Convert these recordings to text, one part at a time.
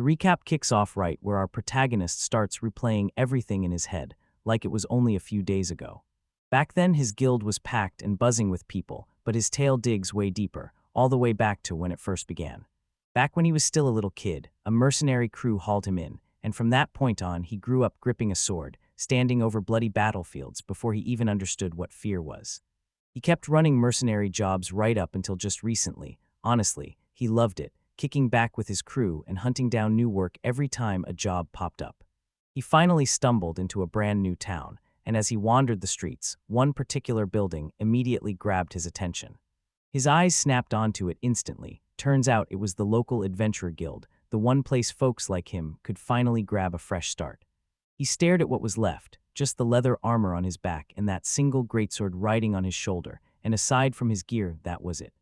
recap kicks off right where our protagonist starts replaying everything in his head, like it was only a few days ago. Back then his guild was packed and buzzing with people, but his tale digs way deeper, all the way back to when it first began. Back when he was still a little kid, a mercenary crew hauled him in, and from that point on he grew up gripping a sword, standing over bloody battlefields before he even understood what fear was. He kept running mercenary jobs right up until just recently. Honestly, he loved it, kicking back with his crew and hunting down new work every time a job popped up. He finally stumbled into a brand new town, and as he wandered the streets, one particular building immediately grabbed his attention. His eyes snapped onto it instantly. Turns out it was the local adventurer guild, the one place folks like him could finally grab a fresh start. He stared at what was left, just the leather armor on his back and that single greatsword riding on his shoulder, and aside from his gear, that was it.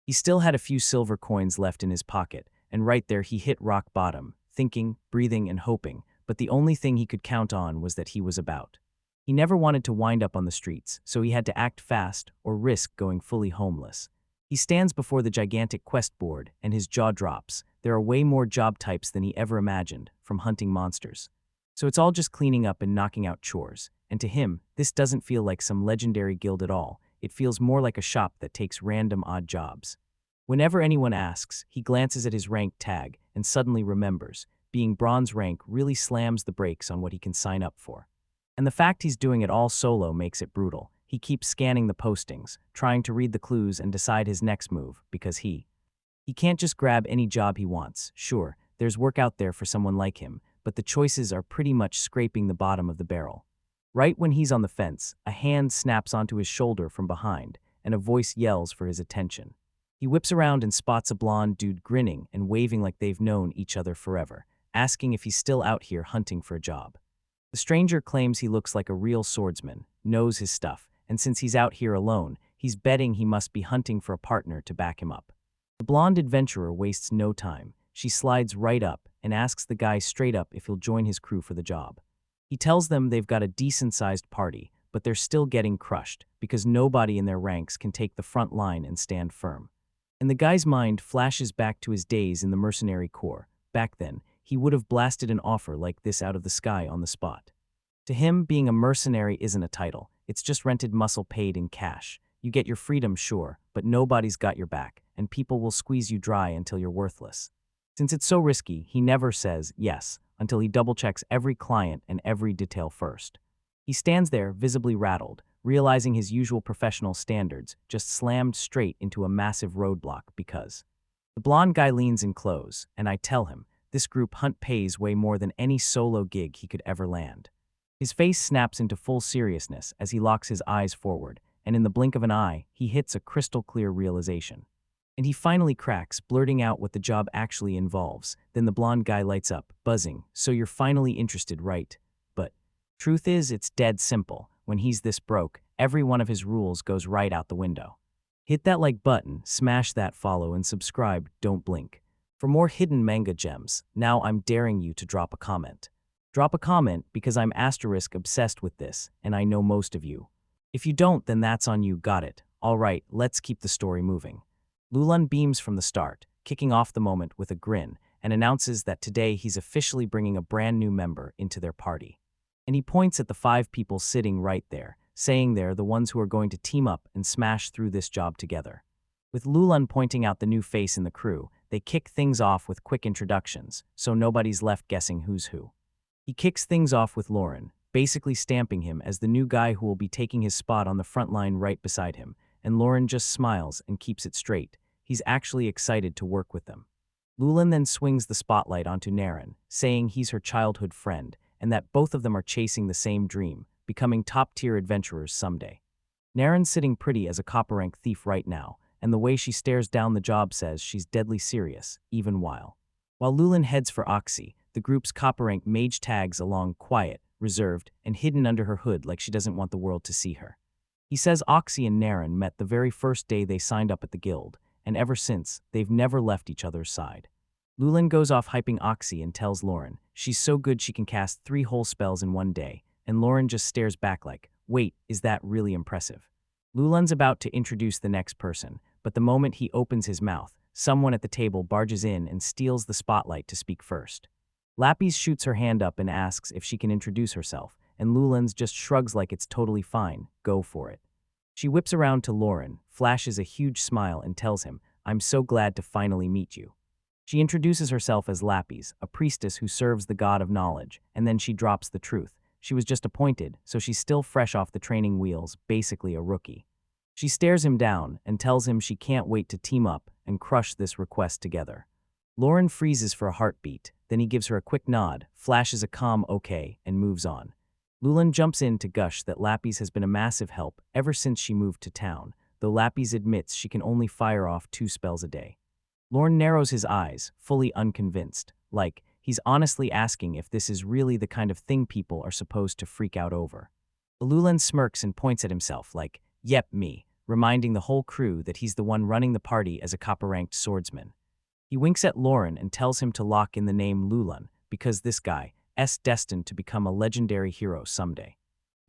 He still had a few silver coins left in his pocket, and right there he hit rock bottom, thinking, breathing, and hoping, but the only thing he could count on was that he was about. He never wanted to wind up on the streets, so he had to act fast or risk going fully homeless. He stands before the gigantic quest board, and his jaw drops. There are way more job types than he ever imagined, from hunting monsters. So it's all just cleaning up and knocking out chores, and to him, this doesn't feel like some legendary guild at all. It feels more like a shop that takes random odd jobs. Whenever anyone asks, he glances at his rank tag and suddenly remembers, being bronze rank really slams the brakes on what he can sign up for. And the fact he's doing it all solo makes it brutal. He keeps scanning the postings, trying to read the clues and decide his next move, because he can't just grab any job he wants. Sure, there's work out there for someone like him, but the choices are pretty much scraping the bottom of the barrel. Right when he's on the fence, a hand snaps onto his shoulder from behind, and a voice yells for his attention. He whips around and spots a blonde dude grinning and waving like they've known each other forever, asking if he's still out here hunting for a job. The stranger claims he looks like a real swordsman, knows his stuff, and since he's out here alone, he's betting he must be hunting for a partner to back him up. The blonde adventurer wastes no time. She slides right up and asks the guy straight up if he'll join his crew for the job. He tells them they've got a decent-sized party, but they're still getting crushed because nobody in their ranks can take the front line and stand firm. And the guy's mind flashes back to his days in the mercenary corps. Back then, he would have blasted an offer like this out of the sky on the spot. To him, being a mercenary isn't a title. It's just rented muscle paid in cash. You get your freedom, sure, but nobody's got your back, and people will squeeze you dry until you're worthless. Since it's so risky, he never says yes until he double-checks every client and every detail first. He stands there, visibly rattled, realizing his usual professional standards just slammed straight into a massive roadblock because the blonde guy leans in close, and I tell him this group hunt pays way more than any solo gig he could ever land. His face snaps into full seriousness as he locks his eyes forward, and in the blink of an eye, he hits a crystal-clear realization. And he finally cracks, blurting out what the job actually involves. Then the blonde guy lights up, buzzing, "So you're finally interested, right? But truth is, it's dead simple. When he's this broke, every one of his rules goes right out the window." Hit that like button, smash that follow, and subscribe, don't blink. For more hidden manga gems, now I'm daring you to drop a comment. Drop a comment because I'm asterisk obsessed with this, and I know most of you. If you don't, then that's on you, got it. Alright, let's keep the story moving. Lulun beams from the start, kicking off the moment with a grin, and announces that today he's officially bringing a brand new member into their party. And he points at the 5 people sitting right there, saying they're the ones who are going to team up and smash through this job together. With Lulun pointing out the new face in the crew, they kick things off with quick introductions, so nobody's left guessing who's who. He kicks things off with Lauren, basically stamping him as the new guy who will be taking his spot on the front line right beside him, and Lauren just smiles and keeps it straight. He's actually excited to work with them. Lulun then swings the spotlight onto Naren, saying he's her childhood friend, and that both of them are chasing the same dream, becoming top-tier adventurers someday. Naren's sitting pretty as a copper-rank thief right now, and the way she stares down the job says she's deadly serious, even while Lulun heads for Oxy, the group's copper-rank mage tags along quiet, reserved, and hidden under her hood like she doesn't want the world to see her. He says Oxy and Naren met the very first day they signed up at the guild, and ever since, they've never left each other's side. Lulun goes off hyping Oxy and tells Lauren she's so good she can cast 3 whole spells in one day, and Lauren just stares back like, wait, is that really impressive? Lulun's about to introduce the next person, but the moment he opens his mouth, someone at the table barges in and steals the spotlight to speak first. Lapis shoots her hand up and asks if she can introduce herself, and Lulan's just shrugs like it's totally fine, go for it. She whips around to Lauren, flashes a huge smile and tells him, I'm so glad to finally meet you. She introduces herself as Lapis, a priestess who serves the god of knowledge, and then she drops the truth. She was just appointed, so she's still fresh off the training wheels, basically a rookie. She stares him down and tells him she can't wait to team up and crush this request together. Lauren freezes for a heartbeat, then he gives her a quick nod, flashes a calm okay, and moves on. Lulan jumps in to gush that Lapis has been a massive help ever since she moved to town, though Lapis admits she can only fire off 2 spells a day. Lauren narrows his eyes, fully unconvinced, like he's honestly asking if this is really the kind of thing people are supposed to freak out over. Lulan smirks and points at himself like, yep, me, reminding the whole crew that he's the one running the party as a copper-ranked swordsman. He winks at Lauren and tells him to lock in the name Lulan, because this guy's destined to become a legendary hero someday.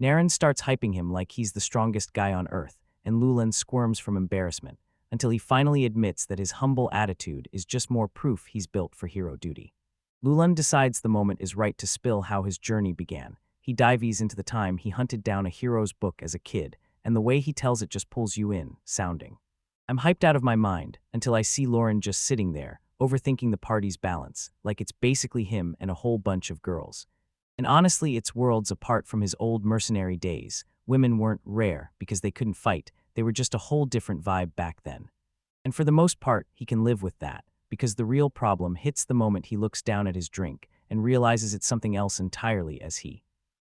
Naren starts hyping him like he's the strongest guy on Earth, and Lulan squirms from embarrassment, until he finally admits that his humble attitude is just more proof he's built for hero duty. Lulan decides the moment is right to spill how his journey began. He dives into the time he hunted down a hero's book as a kid, and the way he tells it just pulls you in, sounding. I'm hyped out of my mind until I see Lauren just sitting there, overthinking the party's balance, like it's basically him and a whole bunch of girls. And honestly, it's worlds apart from his old mercenary days. Women weren't rare because they couldn't fight, they were just a whole different vibe back then. And for the most part, he can live with that, because the real problem hits the moment he looks down at his drink and realizes it's something else entirely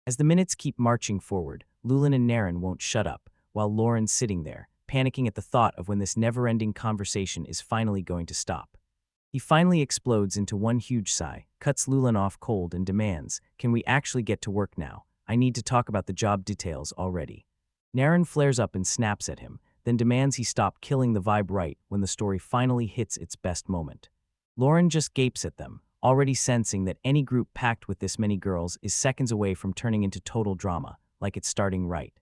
As the minutes keep marching forward, Lulan and Naren won't shut up, while Lauren's sitting there, panicking at the thought of when this never-ending conversation is finally going to stop. He finally explodes into one huge sigh, cuts Lulan off cold and demands, can we actually get to work now? I need to talk about the job details already. Naren flares up and snaps at him, then demands he stop killing the vibe right when the story finally hits its best moment. Lauren just gapes at them, already sensing that any group packed with this many girls is seconds away from turning into total drama, like it's starting right.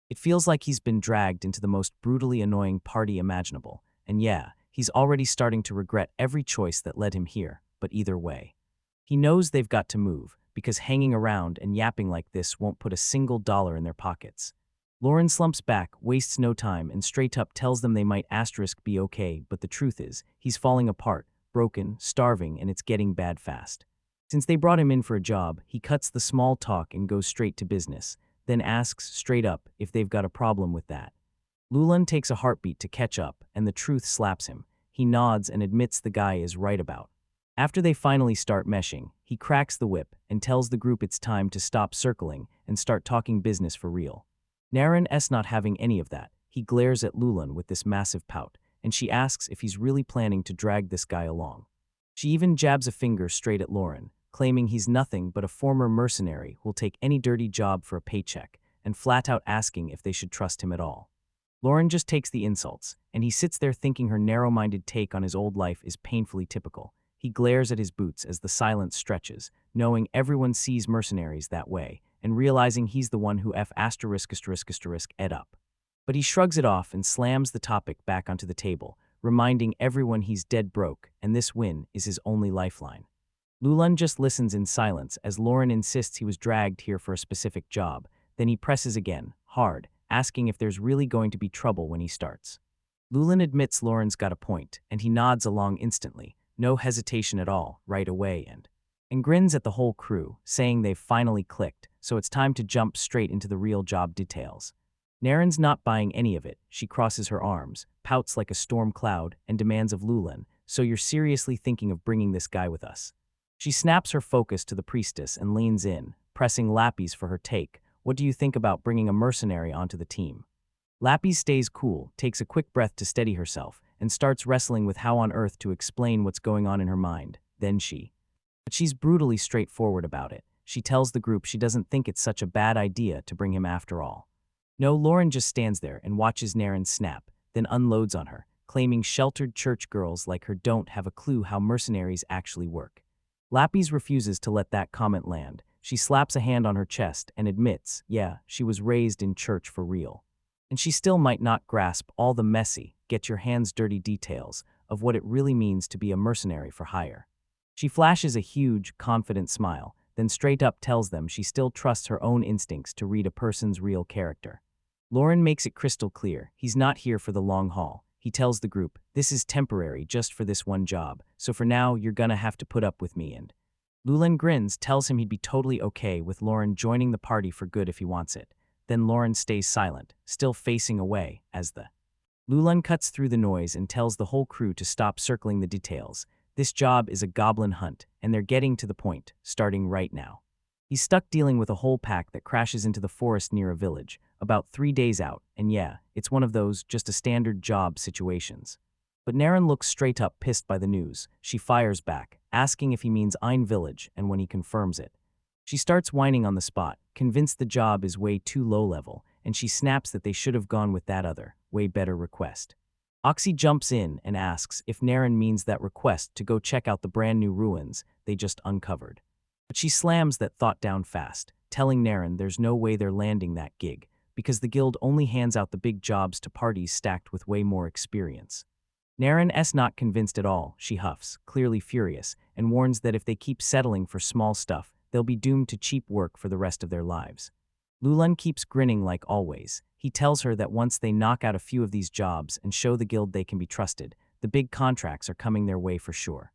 It feels like he's been dragged into the most brutally annoying party imaginable, and yeah, he's already starting to regret every choice that led him here, but either way. He knows they've got to move, because hanging around and yapping like this won't put a single dollar in their pockets. Lauren slumps back, wastes no time, and straight up tells them they might be okay, but the truth is, he's falling apart, broken, starving, and it's getting bad fast. Since they brought him in for a job, he cuts the small talk and goes straight to business, then asks straight up if they've got a problem with that. Lulan takes a heartbeat to catch up, and the truth slaps him. He nods and admits the guy is right about. After they finally start meshing, he cracks the whip and tells the group it's time to stop circling and start talking business for real. Naren's not having any of that. He glares at Lulan with this massive pout, and she asks if he's really planning to drag this guy along. She even jabs a finger straight at Lauren, claiming he's nothing but a former mercenary who'll take any dirty job for a paycheck, and flat out asking if they should trust him at all. Lauren just takes the insults, and he sits there thinking her narrow-minded take on his old life is painfully typical. He glares at his boots as the silence stretches, knowing everyone sees mercenaries that way, and realizing he's the one who ed up. But he shrugs it off and slams the topic back onto the table, reminding everyone he's dead broke, and this win is his only lifeline. Lulan just listens in silence as Lauren insists he was dragged here for a specific job, then he presses again, hard, asking if there's really going to be trouble when he starts. Lulan admits Lauren's got a point, and he nods along instantly, no hesitation at all, right away, and grins at the whole crew, saying they've finally clicked, so it's time to jump straight into the real job details. Naren's not buying any of it. She crosses her arms, pouts like a storm cloud, and demands of Lulan, so you're seriously thinking of bringing this guy with us? She snaps her focus to the priestess and leans in, pressing Lapis for her take. What do you think about bringing a mercenary onto the team? Lapis stays cool, takes a quick breath to steady herself, and starts wrestling with how on earth to explain what's going on in her mind. But she's brutally straightforward about it. She tells the group she doesn't think it's such a bad idea to bring him after all. No, Lauren just stands there and watches Naren snap, then unloads on her, claiming sheltered church girls like her don't have a clue how mercenaries actually work. Lapis refuses to let that comment land. She slaps a hand on her chest and admits, yeah, she was raised in church for real. And she still might not grasp all the messy, get your hands dirty details of what it really means to be a mercenary for hire. She flashes a huge, confident smile, then straight up tells them she still trusts her own instincts to read a person's real character. Lauren makes it crystal clear he's not here for the long haul. He tells the group, "This is temporary just for this one job, so for now you're gonna have to put up with me," and Lulan grins, tells him he'd be totally okay with Lauren joining the party for good if he wants it. Then Lauren stays silent, still facing away, as the Lulan cuts through the noise and tells the whole crew to stop circling the details. This job is a goblin hunt, and they're getting to the point, starting right now. He's stuck dealing with a whole pack that crashes into the forest near a village, about 3 days out, and yeah, it's one of those just a standard job situations. But Naren looks straight up pissed by the news. She fires back, asking if he means Ein village and when he confirms it. She starts whining on the spot, convinced the job is way too low level, and she snaps that they should have gone with that other, way better request. Oxy jumps in and asks if Naren means that request to go check out the brand new ruins they just uncovered. But she slams that thought down fast, telling Naren there's no way they're landing that gig, because the guild only hands out the big jobs to parties stacked with way more experience. Naren's not convinced at all, she huffs, clearly furious, and warns that if they keep settling for small stuff, they'll be doomed to cheap work for the rest of their lives. Lulan keeps grinning like always. He tells her that once they knock out a few of these jobs and show the guild they can be trusted, the big contracts are coming their way for sure.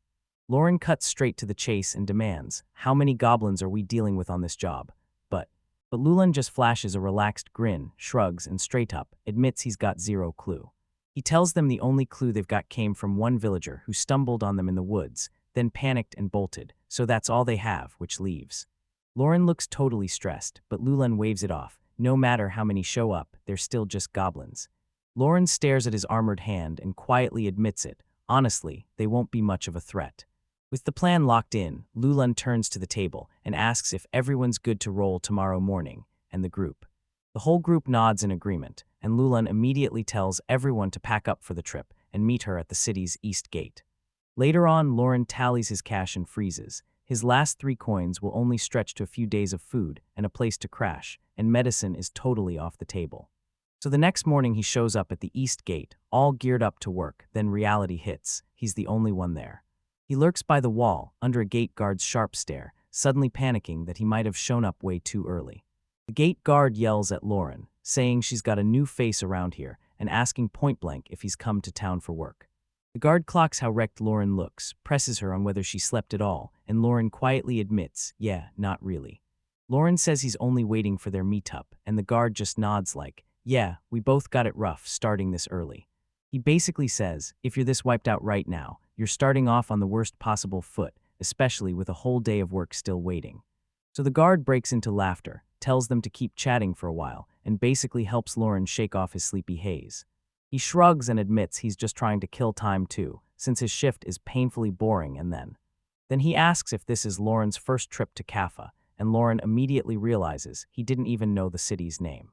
Lauren cuts straight to the chase and demands, "How many goblins are we dealing with on this job?" But Lulan just flashes a relaxed grin, shrugs, and straight up admits he's got zero clue. He tells them the only clue they've got came from one villager who stumbled on them in the woods, then panicked and bolted, so that's all they have, which leaves. Lauren looks totally stressed, but Lulan waves it off. No matter how many show up, they're still just goblins. Lauren stares at his armored hand and quietly admits it. Honestly, they won't be much of a threat. With the plan locked in, Lulan turns to the table and asks if everyone's good to roll tomorrow morning, and the group. The whole group nods in agreement, and Lulan immediately tells everyone to pack up for the trip and meet her at the city's east gate. Later on, Lauren tallies his cash and freezes. His last 3 coins will only stretch to a few days of food and a place to crash, and medicine is totally off the table. So the next morning he shows up at the east gate, all geared up to work, then reality hits. He's the only one there. He lurks by the wall, under a gate guard's sharp stare, suddenly panicking that he might have shown up way too early. The gate guard yells at Lauren, saying she's got a new face around here, and asking point-blank if he's come to town for work. The guard clocks how wrecked Lauren looks, presses her on whether she slept at all, and Lauren quietly admits, yeah, not really. Lauren says he's only waiting for their meetup, and the guard just nods like, yeah, we both got it rough starting this early. He basically says, if you're this wiped out right now, you're starting off on the worst possible foot, especially with a whole day of work still waiting. So the guard breaks into laughter, tells them to keep chatting for a while, and basically helps Lauren shake off his sleepy haze. He shrugs and admits he's just trying to kill time too, since his shift is painfully boring, and then he asks if this is Lauren's first trip to Kaffa, and Lauren immediately realizes he didn't even know the city's name.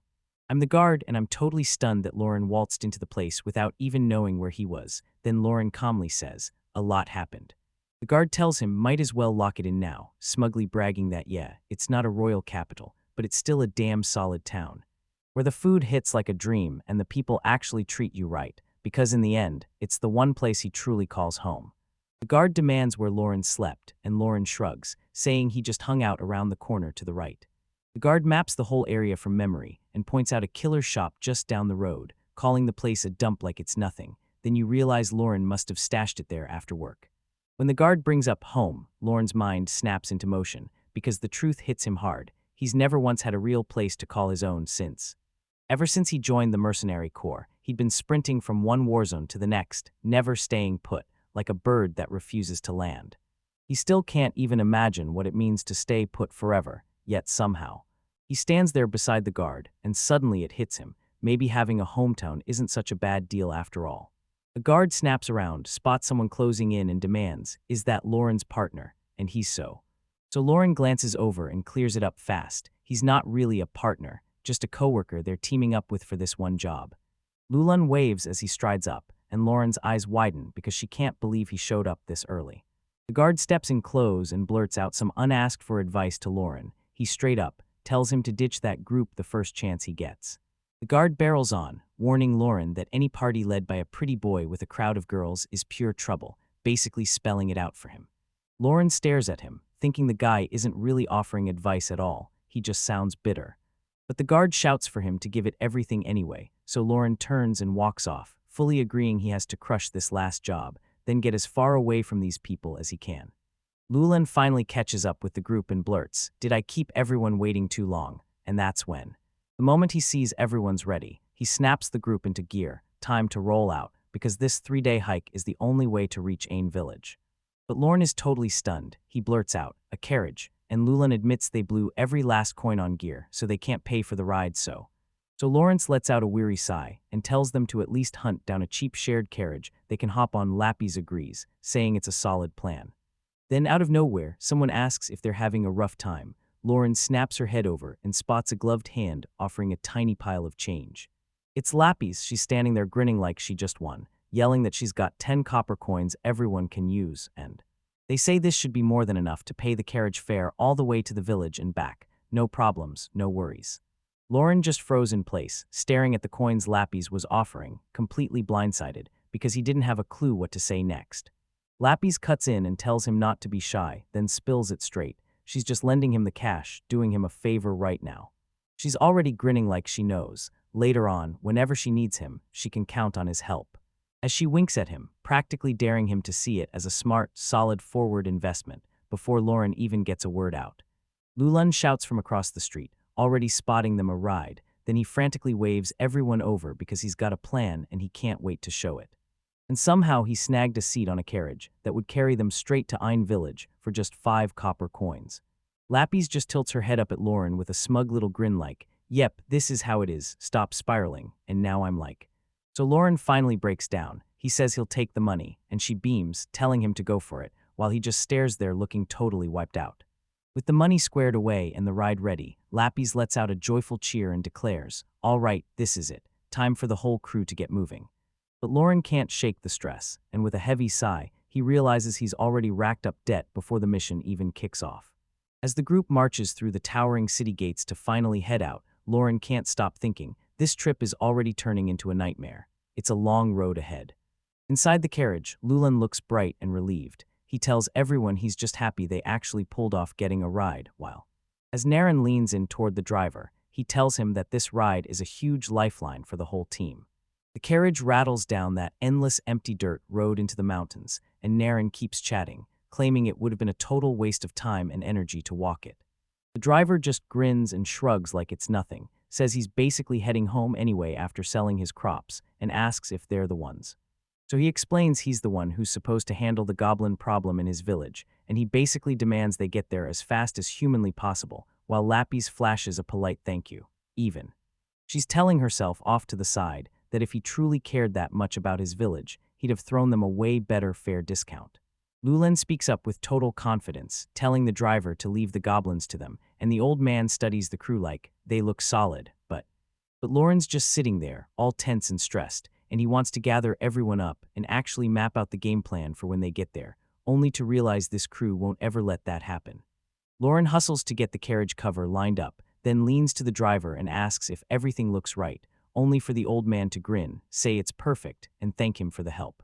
I'm the guard, and I'm totally stunned that Lauren waltzed into the place without even knowing where he was. Then Lauren calmly says, a lot happened. The guard tells him might as well lock it in now, smugly bragging that yeah, it's not a royal capital, but it's still a damn solid town, where the food hits like a dream and the people actually treat you right, because in the end, it's the one place he truly calls home. The guard demands where Lauren slept, and Lauren shrugs, saying he just hung out around the corner to the right. The guard maps the whole area from memory and points out a killer shop just down the road, calling the place a dump like it's nothing. Then you realize Lauren must have stashed it there after work. When the guard brings up home, Lauren's mind snaps into motion, because the truth hits him hard. He's never once had a real place to call his own since. Ever since he joined the Mercenary Corps, he'd been sprinting from one war zone to the next, never staying put, like a bird that refuses to land. He still can't even imagine what it means to stay put forever, yet somehow. He stands there beside the guard, and suddenly it hits him. Maybe having a hometown isn't such a bad deal after all. The guard snaps around, spots someone closing in, and demands, is that Lauren's partner? And he's so. So Lauren glances over and clears it up fast. He's not really a partner, just a coworker they're teaming up with for this one job. Lulan waves as he strides up, and Lauren's eyes widen because she can't believe he showed up this early. The guard steps in close and blurts out some unasked for advice to Lauren. He straight up tells him to ditch that group the first chance he gets. The guard barrels on, warning Lauren that any party led by a pretty boy with a crowd of girls is pure trouble, basically spelling it out for him. Lauren stares at him, thinking the guy isn't really offering advice at all, he just sounds bitter. But the guard shouts for him to give it everything anyway, so Lauren turns and walks off, fully agreeing he has to crush this last job, then get as far away from these people as he can. Lulan finally catches up with the group and blurts, "Did I keep everyone waiting too long?" And that's when. The moment he sees everyone's ready, he snaps the group into gear, time to roll out, because this 3-day hike is the only way to reach Ain village. But Lorne is totally stunned. He blurts out, "A carriage," and Lulan admits they blew every last coin on gear, so they can't pay for the ride So Lawrence lets out a weary sigh and tells them to at least hunt down a cheap shared carriage they can hop on. Lapis agrees, saying it's a solid plan. Then out of nowhere, someone asks if they're having a rough time. Lauren snaps her head over and spots a gloved hand offering a tiny pile of change. It's Lapis. She's standing there grinning like she just won, yelling that she's got 10 copper coins everyone can use, and they say this should be more than enough to pay the carriage fare all the way to the village and back. No problems, no worries. Lauren just froze in place, staring at the coins Lapis was offering, completely blindsided, because he didn't have a clue what to say next. Lapis cuts in and tells him not to be shy, then spills it straight. She's just lending him the cash, doing him a favor right now. She's already grinning like she knows. Later on, whenever she needs him, she can count on his help. As she winks at him, practically daring him to see it as a smart, solid forward investment, before Lauren even gets a word out. Lulan shouts from across the street, already spotting them a ride, then he frantically waves everyone over because he's got a plan and he can't wait to show it. And somehow he snagged a seat on a carriage that would carry them straight to Ain village for just 5 copper coins. Lapis just tilts her head up at Lauren with a smug little grin like, "Yep, this is how it is, stop spiraling," and now I'm like. So Lauren finally breaks down. He says he'll take the money, and she beams, telling him to go for it, while he just stares there looking totally wiped out. With the money squared away and the ride ready, Lapis lets out a joyful cheer and declares, "All right, this is it. Time for the whole crew to get moving." But Lauren can't shake the stress, and with a heavy sigh, he realizes he's already racked up debt before the mission even kicks off. As the group marches through the towering city gates to finally head out, Lauren can't stop thinking, this trip is already turning into a nightmare. It's a long road ahead. Inside the carriage, Lulan looks bright and relieved. He tells everyone he's just happy they actually pulled off getting a ride, while, as Naren leans in toward the driver, he tells him that this ride is a huge lifeline for the whole team. The carriage rattles down that endless empty dirt road into the mountains, and Naren keeps chatting, claiming it would have been a total waste of time and energy to walk it. The driver just grins and shrugs like it's nothing, says he's basically heading home anyway after selling his crops, and asks if they're the ones. So he explains he's the one who's supposed to handle the goblin problem in his village, and he basically demands they get there as fast as humanly possible, while Lapis flashes a polite thank you. Even. She's telling herself off to the side that if he truly cared that much about his village, he'd have thrown them a way better fare discount. Lulan speaks up with total confidence, telling the driver to leave the goblins to them, and the old man studies the crew like, they look solid, but Lauren's just sitting there, all tense and stressed, and he wants to gather everyone up and actually map out the game plan for when they get there, only to realize this crew won't ever let that happen. Lauren hustles to get the carriage cover lined up, then leans to the driver and asks if everything looks right, only for the old man to grin, say it's perfect, and thank him for the help.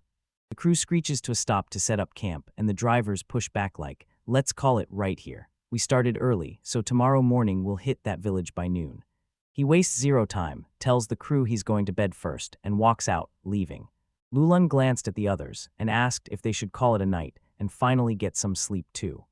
The crew screeches to a stop to set up camp, and the drivers push back like, "Let's call it right here. We started early, so tomorrow morning we'll hit that village by noon." He wastes zero time, tells the crew he's going to bed first, and walks out, leaving. Lulan glanced at the others and asked if they should call it a night and finally get some sleep too.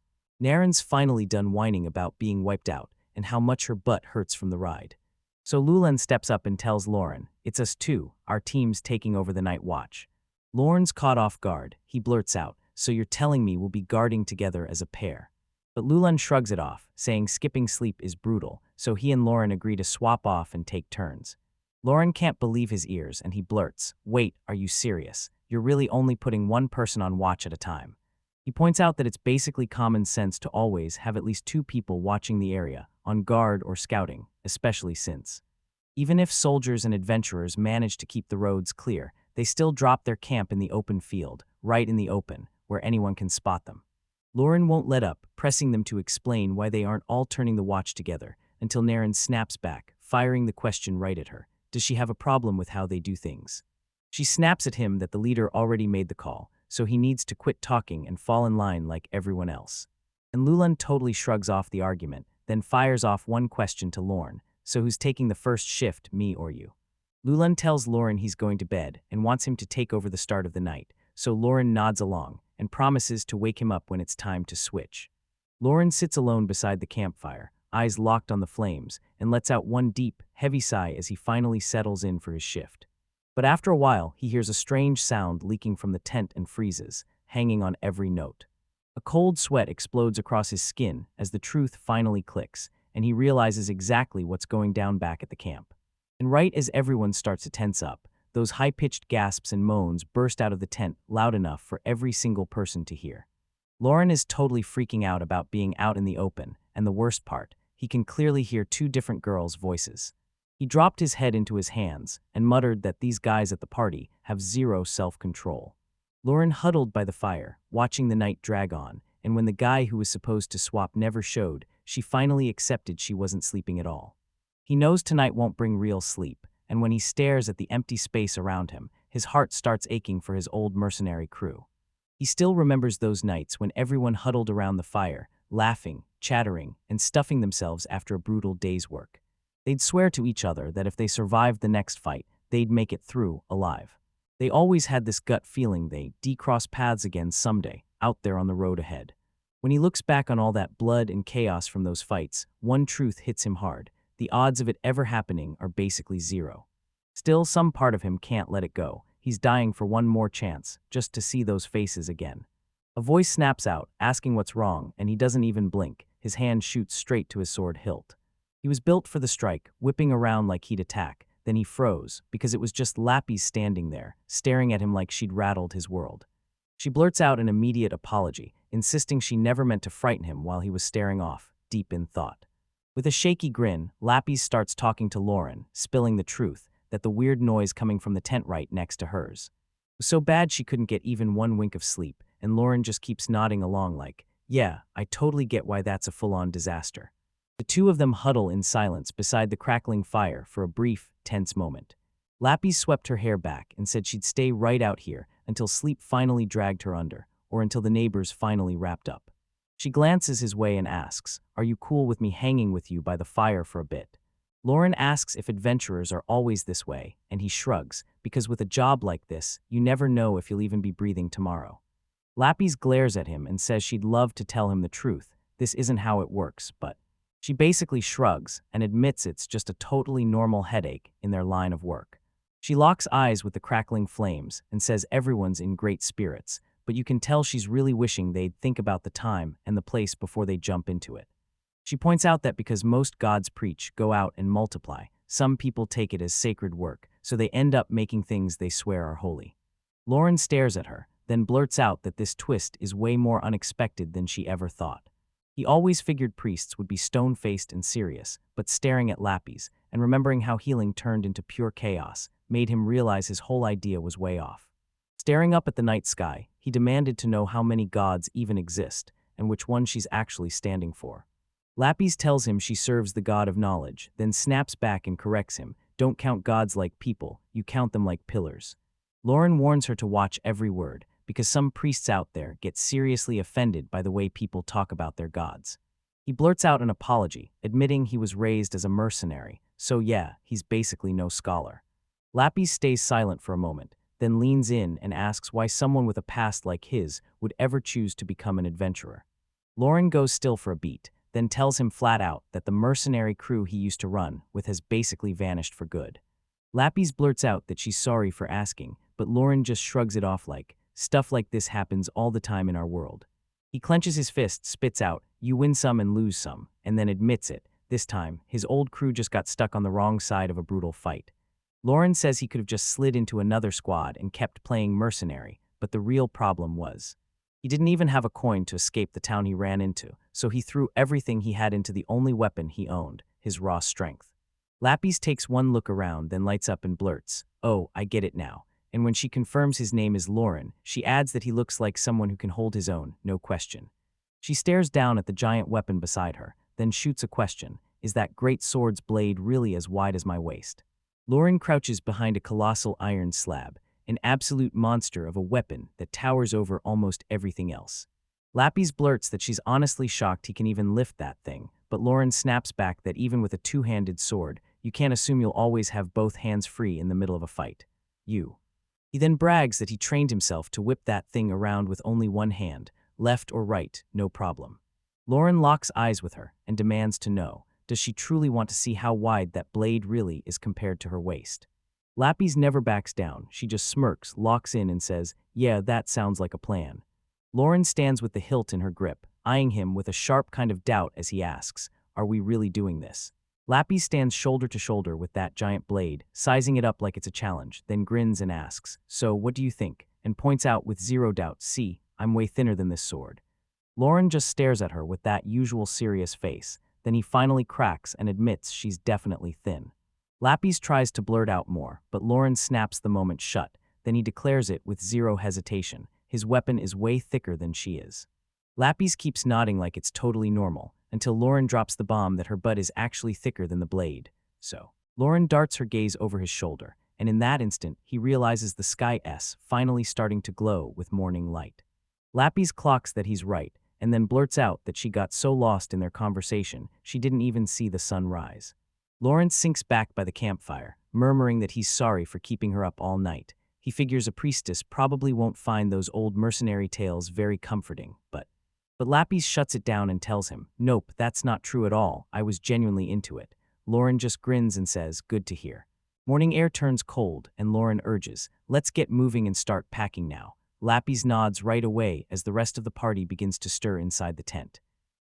Naren's finally done whining about being wiped out and how much her butt hurts from the ride. So Lulan steps up and tells Lauren, "It's us too, our team's taking over the night watch." Lauren's caught off guard. He blurts out, "So you're telling me we'll be guarding together as a pair?" But Lulan shrugs it off, saying skipping sleep is brutal, so he and Lauren agree to swap off and take turns. Lauren can't believe his ears, and he blurts, "Wait, are you serious? You're really only putting one person on watch at a time." He points out that it's basically common sense to always have at least 2 people watching the area, on guard or scouting, especially since, even if soldiers and adventurers manage to keep the roads clear, they still drop their camp in the open field, right in the open, where anyone can spot them. Lauren won't let up, pressing them to explain why they aren't all turning the watch together, until Naren snaps back, firing the question right at her. Does she have a problem with how they do things? She snaps at him that the leader already made the call, so he needs to quit talking and fall in line like everyone else. And Lulan totally shrugs off the argument, then fires off one question to Lorne. So who's taking the first shift, me or you? Lulan tells Lauren he's going to bed and wants him to take over the start of the night, so Lauren nods along and promises to wake him up when it's time to switch. Lauren sits alone beside the campfire, eyes locked on the flames, and lets out one deep, heavy sigh as he finally settles in for his shift. But after a while, he hears a strange sound leaking from the tent and freezes, hanging on every note. A cold sweat explodes across his skin as the truth finally clicks, and he realizes exactly what's going down back at the camp. And right as everyone starts to tense up, those high-pitched gasps and moans burst out of the tent loud enough for every single person to hear. Lauren is totally freaking out about being out in the open, and the worst part, he can clearly hear two different girls' voices. He dropped his head into his hands and muttered that these guys at the party have zero self-control. Lauren huddled by the fire, watching the night drag on, and when the guy who was supposed to swap never showed, she finally accepted she wasn't sleeping at all. He knows tonight won't bring real sleep, and when he stares at the empty space around him, his heart starts aching for his old mercenary crew. He still remembers those nights when everyone huddled around the fire, laughing, chattering, and stuffing themselves after a brutal day's work. They'd swear to each other that if they survived the next fight, they'd make it through alive. They always had this gut feeling they'd cross paths again someday, out there on the road ahead. When he looks back on all that blood and chaos from those fights, one truth hits him hard. The odds of it ever happening are basically zero. Still, some part of him can't let it go. He's dying for one more chance, just to see those faces again. A voice snaps out, asking what's wrong, and he doesn't even blink. His hand shoots straight to his sword hilt. He was built for the strike, whipping around like he'd attack. Then he froze, because it was just Lapis standing there, staring at him like she'd rattled his world. She blurts out an immediate apology, insisting she never meant to frighten him while he was staring off, deep in thought. With a shaky grin, Lapis starts talking to Lauren, spilling the truth, that the weird noise coming from the tent right next to hers was so bad she couldn't get even one wink of sleep, and Lauren just keeps nodding along like, yeah, I totally get why that's a full-on disaster. The two of them huddle in silence beside the crackling fire for a brief, tense moment. Lapis swept her hair back and said she'd stay right out here until sleep finally dragged her under, or until the neighbors finally wrapped up. She glances his way and asks, "Are you cool with me hanging with you by the fire for a bit?" Lauren asks if adventurers are always this way, and he shrugs, because with a job like this, you never know if you'll even be breathing tomorrow. Lapis glares at him and says she'd love to tell him the truth. This isn't how it works, but she basically shrugs and admits it's just a totally normal headache in their line of work. She locks eyes with the crackling flames and says everyone's in great spirits, but you can tell she's really wishing they'd think about the time and the place before they jump into it. She points out that because most gods preach, go out and multiply, some people take it as sacred work, so they end up making things they swear are holy. Lauren stares at her, then blurts out that this twist is way more unexpected than she ever thought. He always figured priests would be stone-faced and serious, but staring at Lapis and remembering how healing turned into pure chaos made him realize his whole idea was way off. Staring up at the night sky, he demanded to know how many gods even exist and which one she's actually standing for. Lapis tells him she serves the god of knowledge, then snaps back and corrects him, "Don't count gods like people, you count them like pillars." Lauren warns her to watch every word, because some priests out there get seriously offended by the way people talk about their gods. He blurts out an apology, admitting he was raised as a mercenary, so yeah, he's basically no scholar. Lapis stays silent for a moment, then leans in and asks why someone with a past like his would ever choose to become an adventurer. Lauren goes still for a beat, then tells him flat out that the mercenary crew he used to run with has basically vanished for good. Lapis blurts out that she's sorry for asking, but Lauren just shrugs it off like, "Stuff like this happens all the time in our world." He clenches his fist, spits out, "You win some and lose some," and then admits it. This time, his old crew just got stuck on the wrong side of a brutal fight. Lauren says he could have just slid into another squad and kept playing mercenary, but the real problem was he didn't even have a coin to escape the town he ran into, so he threw everything he had into the only weapon he owned, his raw strength. Lapis takes one look around, then lights up and blurts, "Oh, I get it now." And when she confirms his name is Lauren, she adds that he looks like someone who can hold his own, no question. She stares down at the giant weapon beside her, then shoots a question, "Is that great sword's blade really as wide as my waist?" Lauren crouches behind a colossal iron slab, an absolute monster of a weapon that towers over almost everything else. Lapis blurts that she's honestly shocked he can even lift that thing, but Lauren snaps back that even with a two-handed sword, you can't assume you'll always have both hands free in the middle of a fight. He then brags that he trained himself to whip that thing around with only one hand, left or right, no problem. Lauren locks eyes with her and demands to know, does she truly want to see how wide that blade really is compared to her waist? Lapis never backs down, she just smirks, locks in and says, yeah, that sounds like a plan. Lauren stands with the hilt in her grip, eyeing him with a sharp kind of doubt as he asks, are we really doing this? Lapis stands shoulder to shoulder with that giant blade, sizing it up like it's a challenge, then grins and asks, so what do you think? And points out with zero doubt, see, I'm way thinner than this sword. Lauren just stares at her with that usual serious face, then he finally cracks and admits she's definitely thin. Lapis tries to blurt out more, but Lauren snaps the moment shut, then he declares it with zero hesitation, his weapon is way thicker than she is. Lapis keeps nodding like it's totally normal, until Lauren drops the bomb that her butt is actually thicker than the blade. So, Lauren darts her gaze over his shoulder, and in that instant, he realizes the sky is finally starting to glow with morning light. Lapis clocks that he's right, and then blurts out that she got so lost in their conversation, she didn't even see the sun rise. Lauren sinks back by the campfire, murmuring that he's sorry for keeping her up all night. He figures a priestess probably won't find those old mercenary tales very comforting, but Lapis shuts it down and tells him, nope, that's not true at all, I was genuinely into it. Lauren just grins and says, good to hear. Morning air turns cold, and Lauren urges, let's get moving and start packing now. Lapis nods right away as the rest of the party begins to stir inside the tent.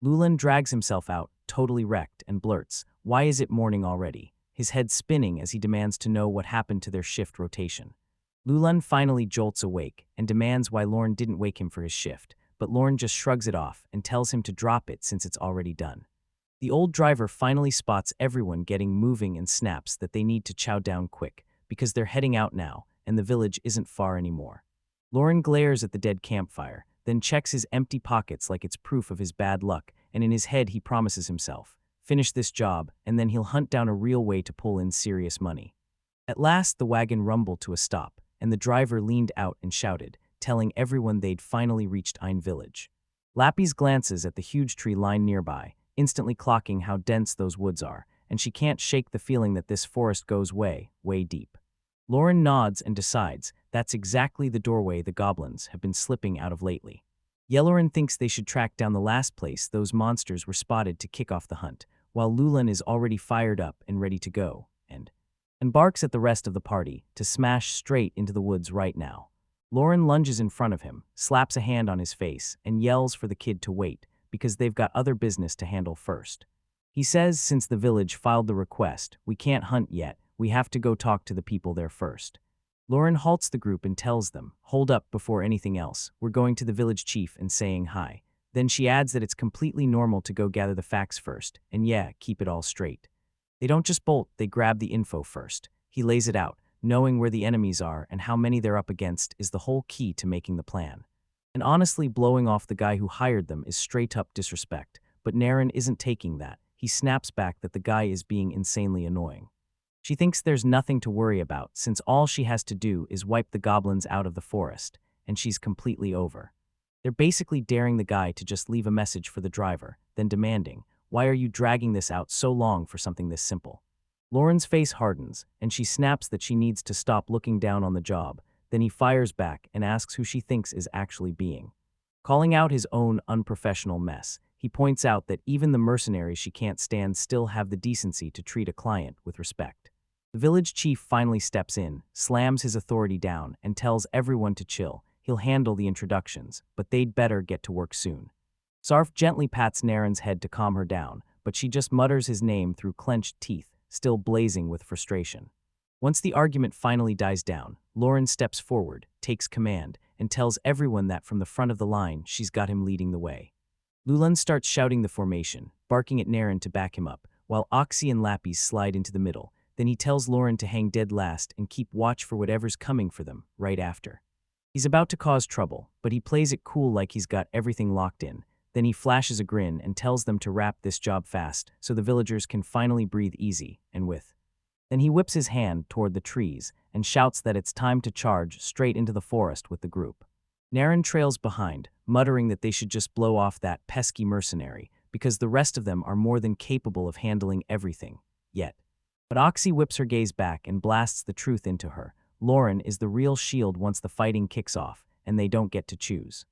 Lulan drags himself out, totally wrecked, and blurts, why is it morning already? His head spinning as he demands to know what happened to their shift rotation. Lulan finally jolts awake and demands why Lauren didn't wake him for his shift, but Lauren just shrugs it off and tells him to drop it since it's already done. The old driver finally spots everyone getting moving and snaps that they need to chow down quick, because they're heading out now, and the village isn't far anymore. Lauren glares at the dead campfire, then checks his empty pockets like it's proof of his bad luck, and in his head he promises himself, finish this job, and then he'll hunt down a real way to pull in serious money. At last the wagon rumbled to a stop, and the driver leaned out and shouted, telling everyone they'd finally reached Ein village. Lapis glances at the huge tree line nearby, instantly clocking how dense those woods are, and she can't shake the feeling that this forest goes way, way deep. Lauren nods and decides that's exactly the doorway the goblins have been slipping out of lately. Yellowrin thinks they should track down the last place those monsters were spotted to kick off the hunt, while Lulan is already fired up and ready to go, and barks at the rest of the party to smash straight into the woods right now. Lauren lunges in front of him, slaps a hand on his face, and yells for the kid to wait, because they've got other business to handle first. He says since the village filed the request, we can't hunt yet, we have to go talk to the people there first. Lauren halts the group and tells them, hold up before anything else, we're going to the village chief and saying hi. Then she adds that it's completely normal to go gather the facts first, and yeah, keep it all straight. They don't just bolt, they grab the info first. He lays it out. Knowing where the enemies are and how many they're up against is the whole key to making the plan. And honestly, blowing off the guy who hired them is straight-up disrespect, but Naren isn't taking that. He snaps back that the guy is being insanely annoying. She thinks there's nothing to worry about since all she has to do is wipe the goblins out of the forest, and she's completely over. They're basically daring the guy to just leave a message for the driver, then demanding, why are you dragging this out so long for something this simple? Lauren's face hardens, and she snaps that she needs to stop looking down on the job. Then he fires back and asks who she thinks is actually being. Calling out his own unprofessional mess, he points out that even the mercenaries she can't stand still have the decency to treat a client with respect. The village chief finally steps in, slams his authority down, and tells everyone to chill. He'll handle the introductions, but they'd better get to work soon. Sarf gently pats Naren's head to calm her down, but she just mutters his name through clenched teeth, still blazing with frustration. Once the argument finally dies down, Lauren steps forward, takes command, and tells everyone that from the front of the line she's got him leading the way. Lulan starts shouting the formation, barking at Naren to back him up, while Oxy and Lapis slide into the middle. Then he tells Lauren to hang dead last and keep watch for whatever's coming for them, right after. He's about to cause trouble, but he plays it cool like he's got everything locked in. Then he flashes a grin and tells them to wrap this job fast so the villagers can finally breathe easy, and with Then he whips his hand toward the trees and shouts that it's time to charge straight into the forest with the group. Naren trails behind, muttering that they should just blow off that pesky mercenary because the rest of them are more than capable of handling everything, yet. But Oxy whips her gaze back and blasts the truth into her. Lauren is the real shield once the fighting kicks off, and they don't get to choose.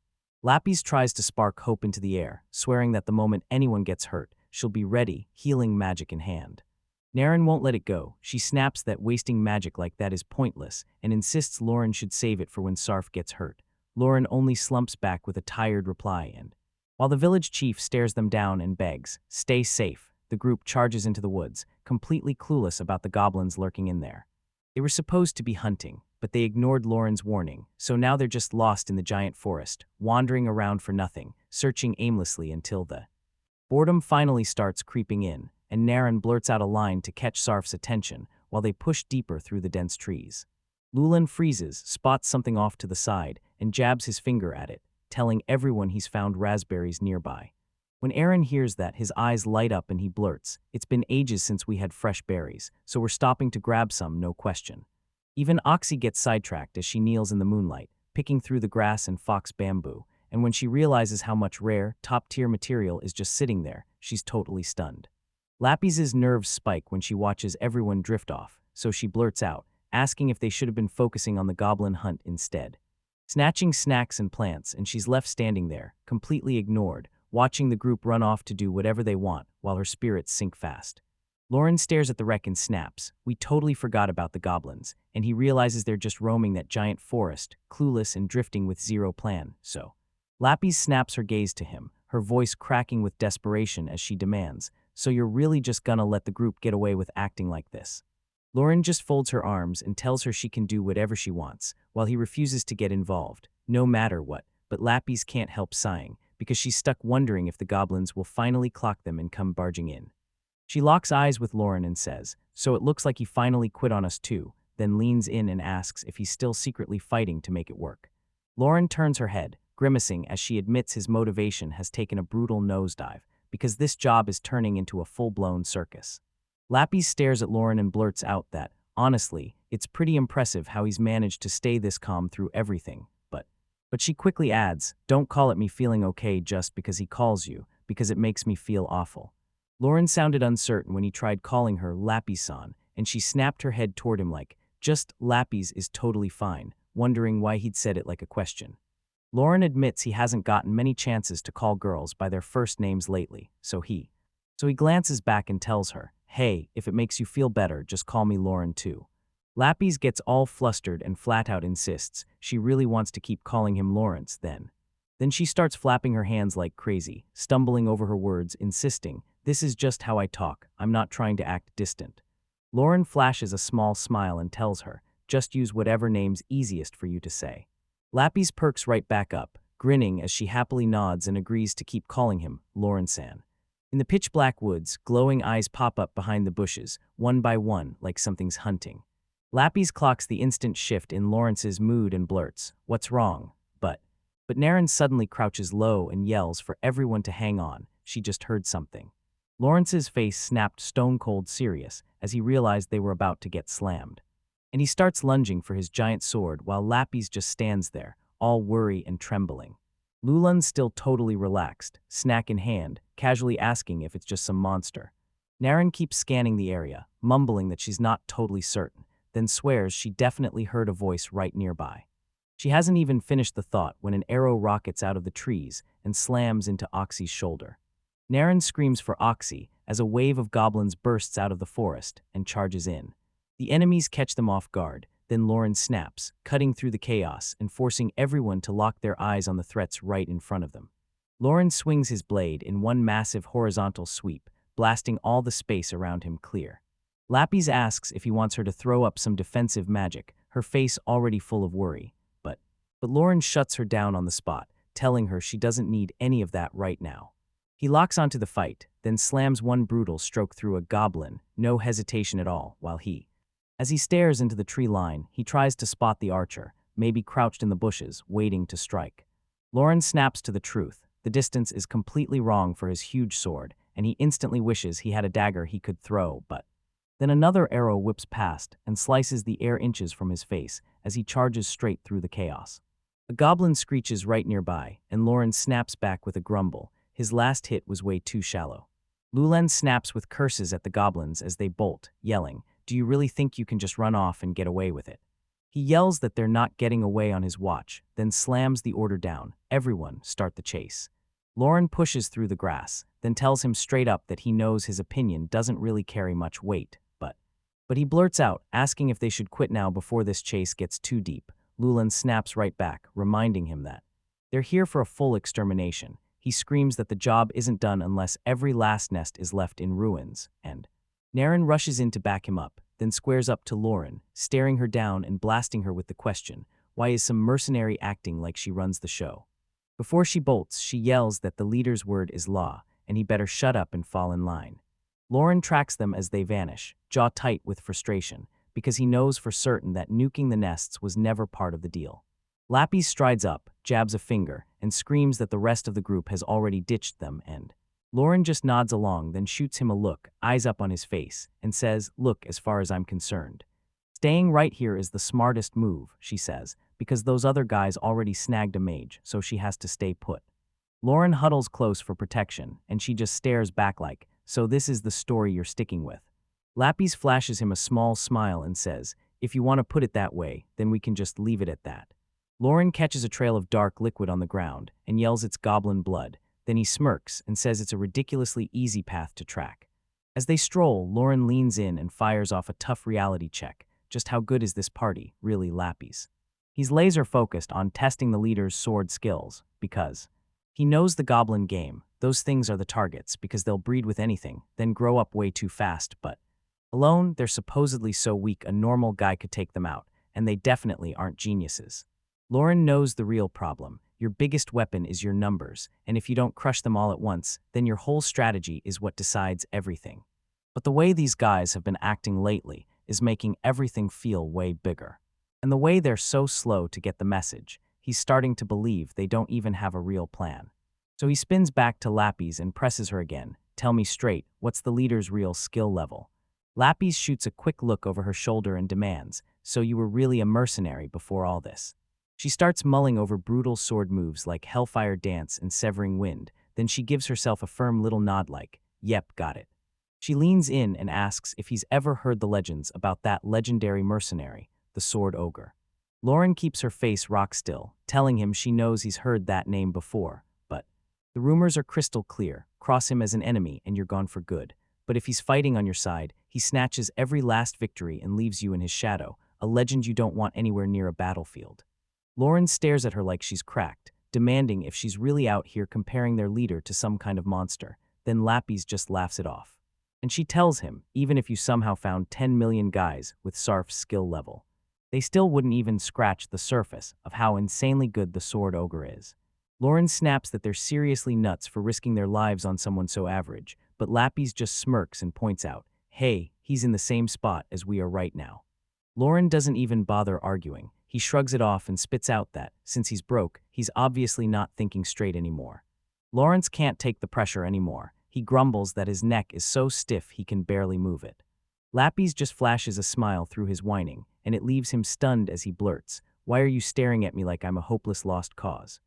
Lapis tries to spark hope into the air, swearing that the moment anyone gets hurt, she'll be ready, healing magic in hand. Naren won't let it go. She snaps that wasting magic like that is pointless and insists Lauren should save it for when Sarf gets hurt. Lauren only slumps back with a tired reply and, while the village chief stares them down and begs, "Stay safe," the group charges into the woods, completely clueless about the goblins lurking in there. They were supposed to be hunting, but they ignored Lauren's warning, so now they're just lost in the giant forest, wandering around for nothing, searching aimlessly until the boredom finally starts creeping in, and Naren blurts out a line to catch Sarf's attention while they push deeper through the dense trees. Lulan freezes, spots something off to the side, and jabs his finger at it, telling everyone he's found raspberries nearby. When Aaron hears that, his eyes light up and he blurts, "It's been ages since we had fresh berries, so we're stopping to grab some, no question." Even Oxy gets sidetracked as she kneels in the moonlight, picking through the grass and fox bamboo, and when she realizes how much rare, top-tier material is just sitting there, she's totally stunned. Lapis's nerves spike when she watches everyone drift off, so she blurts out, asking if they should have been focusing on the goblin hunt instead. Snatching snacks and plants, and she's left standing there, completely ignored, watching the group run off to do whatever they want while her spirits sink fast. Lauren stares at the wreck and snaps, "We totally forgot about the goblins," and he realizes they're just roaming that giant forest, clueless and drifting with zero plan, so. Lapis snaps her gaze to him, her voice cracking with desperation as she demands, "So you're really just gonna let the group get away with acting like this?" Lauren just folds her arms and tells her she can do whatever she wants, while he refuses to get involved, no matter what, but Lapis can't help sighing, because she's stuck wondering if the goblins will finally clock them and come barging in. She locks eyes with Lauren and says, "So it looks like he finally quit on us too," then leans in and asks if he's still secretly fighting to make it work. Lauren turns her head, grimacing as she admits his motivation has taken a brutal nosedive, because this job is turning into a full-blown circus. Lapis stares at Lauren and blurts out that, honestly, it's pretty impressive how he's managed to stay this calm through everything, but she quickly adds, "Don't call it me feeling okay just because he calls you, because it makes me feel awful." Lauren sounded uncertain when he tried calling her Lapis-san, and she snapped her head toward him like, "Just Lapis is totally fine," wondering why he'd said it like a question. Lauren admits he hasn't gotten many chances to call girls by their first names lately, so he glances back and tells her, "Hey, if it makes you feel better, just call me Lauren too." Lapis gets all flustered and flat out insists she really wants to keep calling him Lawrence then. Then she starts flapping her hands like crazy, stumbling over her words, insisting, "This is just how I talk, I'm not trying to act distant." Lauren flashes a small smile and tells her, "Just use whatever name's easiest for you to say." Lapis perks right back up, grinning as she happily nods and agrees to keep calling him Lauren-san. In the pitch-black woods, glowing eyes pop up behind the bushes, one by one, like something's hunting. Lapis clocks the instant shift in Lawrence's mood and blurts, "What's wrong?" But Naren suddenly crouches low and yells for everyone to hang on, she just heard something. Lawrence's face snapped stone-cold serious as he realized they were about to get slammed. And he starts lunging for his giant sword while Lapis just stands there, all worry and trembling. Lulan's still totally relaxed, snack in hand, casually asking if it's just some monster. Naren keeps scanning the area, mumbling that she's not totally certain, then swears she definitely heard a voice right nearby. She hasn't even finished the thought when an arrow rockets out of the trees and slams into Oxy's shoulder. Naren screams for Oxy as a wave of goblins bursts out of the forest and charges in. The enemies catch them off guard, then Lauren snaps, cutting through the chaos and forcing everyone to lock their eyes on the threats right in front of them. Lauren swings his blade in one massive horizontal sweep, blasting all the space around him clear. Lapis asks if he wants her to throw up some defensive magic, her face already full of worry. But Lauren shuts her down on the spot, telling her she doesn't need any of that right now. He locks onto the fight, then slams one brutal stroke through a goblin, no hesitation at all, as he stares into the tree line, he tries to spot the archer, maybe crouched in the bushes, waiting to strike. Lauren snaps to the truth. The distance is completely wrong for his huge sword, and he instantly wishes he had a dagger he could throw, but Then another arrow whips past and slices the air inches from his face as he charges straight through the chaos. A goblin screeches right nearby, and Lauren snaps back with a grumble. His last hit was way too shallow. Lulen snaps with curses at the goblins as they bolt, yelling, "Do you really think you can just run off and get away with it?" He yells that they're not getting away on his watch, then slams the order down. Everyone, start the chase. Lauren pushes through the grass, then tells him straight up that he knows his opinion doesn't really carry much weight, but he blurts out, asking if they should quit now before this chase gets too deep. Lulen snaps right back, reminding him that they're here for a full extermination. He screams that the job isn't done unless every last nest is left in ruins, and Naren rushes in to back him up, then squares up to Lauren, staring her down and blasting her with the question, why is some mercenary acting like she runs the show? Before she bolts, she yells that the leader's word is law, and he better shut up and fall in line. Lauren tracks them as they vanish, jaw tight with frustration, because he knows for certain that nuking the nests was never part of the deal. Lapis strides up, jabs a finger, and screams that the rest of the group has already ditched them, and Lauren just nods along, then shoots him a look, eyes up on his face, and says, "Look, as far as I'm concerned. Staying right here is the smartest move," she says, because those other guys already snagged a mage, so she has to stay put. Lauren huddles close for protection, and she just stares back like, "So this is the story you're sticking with." Lapis flashes him a small smile and says, "If you want to put it that way, then we can just leave it at that." Lauren catches a trail of dark liquid on the ground and yells it's goblin blood. Then he smirks and says it's a ridiculously easy path to track. As they stroll, Lauren leans in and fires off a tough reality check. Just how good is this party, really, Lapis? He's laser-focused on testing the leader's sword skills, because he knows the goblin game. Those things are the targets, because they'll breed with anything, then grow up way too fast, but alone, they're supposedly so weak a normal guy could take them out, and they definitely aren't geniuses. Lauren knows the real problem. Your biggest weapon is your numbers, and if you don't crush them all at once, then your whole strategy is what decides everything. But the way these guys have been acting lately is making everything feel way bigger. And the way they're so slow to get the message, he's starting to believe they don't even have a real plan. So he spins back to Lapis and presses her again. "Tell me straight, what's the leader's real skill level?" Lapis shoots a quick look over her shoulder and demands, "So you were really a mercenary before all this?" She starts mulling over brutal sword moves like Hellfire Dance and Severing Wind, then she gives herself a firm little nod like, "Yep, got it." She leans in and asks if he's ever heard the legends about that legendary mercenary, the Sword Ogre. Lauren keeps her face rock still, telling him she knows he's heard that name before, but the rumors are crystal clear. Cross him as an enemy and you're gone for good. But if he's fighting on your side, he snatches every last victory and leaves you in his shadow, a legend you don't want anywhere near a battlefield. Lauren stares at her like she's cracked, demanding if she's really out here comparing their leader to some kind of monster. Then Lapis just laughs it off. And she tells him, even if you somehow found 10 million guys with Sarf's skill level, they still wouldn't even scratch the surface of how insanely good the Sword Ogre is. Lauren snaps that they're seriously nuts for risking their lives on someone so average, but Lapis just smirks and points out, "Hey, he's in the same spot as we are right now." Lauren doesn't even bother arguing. He shrugs it off and spits out that, since he's broke, he's obviously not thinking straight anymore. Lawrence can't take the pressure anymore. He grumbles that his neck is so stiff he can barely move it. Lapis just flashes a smile through his whining, and it leaves him stunned as he blurts, "Why are you staring at me like I'm a hopeless lost cause?"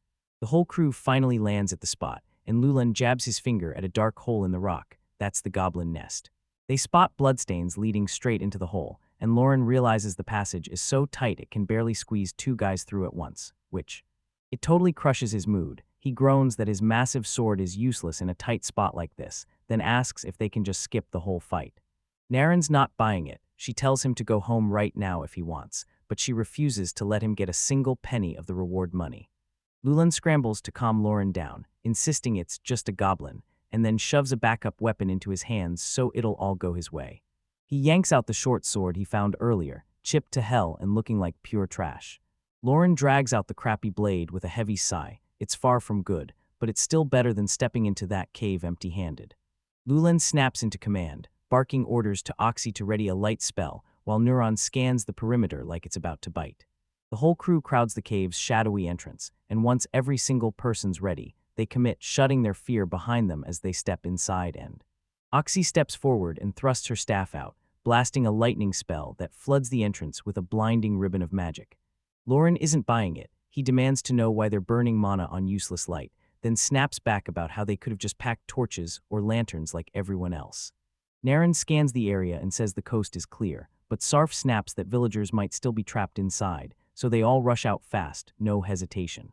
The whole crew finally lands at the spot, and Lulen jabs his finger at a dark hole in the rock. That's the goblin nest. They spot bloodstains leading straight into the hole, and Lauren realizes the passage is so tight it can barely squeeze two guys through at once, which it totally crushes his mood. He groans that his massive sword is useless in a tight spot like this, then asks if they can just skip the whole fight. Naren's not buying it. She tells him to go home right now if he wants, but she refuses to let him get a single penny of the reward money. Lulen scrambles to calm Lauren down, insisting it's just a goblin, and then shoves a backup weapon into his hands so it'll all go his way. He yanks out the short sword he found earlier, chipped to hell and looking like pure trash. Lauren drags out the crappy blade with a heavy sigh. It's far from good, but it's still better than stepping into that cave empty-handed. Lulen snaps into command, barking orders to Oxy to ready a light spell, while Neuron scans the perimeter like it's about to bite. The whole crew crowds the cave's shadowy entrance, and once every single person's ready, they commit, shutting their fear behind them as they step inside and Oxy steps forward and thrusts her staff out, blasting a lightning spell that floods the entrance with a blinding ribbon of magic. Lauren isn't buying it. He demands to know why they're burning mana on useless light, then snaps back about how they could have just packed torches or lanterns like everyone else. Naren scans the area and says the coast is clear, but Sarf snaps that villagers might still be trapped inside, so they all rush out fast, no hesitation.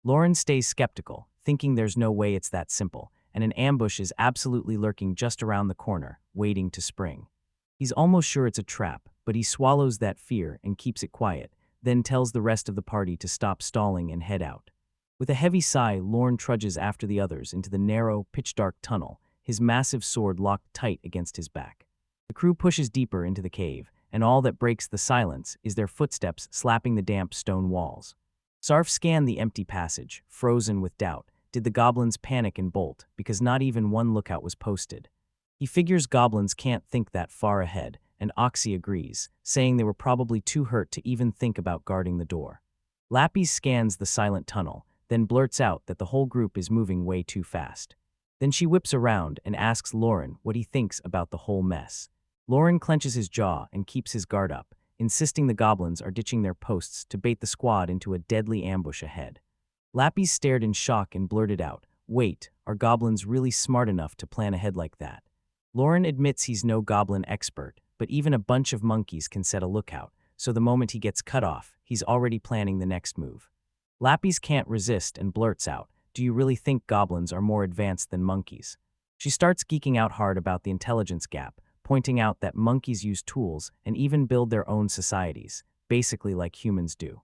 Lauren stays skeptical, thinking there's no way it's that simple, and an ambush is absolutely lurking just around the corner, waiting to spring. He's almost sure it's a trap, but he swallows that fear and keeps it quiet, then tells the rest of the party to stop stalling and head out. With a heavy sigh, Lorne trudges after the others into the narrow, pitch-dark tunnel, his massive sword locked tight against his back. The crew pushes deeper into the cave, and all that breaks the silence is their footsteps slapping the damp stone walls. Sarf scanned the empty passage, frozen with doubt. Did the goblins panic and bolt, because not even one lookout was posted? He figures goblins can't think that far ahead, and Oxy agrees, saying they were probably too hurt to even think about guarding the door. Lapis scans the silent tunnel, then blurts out that the whole group is moving way too fast. Then she whips around and asks Lauren what he thinks about the whole mess. Lauren clenches his jaw and keeps his guard up, insisting the goblins are ditching their posts to bait the squad into a deadly ambush ahead. Lapis stared in shock and blurted out, "Wait, are goblins really smart enough to plan ahead like that?" Lauren admits he's no goblin expert, but even a bunch of monkeys can set a lookout, so the moment he gets cut off, he's already planning the next move. Lapis can't resist and blurts out, "Do you really think goblins are more advanced than monkeys?" She starts geeking out hard about the intelligence gap, pointing out that monkeys use tools and even build their own societies, basically like humans do.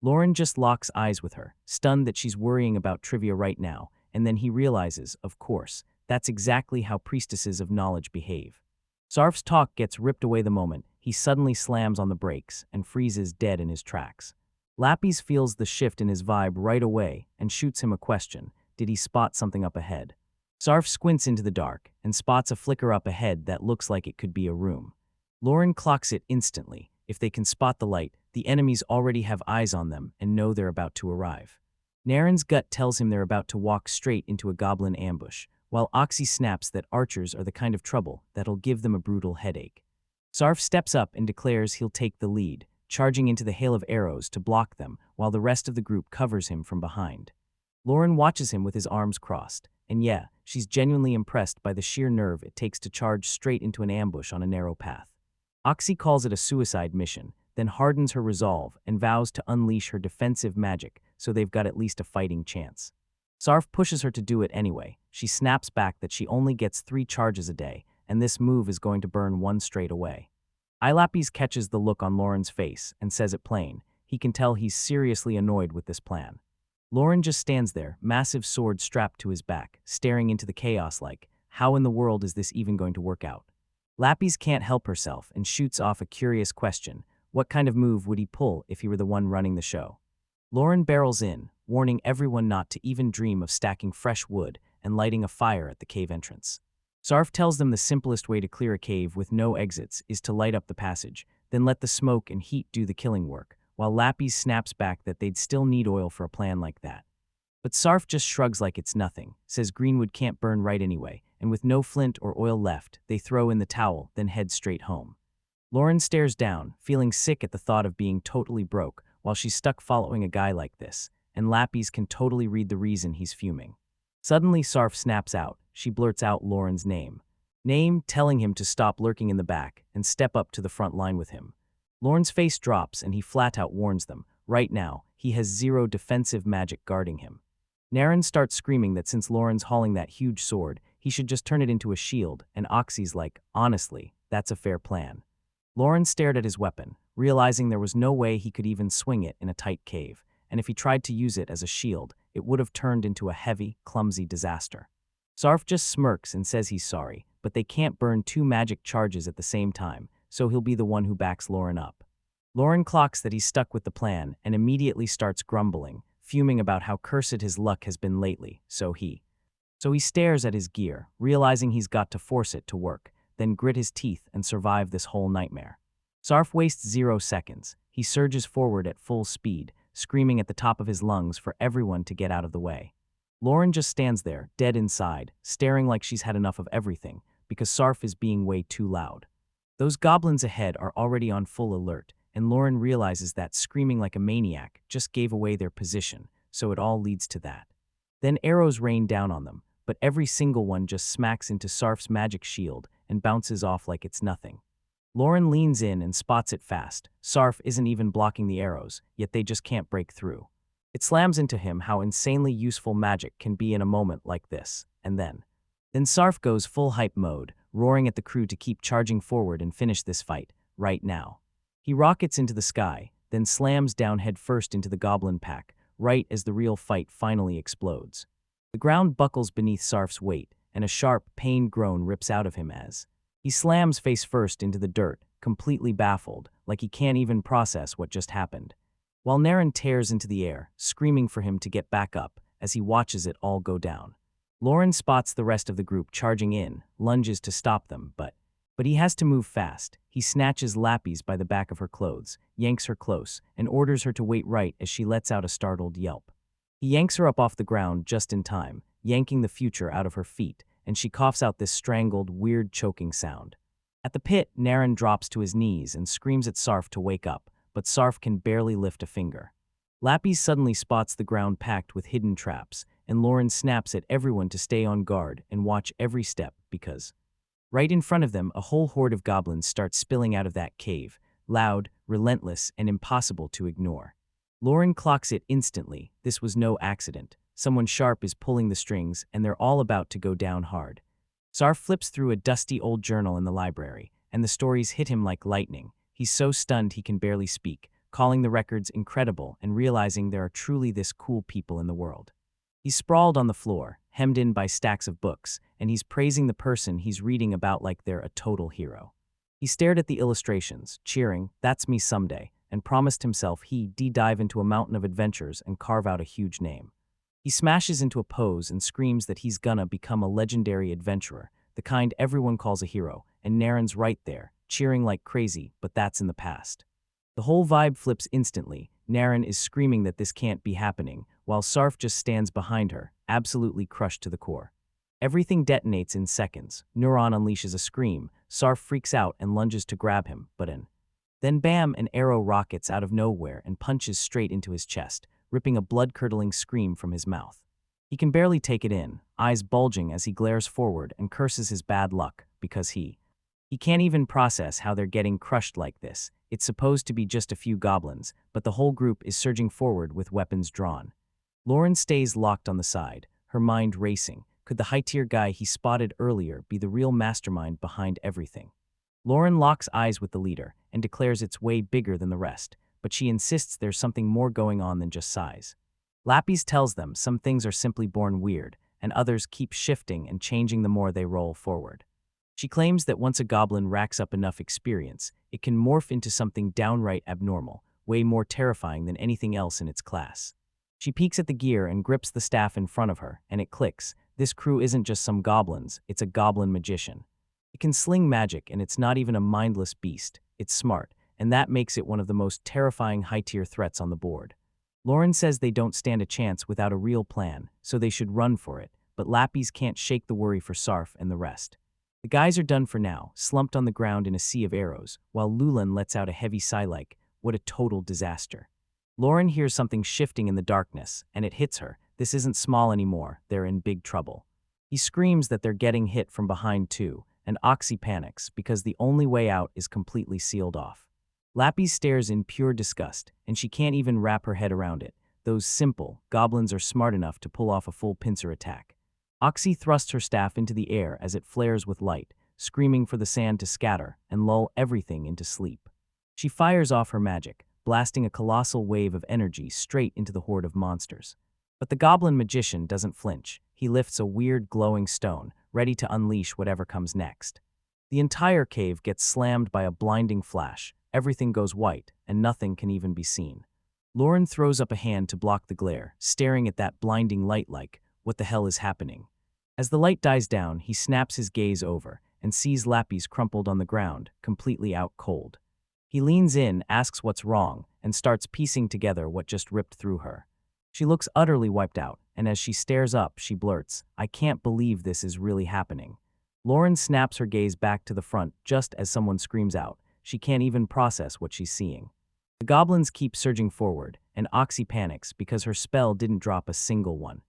Lauren just locks eyes with her, stunned that she's worrying about trivia right now, and then he realizes, of course, that's exactly how priestesses of knowledge behave. Sarf's talk gets ripped away the moment he suddenly slams on the brakes and freezes dead in his tracks. Lapis feels the shift in his vibe right away and shoots him a question. Did he spot something up ahead? Sarf squints into the dark and spots a flicker up ahead that looks like it could be a room. Lauren clocks it instantly. If they can spot the light, the enemies already have eyes on them and know they're about to arrive. Naren's gut tells him they're about to walk straight into a goblin ambush, while Oxy snaps that archers are the kind of trouble that'll give them a brutal headache. Sarf steps up and declares he'll take the lead, charging into the hail of arrows to block them while the rest of the group covers him from behind. Lauren watches him with his arms crossed, and yeah, she's genuinely impressed by the sheer nerve it takes to charge straight into an ambush on a narrow path. Oxy calls it a suicide mission, then hardens her resolve and vows to unleash her defensive magic so they've got at least a fighting chance. Sarf pushes her to do it anyway. She snaps back that she only gets 3 charges a day, and this move is going to burn 1 straight away. Lapis catches the look on Lauren's face and says it plain. He can tell he's seriously annoyed with this plan. Lauren just stands there, massive sword strapped to his back, staring into the chaos like, how in the world is this even going to work out? Lapis can't help herself and shoots off a curious question. What kind of move would he pull if he were the one running the show? Lauren barrels in, warning everyone not to even dream of stacking fresh wood and lighting a fire at the cave entrance. Sarf tells them the simplest way to clear a cave with no exits is to light up the passage, then let the smoke and heat do the killing work, while Lapis snaps back that they'd still need oil for a plan like that. But Sarf just shrugs like it's nothing, says Greenwood can't burn right anyway, and with no flint or oil left, they throw in the towel, then head straight home. Lauren stares down, feeling sick at the thought of being totally broke while she's stuck following a guy like this, and Lapis can totally read the reason he's fuming. Suddenly Sarf snaps out. She blurts out Lauren's name, telling him to stop lurking in the back and step up to the front line with him. Lauren's face drops and he flat out warns them, right now, he has 0 defensive magic guarding him. Naren starts screaming that since Lauren's hauling that huge sword, he should just turn it into a shield, and Oxy's like, honestly, that's a fair plan. Lauren stared at his weapon, realizing there was no way he could even swing it in a tight cave, and if he tried to use it as a shield, it would have turned into a heavy, clumsy disaster. Sarf just smirks and says he's sorry, but they can't burn 2 magic charges at the same time, so he'll be the one who backs Lauren up. Lauren clocks that he's stuck with the plan and immediately starts grumbling, fuming about how cursed his luck has been lately, so he stares at his gear, realizing he's got to force it to work, then grit his teeth and survive this whole nightmare. Sarf wastes 0 seconds. He surges forward at full speed, screaming at the top of his lungs for everyone to get out of the way. Lauren just stands there, dead inside, staring like she's had enough of everything, because Sarf is being way too loud. Those goblins ahead are already on full alert, and Lauren realizes that screaming like a maniac just gave away their position, so it all leads to that. Then arrows rain down on them, but every single one just smacks into Sarf's magic shield and bounces off like it's nothing. Lauren leans in and spots it fast. Sarf isn't even blocking the arrows, yet they just can't break through. It slams into him how insanely useful magic can be in a moment like this, and then Sarf goes full hype mode, roaring at the crew to keep charging forward and finish this fight, right now. He rockets into the sky, then slams down headfirst into the goblin pack, right as the real fight finally explodes. The ground buckles beneath Sarf's weight, and a sharp, pained groan rips out of him as he slams face first into the dirt, completely baffled, like he can't even process what just happened. While Naren tears into the air, screaming for him to get back up as he watches it all go down. Lauren spots the rest of the group charging in, lunges to stop them, but he has to move fast. He snatches Lapis by the back of her clothes, yanks her close, and orders her to wait right as she lets out a startled yelp. He yanks her up off the ground just in time, yanking the future out of her feet, and she coughs out this strangled, weird choking sound. At the pit, Naren drops to his knees and screams at Sarf to wake up, but Sarf can barely lift a finger. Lapis suddenly spots the ground packed with hidden traps, and Lauren snaps at everyone to stay on guard and watch every step because right in front of them, a whole horde of goblins starts spilling out of that cave, loud, relentless, and impossible to ignore. Lauren clocks it instantly. This was no accident. Someone sharp is pulling the strings, and they're all about to go down hard. Sarf flips through a dusty old journal in the library, and the stories hit him like lightning. He's so stunned he can barely speak, calling the records incredible and realizing there are truly this cool people in the world. He's sprawled on the floor, hemmed in by stacks of books, and he's praising the person he's reading about like they're a total hero. He stared at the illustrations, cheering, "That's me someday," and promised himself he'd dive into a mountain of adventures and carve out a huge name. He smashes into a pose and screams that he's gonna become a legendary adventurer, the kind everyone calls a hero, and Naren's right there, cheering like crazy, but that's in the past. The whole vibe flips instantly. Naren is screaming that this can't be happening, while Sarf just stands behind her, absolutely crushed to the core. Everything detonates in seconds. Neuron unleashes a scream. Sarf freaks out and lunges to grab him, then bam, an arrow rockets out of nowhere and punches straight into his chest, ripping a blood-curdling scream from his mouth. He can barely take it in, eyes bulging as he glares forward and curses his bad luck, because he can't even process how they're getting crushed like this. It's supposed to be just a few goblins, but the whole group is surging forward with weapons drawn. Lauren stays locked on the side, her mind racing. Could the high-tier guy he spotted earlier be the real mastermind behind everything? Lauren locks eyes with the leader and declares it's way bigger than the rest, but she insists there's something more going on than just size. Lapis tells them some things are simply born weird, and others keep shifting and changing the more they roll forward. She claims that once a goblin racks up enough experience, it can morph into something downright abnormal, way more terrifying than anything else in its class. She peeks at the gear and grips the staff in front of her, and it clicks. This crew isn't just some goblins, it's a goblin magician. It can sling magic, and it's not even a mindless beast. It's smart, and that makes it one of the most terrifying high-tier threats on the board. Lauren says they don't stand a chance without a real plan, so they should run for it, but Lapis can't shake the worry for Sarf and the rest. The guys are done for now, slumped on the ground in a sea of arrows, while Lulan lets out a heavy sigh like, "What a total disaster." Lauren hears something shifting in the darkness, and it hits her. This isn't small anymore, they're in big trouble. He screams that they're getting hit from behind too, and Oxy panics because the only way out is completely sealed off. Lapis stares in pure disgust, and she can't even wrap her head around it. Those simple goblins are smart enough to pull off a full pincer attack. Oxy thrusts her staff into the air as it flares with light, screaming for the sand to scatter and lull everything into sleep. She fires off her magic, blasting a colossal wave of energy straight into the horde of monsters. But the goblin magician doesn't flinch. He lifts a weird glowing stone, ready to unleash whatever comes next. The entire cave gets slammed by a blinding flash. Everything goes white, and nothing can even be seen. Lauren throws up a hand to block the glare, staring at that blinding light like, what the hell is happening? As the light dies down, he snaps his gaze over and sees Lapis crumpled on the ground, completely out cold. He leans in, asks what's wrong, and starts piecing together what just ripped through her. She looks utterly wiped out, and as she stares up, she blurts, "I can't believe this is really happening." Lauren snaps her gaze back to the front just as someone screams out. She can't even process what she's seeing. The goblins keep surging forward, and Oxy panics because her spell didn't drop a single one.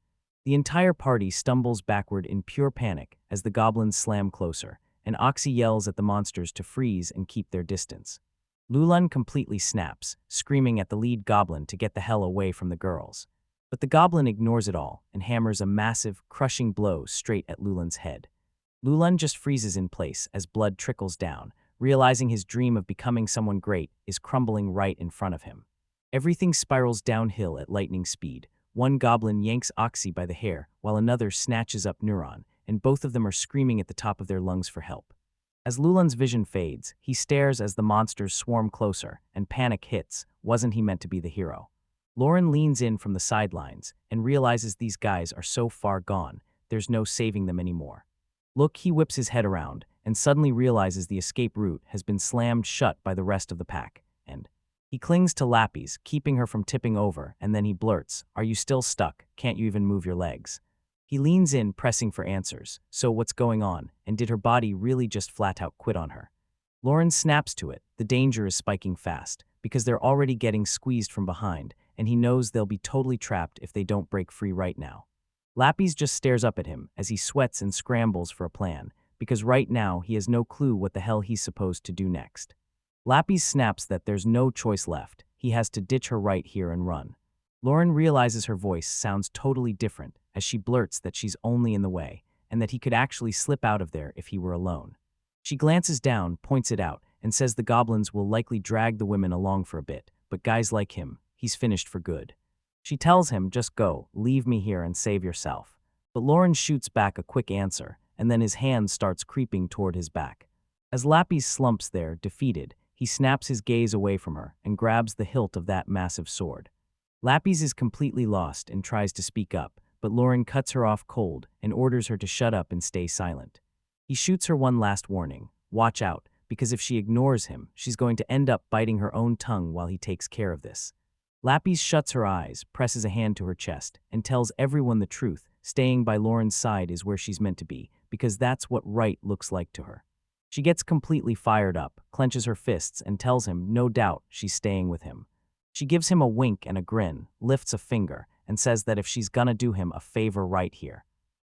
The entire party stumbles backward in pure panic as the goblins slam closer, and Oxy yells at the monsters to freeze and keep their distance. Lulun completely snaps, screaming at the lead goblin to get the hell away from the girls. But the goblin ignores it all and hammers a massive, crushing blow straight at Lulun's head. Lulun just freezes in place as blood trickles down, realizing his dream of becoming someone great is crumbling right in front of him. Everything spirals downhill at lightning speed. One goblin yanks Oxy by the hair, while another snatches up Neuron, and both of them are screaming at the top of their lungs for help. As Lulun's vision fades, he stares as the monsters swarm closer, and panic hits. Wasn't he meant to be the hero? Lauren leans in from the sidelines and realizes these guys are so far gone, there's no saving them anymore. Look, he whips his head around and suddenly realizes the escape route has been slammed shut by the rest of the pack, and he clings to Lapis, keeping her from tipping over, and then he blurts, "Are you still stuck? Can't you even move your legs?" He leans in, pressing for answers. So what's going on, and did her body really just flat out quit on her? Lauren snaps to it. The danger is spiking fast, because they're already getting squeezed from behind, and he knows they'll be totally trapped if they don't break free right now. Lapis just stares up at him as he sweats and scrambles for a plan, because right now he has no clue what the hell he's supposed to do next. Lapis snaps that there's no choice left. He has to ditch her right here and run. Lauren realizes her voice sounds totally different as she blurts that she's only in the way, and that he could actually slip out of there if he were alone. She glances down, points it out, and says the goblins will likely drag the women along for a bit, but guys like him, he's finished for good. She tells him, just go, leave me here and save yourself. But Lauren shoots back a quick answer, and then his hand starts creeping toward his back. As Lapis slumps there, defeated, he snaps his gaze away from her and grabs the hilt of that massive sword. Lapis is completely lost and tries to speak up, but Lauren cuts her off cold and orders her to shut up and stay silent. He shoots her one last warning, watch out, because if she ignores him, she's going to end up biting her own tongue while he takes care of this. Lapis shuts her eyes, presses a hand to her chest, and tells everyone the truth. Staying by Lauren's side is where she's meant to be, because that's what right looks like to her. She gets completely fired up, clenches her fists, and tells him no doubt she's staying with him. She gives him a wink and a grin, lifts a finger, and says that if she's gonna do him a favor right here,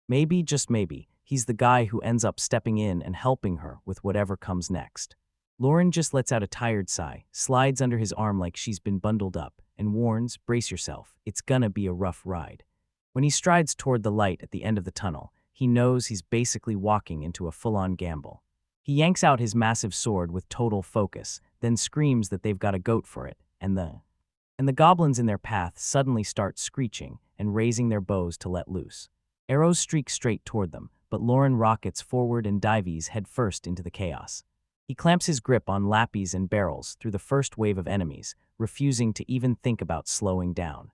maybe, just maybe, he's the guy who ends up stepping in and helping her with whatever comes next. Lauren just lets out a tired sigh, slides under his arm like she's been bundled up, and warns, brace yourself, it's gonna be a rough ride. When he strides toward the light at the end of the tunnel, he knows he's basically walking into a full-on gamble. He yanks out his massive sword with total focus, then screams that they've got a goat for it, and the goblins in their path suddenly start screeching and raising their bows to let loose. Arrows streak straight toward them, but Lauren rockets forward and dives headfirst into the chaos. He clamps his grip on Lapis and barrels through the first wave of enemies, refusing to even think about slowing down.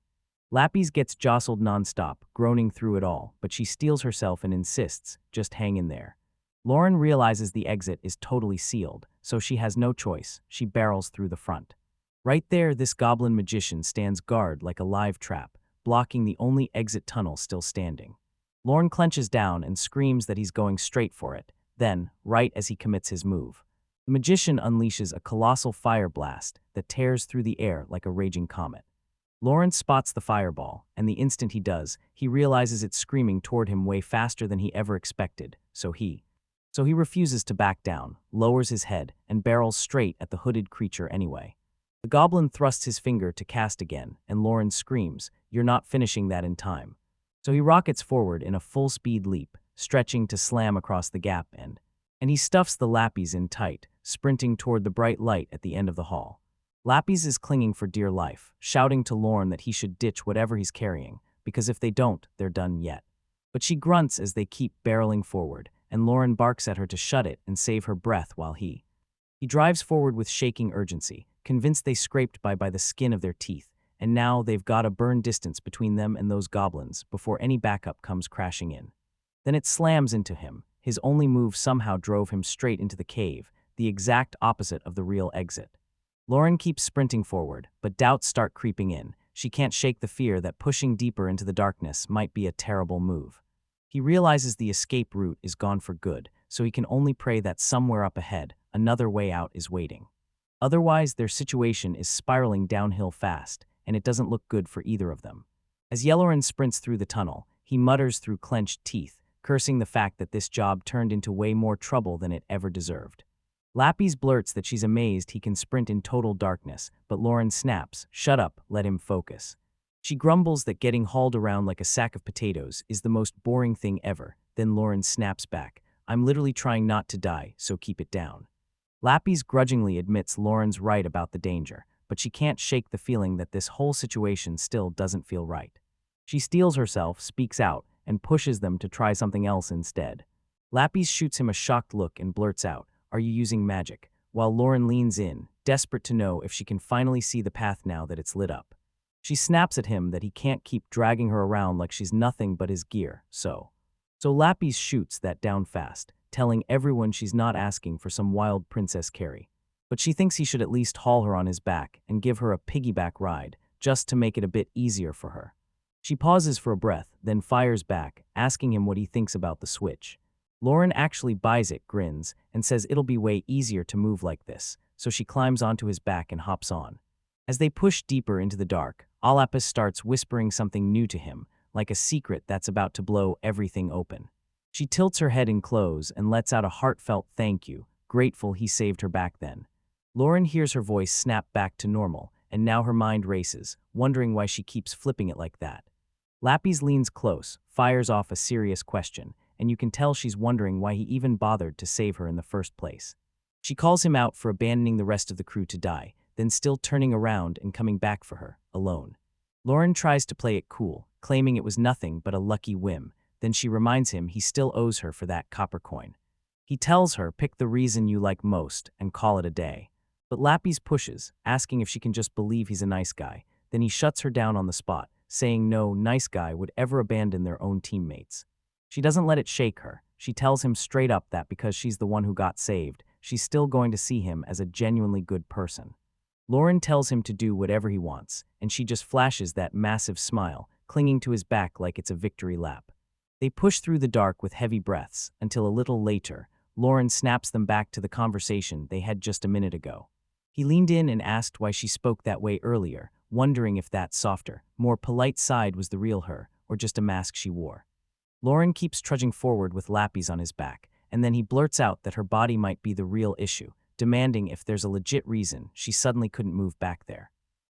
Lapis gets jostled nonstop, groaning through it all, but she steels herself and insists, just hang in there. Lauren realizes the exit is totally sealed, so she has no choice. She barrels through the front. Right there, this goblin magician stands guard like a live trap, blocking the only exit tunnel still standing. Lauren clenches down and screams that he's going straight for it. Then, right as he commits his move, the magician unleashes a colossal fire blast that tears through the air like a raging comet. Lauren spots the fireball, and the instant he does, he realizes it's screaming toward him way faster than he ever expected, so he refuses to back down, lowers his head, and barrels straight at the hooded creature anyway. The goblin thrusts his finger to cast again, and Lauren screams, "You're not finishing that in time." So he rockets forward in a full-speed leap, stretching to slam across the gap and he stuffs the Lapis in tight, sprinting toward the bright light at the end of the hall. Lapis is clinging for dear life, shouting to Lauren that he should ditch whatever he's carrying, because if they don't, they're done yet. But she grunts as they keep barreling forward, and Lauren barks at her to shut it and save her breath while he drives forward with shaking urgency, convinced they scraped by the skin of their teeth, and now they've got a burn distance between them and those goblins before any backup comes crashing in. Then it slams into him. His only move somehow drove him straight into the cave, the exact opposite of the real exit. Lauren keeps sprinting forward, but doubts start creeping in. She can't shake the fear that pushing deeper into the darkness might be a terrible move. He realizes the escape route is gone for good, so he can only pray that somewhere up ahead, another way out is waiting. Otherwise, their situation is spiraling downhill fast, and it doesn't look good for either of them. As Yellowren sprints through the tunnel, he mutters through clenched teeth, cursing the fact that this job turned into way more trouble than it ever deserved. Lapis blurts that she's amazed he can sprint in total darkness, but Lauren snaps, "Shut up, let him focus." She grumbles that getting hauled around like a sack of potatoes is the most boring thing ever, then Lauren snaps back, "I'm literally trying not to die, so keep it down." Lapis grudgingly admits Lauren's right about the danger, but she can't shake the feeling that this whole situation still doesn't feel right. She steels herself, speaks out, and pushes them to try something else instead. Lapis shoots him a shocked look and blurts out, "Are you using magic?" while Lauren leans in, desperate to know if she can finally see the path now that it's lit up. She snaps at him that he can't keep dragging her around like she's nothing but his gear, so Lapis shoots that down fast, telling everyone she's not asking for some wild princess carry. But she thinks he should at least haul her on his back and give her a piggyback ride, just to make it a bit easier for her. She pauses for a breath, then fires back, asking him what he thinks about the switch. Lauren actually buys it, grins, and says it'll be way easier to move like this, so she climbs onto his back and hops on. As they push deeper into the dark, Lapis starts whispering something new to him, like a secret that's about to blow everything open. She tilts her head in close and lets out a heartfelt thank you, grateful he saved her back then. Lauren hears her voice snap back to normal, and now her mind races, wondering why she keeps flipping it like that. Lapis leans close, fires off a serious question, and you can tell she's wondering why he even bothered to save her in the first place. She calls him out for abandoning the rest of the crew to die, then still turning around and coming back for her, alone. Lauren tries to play it cool, claiming it was nothing but a lucky whim, then she reminds him he still owes her for that copper coin. He tells her, "Pick the reason you like most and call it a day." But Lapis pushes, asking if she can just believe he's a nice guy, then he shuts her down on the spot, saying no nice guy would ever abandon their own teammates. She doesn't let it shake her. She tells him straight up that because she's the one who got saved, she's still going to see him as a genuinely good person. Lauren tells him to do whatever he wants, and she just flashes that massive smile, clinging to his back like it's a victory lap. They push through the dark with heavy breaths, until a little later, Lauren snaps them back to the conversation they had just a minute ago. He leaned in and asked why she spoke that way earlier, wondering if that softer, more polite side was the real her, or just a mask she wore. Lauren keeps trudging forward with Lapis on his back, and then he blurts out that her body might be the real issue, demanding if there's a legit reason she suddenly couldn't move back there.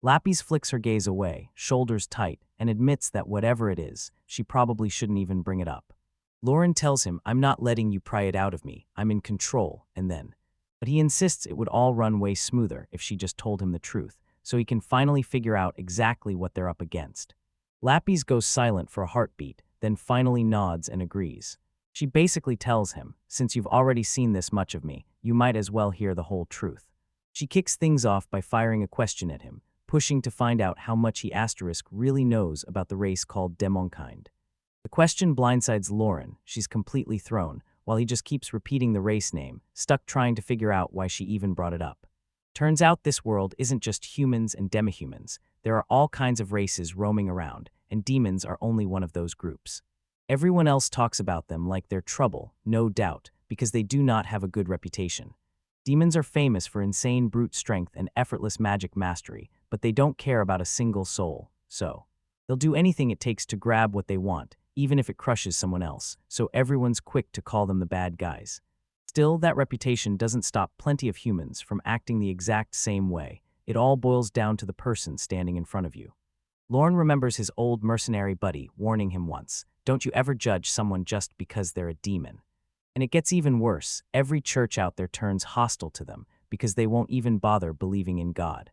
Lapis flicks her gaze away, shoulders tight, and admits that whatever it is, she probably shouldn't even bring it up. Lauren tells him, "I'm not letting you pry it out of me, I'm in control," but he insists it would all run way smoother if she just told him the truth, so he can finally figure out exactly what they're up against. Lapis goes silent for a heartbeat, then finally nods and agrees. She basically tells him, "Since you've already seen this much of me, you might as well hear the whole truth." She kicks things off by firing a question at him, pushing to find out how much he really knows about the race called Demonkind. The question blindsides Lauren, she's completely thrown, while he just keeps repeating the race name, stuck trying to figure out why she even brought it up. Turns out this world isn't just humans and demihumans, there are all kinds of races roaming around, and demons are only one of those groups. Everyone else talks about them like they're trouble, no doubt, because they do not have a good reputation. Demons are famous for insane brute strength and effortless magic mastery, but they don't care about a single soul, so they'll do anything it takes to grab what they want, even if it crushes someone else, so everyone's quick to call them the bad guys. Still, that reputation doesn't stop plenty of humans from acting the exact same way. It all boils down to the person standing in front of you. Lauren remembers his old mercenary buddy warning him once, "Don't you ever judge someone just because they're a demon." And it gets even worse, every church out there turns hostile to them because they won't even bother believing in God.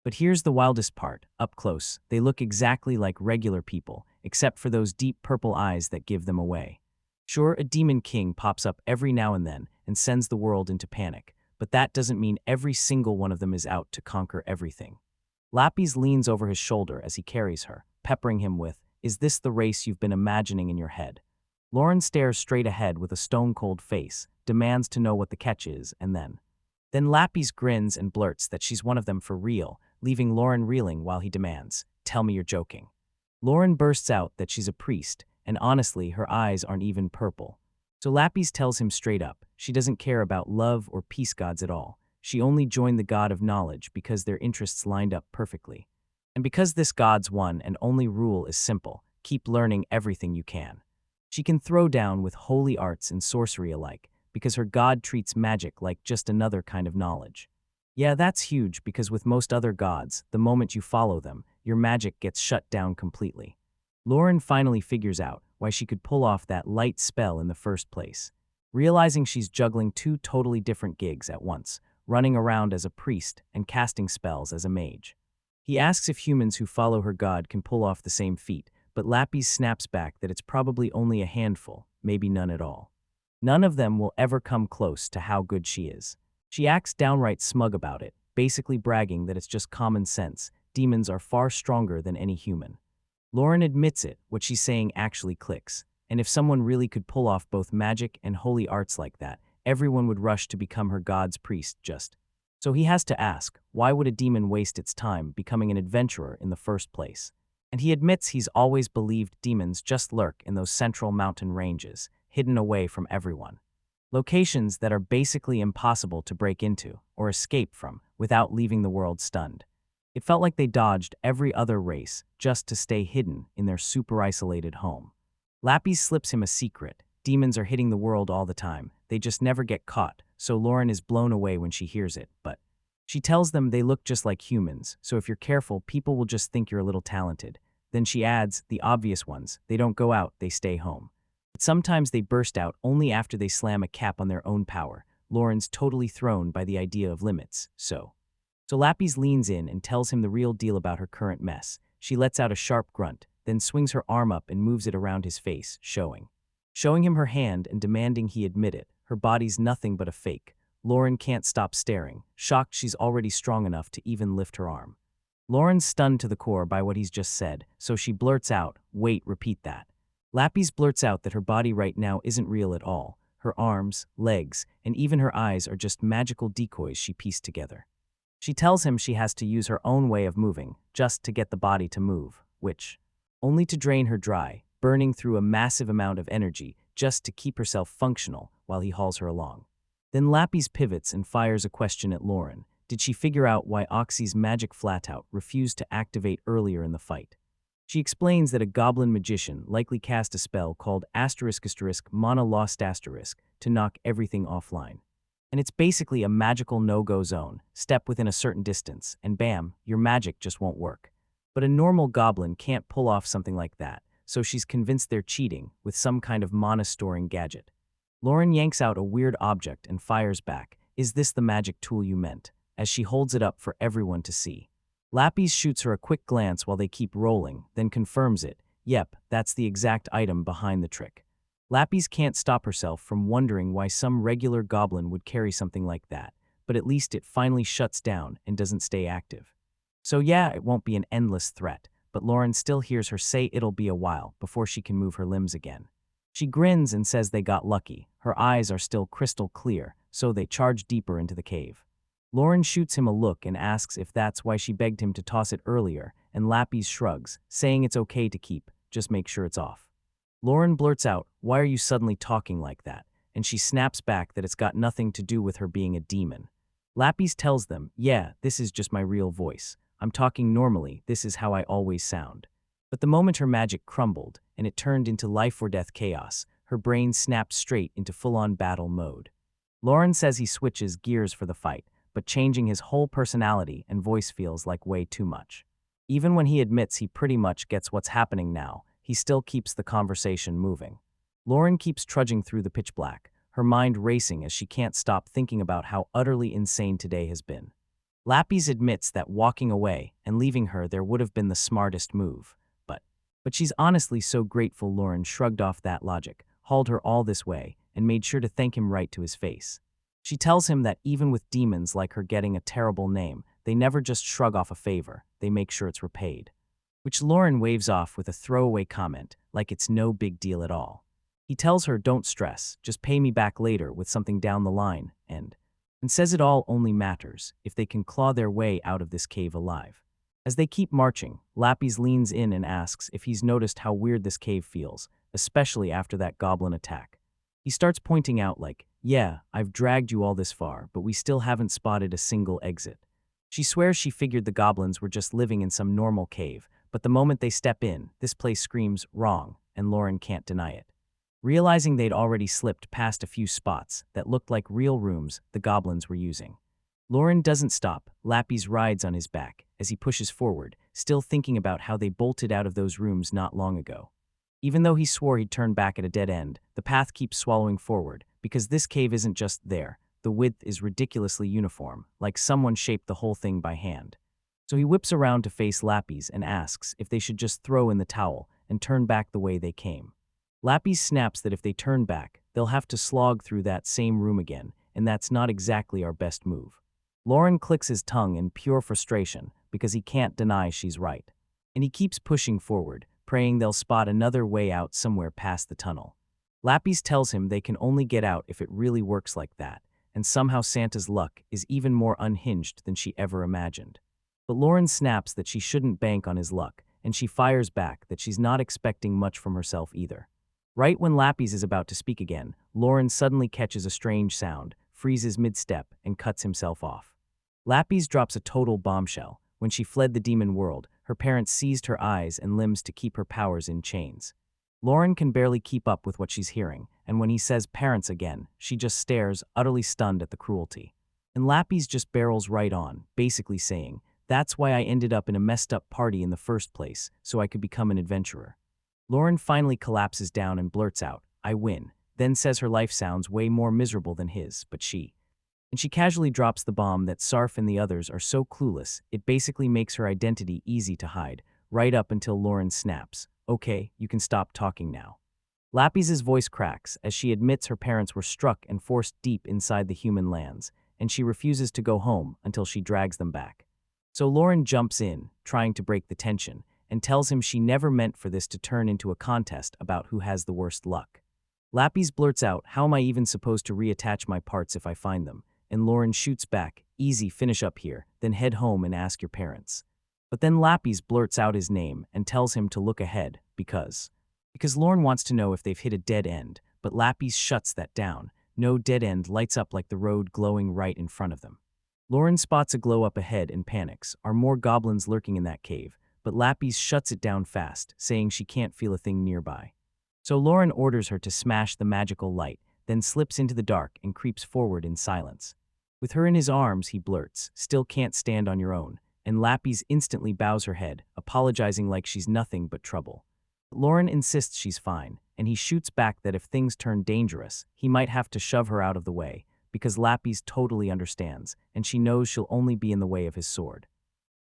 But here's the wildest part, up close, they look exactly like regular people, except for those deep purple eyes that give them away. Sure, a demon king pops up every now and then and sends the world into panic, but that doesn't mean every single one of them is out to conquer everything. Lapis leans over his shoulder as he carries her, peppering him with, "Is this the race you've been imagining in your head?" Lauren stares straight ahead with a stone-cold face, demands to know what the catch is, and then Lapis grins and blurts that she's one of them for real, leaving Lauren reeling while he demands, "Tell me you're joking." Lauren bursts out that she's a priest, and honestly, her eyes aren't even purple. So Lapis tells him straight up, she doesn't care about love or peace gods at all. She only joined the god of knowledge because their interests lined up perfectly. And because this god's one and only rule is simple, keep learning everything you can. She can throw down with holy arts and sorcery alike, because her god treats magic like just another kind of knowledge. Yeah, that's huge because with most other gods, the moment you follow them, your magic gets shut down completely. Lauren finally figures out why she could pull off that light spell in the first place. Realizing she's juggling two totally different gigs at once, running around as a priest and casting spells as a mage. He asks if humans who follow her god can pull off the same feat, but Lapis snaps back that it's probably only a handful, maybe none at all. None of them will ever come close to how good she is. She acts downright smug about it, basically bragging that it's just common sense. Demons are far stronger than any human. Lauren admits it, what she's saying actually clicks. And if someone really could pull off both magic and holy arts like that, everyone would rush to become her god's priest just. So he has to ask, why would a demon waste its time becoming an adventurer in the first place? And he admits he's always believed demons just lurk in those central mountain ranges, hidden away from everyone. Locations that are basically impossible to break into or escape from without leaving the world stunned. It felt like they dodged every other race just to stay hidden in their super isolated home. Lapis slips him a secret. Demons are hitting the world all the time. They just never get caught, so Lauren is blown away when she hears it, but she tells them they look just like humans, so if you're careful, people will just think you're a little talented. Then she adds, the obvious ones, they don't go out, they stay home. But sometimes they burst out only after they slam a cap on their own power. Lauren's totally thrown by the idea of limits, so Lapis leans in and tells him the real deal about her current mess. She lets out a sharp grunt, then swings her arm up and moves it around his face, showing him her hand and demanding he admit it. Her body's nothing but a fake. Lauren can't stop staring, shocked she's already strong enough to even lift her arm. Lauren's stunned to the core by what he's just said, so she blurts out, wait, repeat that. Lapis blurts out that her body right now isn't real at all. Her arms, legs, and even her eyes are just magical decoys she pieced together. She tells him she has to use her own way of moving, just to get the body to move, which only to drain her dry, burning through a massive amount of energy just to keep herself functional while he hauls her along. Then Lapis pivots and fires a question at Lauren. Did she figure out why Oxy's magic flatout refused to activate earlier in the fight? She explains that a goblin magician likely cast a spell called *** mana lost * to knock everything offline. And it's basically a magical no-go zone. Step within a certain distance, and bam, your magic just won't work. But a normal goblin can't pull off something like that, so she's convinced they're cheating with some kind of mana-storing gadget. Lauren yanks out a weird object and fires back, is this the magic tool you meant? As she holds it up for everyone to see. Lapis shoots her a quick glance while they keep rolling, then confirms it. Yep, that's the exact item behind the trick. Lapis can't stop herself from wondering why some regular goblin would carry something like that, but at least it finally shuts down and doesn't stay active. So yeah, it won't be an endless threat, but Lauren still hears her say it'll be a while before she can move her limbs again. She grins and says they got lucky. Her eyes are still crystal clear, so they charge deeper into the cave. Lauren shoots him a look and asks if that's why she begged him to toss it earlier, and Lapis shrugs, saying it's okay to keep, just make sure it's off. Lauren blurts out, why are you suddenly talking like that? And she snaps back that it's got nothing to do with her being a demon. Lapis tells them, yeah, this is just my real voice. I'm talking normally, this is how I always sound. But the moment her magic crumbled, and it turned into life-or-death chaos, her brain snapped straight into full-on battle mode. Lauren says he switches gears for the fight, but changing his whole personality and voice feels like way too much. Even when he admits he pretty much gets what's happening now, he still keeps the conversation moving. Lauren keeps trudging through the pitch black, her mind racing as she can't stop thinking about how utterly insane today has been. Lapis admits that walking away and leaving her there would have been the smartest move, but she's honestly so grateful Lauren shrugged off that logic, hauled her all this way, and made sure to thank him right to his face. She tells him that even with demons like her getting a terrible name, they never just shrug off a favor, they make sure it's repaid. Which Lauren waves off with a throwaway comment, like it's no big deal at all. He tells her, don't stress, just pay me back later with something down the line, and says it all only matters if they can claw their way out of this cave alive. As they keep marching, Lapis leans in and asks if he's noticed how weird this cave feels, especially after that goblin attack. He starts pointing out like, yeah, I've dragged you all this far, but we still haven't spotted a single exit. She swears she figured the goblins were just living in some normal cave, but the moment they step in, this place screams wrong, and Lauren can't deny it. Realizing they'd already slipped past a few spots that looked like real rooms the goblins were using. Lauren doesn't stop. Lapis rides on his back as he pushes forward, still thinking about how they bolted out of those rooms not long ago. Even though he swore he'd turn back at a dead end, the path keeps swallowing forward, because this cave isn't just there. The width is ridiculously uniform, like someone shaped the whole thing by hand. So he whips around to face Lapis and asks if they should just throw in the towel and turn back the way they came. Lapis snaps that if they turn back, they'll have to slog through that same room again, and that's not exactly our best move. Lauren clicks his tongue in pure frustration because he can't deny she's right. And he keeps pushing forward, praying they'll spot another way out somewhere past the tunnel. Lapis tells him they can only get out if it really works like that, and somehow Santa's luck is even more unhinged than she ever imagined. But Lauren snaps that she shouldn't bank on his luck, and she fires back that she's not expecting much from herself either. Right when Lapis is about to speak again, Lauren suddenly catches a strange sound, freezes mid-step, and cuts himself off. Lapis drops a total bombshell. When she fled the demon world, her parents seized her eyes and limbs to keep her powers in chains. Lauren can barely keep up with what she's hearing, and when he says parents again, she just stares, utterly stunned at the cruelty. And Lapis just barrels right on, basically saying, "That's why I ended up in a messed up party in the first place, so I could become an adventurer." Lauren finally collapses down and blurts out, "I win," then says her life sounds way more miserable than his, but she casually drops the bomb that Sarf and the others are so clueless, it basically makes her identity easy to hide, right up until Lauren snaps, "Okay, you can stop talking now." Lapis's voice cracks as she admits her parents were struck and forced deep inside the human lands, and she refuses to go home until she drags them back. So Lauren jumps in, trying to break the tension, and tells him she never meant for this to turn into a contest about who has the worst luck. Lapis blurts out, "How am I even supposed to reattach my parts if I find them?" And Lauren shoots back, "Easy, finish up here, then head home and ask your parents." But then Lapis blurts out his name and tells him to look ahead, because Lauren wants to know if they've hit a dead end, but Lapis shuts that down. No dead end lights up like the road glowing right in front of them. Lauren spots a glow up ahead and panics. Are more goblins lurking in that cave? But Lapis shuts it down fast, saying she can't feel a thing nearby. So Lauren orders her to smash the magical light, then slips into the dark and creeps forward in silence. With her in his arms, he blurts, "Still can't stand on your own," and Lapis instantly bows her head, apologizing like she's nothing but trouble. Lauren insists she's fine, and he shoots back that if things turn dangerous, he might have to shove her out of the way, because Lapis totally understands, and she knows she'll only be in the way of his sword.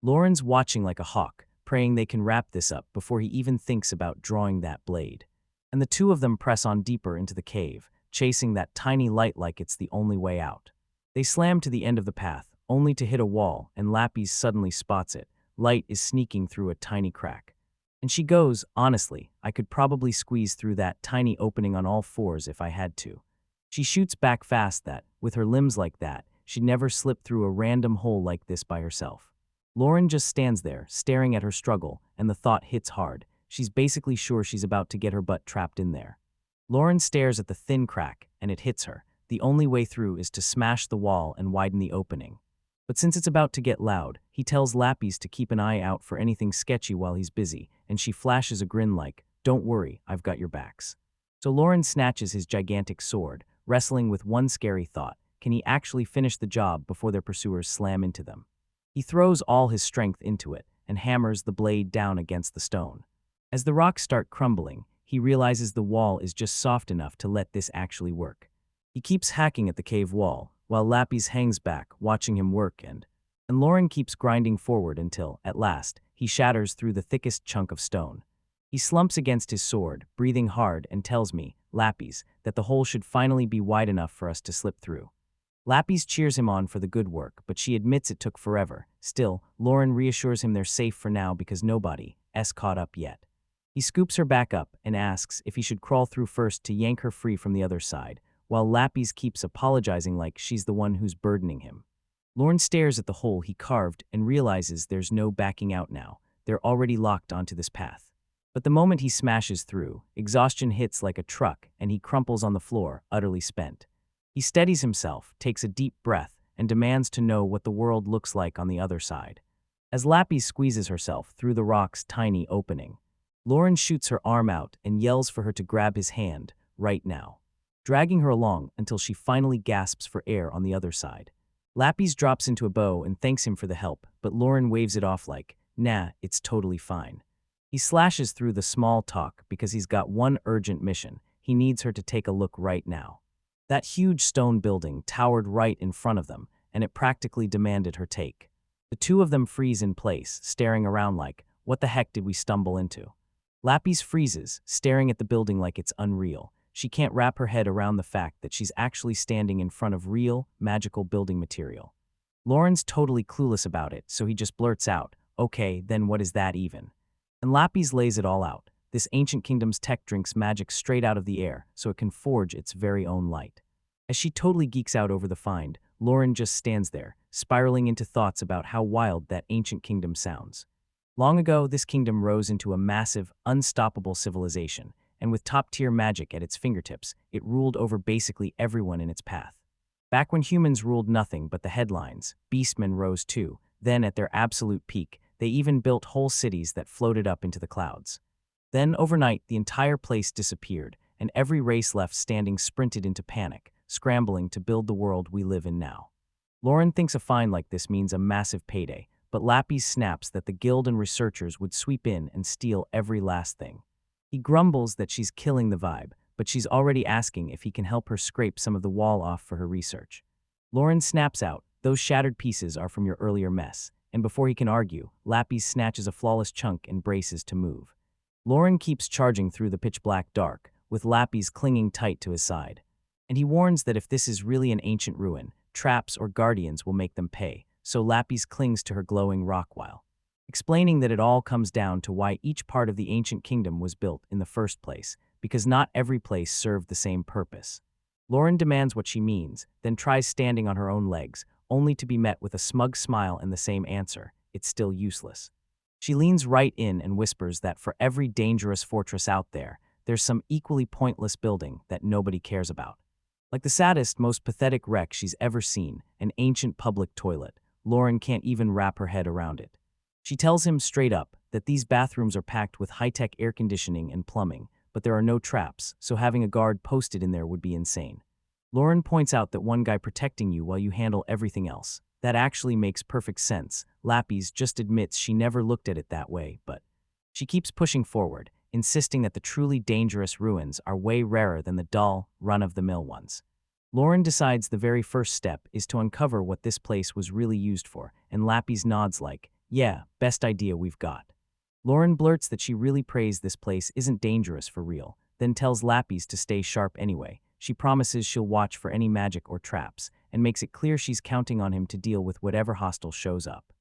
Lauren's watching like a hawk, praying they can wrap this up before he even thinks about drawing that blade. And the two of them press on deeper into the cave, chasing that tiny light like it's the only way out. They slam to the end of the path, only to hit a wall, and Lapis suddenly spots it. Light is sneaking through a tiny crack. And she goes, "Honestly, I could probably squeeze through that tiny opening on all fours if I had to." She shoots back fast that, with her limbs like that, she'd never slip through a random hole like this by herself. Lauren just stands there, staring at her struggle, and the thought hits hard. She's basically sure she's about to get her butt trapped in there. Lauren stares at the thin crack, and it hits her. The only way through is to smash the wall and widen the opening. But since it's about to get loud, he tells Lapis to keep an eye out for anything sketchy while he's busy, and she flashes a grin like, "Don't worry, I've got your backs." So Lauren snatches his gigantic sword, wrestling with one scary thought: can he actually finish the job before their pursuers slam into them? He throws all his strength into it, and hammers the blade down against the stone. As the rocks start crumbling, he realizes the wall is just soft enough to let this actually work. He keeps hacking at the cave wall, while Lapis hangs back, watching him work, and Lauren keeps grinding forward until, at last, he shatters through the thickest chunk of stone. He slumps against his sword, breathing hard, and tells me, Lapis, that the hole should finally be wide enough for us to slip through. Lapis cheers him on for the good work, but she admits it took forever. Still, Lauren reassures him they're safe for now because nobody's caught up yet. He scoops her back up and asks if he should crawl through first to yank her free from the other side, while Lapis keeps apologizing like she's the one who's burdening him. Lauren stares at the hole he carved and realizes there's no backing out now. They're already locked onto this path. But the moment he smashes through, exhaustion hits like a truck and he crumples on the floor, utterly spent. He steadies himself, takes a deep breath, and demands to know what the world looks like on the other side. As Lapis squeezes herself through the rock's tiny opening, Lauren shoots her arm out and yells for her to grab his hand, right now, dragging her along until she finally gasps for air on the other side. Lapis drops into a bow and thanks him for the help, but Lauren waves it off like, nah, it's totally fine. He slashes through the small talk because he's got one urgent mission. He needs her to take a look right now. That huge stone building towered right in front of them, and it practically demanded her take. The two of them freeze in place, staring around like, what the heck did we stumble into? Lapis freezes, staring at the building like it's unreal. She can't wrap her head around the fact that she's actually standing in front of real, magical building material. Lauren's totally clueless about it, so he just blurts out, okay, then what is that even? And Lapis lays it all out. This ancient kingdom's tech drinks magic straight out of the air, so it can forge its very own light. As she totally geeks out over the find, Lauren just stands there, spiraling into thoughts about how wild that ancient kingdom sounds. Long ago, this kingdom rose into a massive, unstoppable civilization, and with top-tier magic at its fingertips, it ruled over basically everyone in its path. Back when humans ruled nothing but the headlines, beastmen rose too. Then, at their absolute peak, they even built whole cities that floated up into the clouds. Then, overnight, the entire place disappeared, and every race left standing sprinted into panic, scrambling to build the world we live in now. Lauren thinks a find like this means a massive payday, but Lapis snaps that the guild and researchers would sweep in and steal every last thing. He grumbles that she's killing the vibe, but she's already asking if he can help her scrape some of the wall off for her research. Lauren snaps out, those shattered pieces are from your earlier mess, and before he can argue, Lapis snatches a flawless chunk and braces to move. Lauren keeps charging through the pitch-black dark, with Lapis clinging tight to his side. And he warns that if this is really an ancient ruin, traps or guardians will make them pay, so Lapis clings to her glowing rock while explaining that it all comes down to why each part of the ancient kingdom was built in the first place, because not every place served the same purpose. Lauren demands what she means, then tries standing on her own legs, only to be met with a smug smile and the same answer, it's still useless. She leans right in and whispers that for every dangerous fortress out there, there's some equally pointless building that nobody cares about. Like the saddest, most pathetic wreck she's ever seen, an ancient public toilet, Lauren can't even wrap her head around it. She tells him straight up that these bathrooms are packed with high-tech air conditioning and plumbing, but there are no traps, so having a guard posted in there would be insane. Lauren points out that one guy protecting you while you handle everything else. That actually makes perfect sense. Lapis just admits she never looked at it that way, but she keeps pushing forward, insisting that the truly dangerous ruins are way rarer than the dull, run-of-the-mill ones. Lauren decides the very first step is to uncover what this place was really used for, and Lapis nods like, yeah, best idea we've got. Lauren blurts that she really prays this place isn't dangerous for real, then tells Lapis to stay sharp anyway. She promises she'll watch for any magic or traps, and makes it clear she's counting on him to deal with whatever hostile shows up.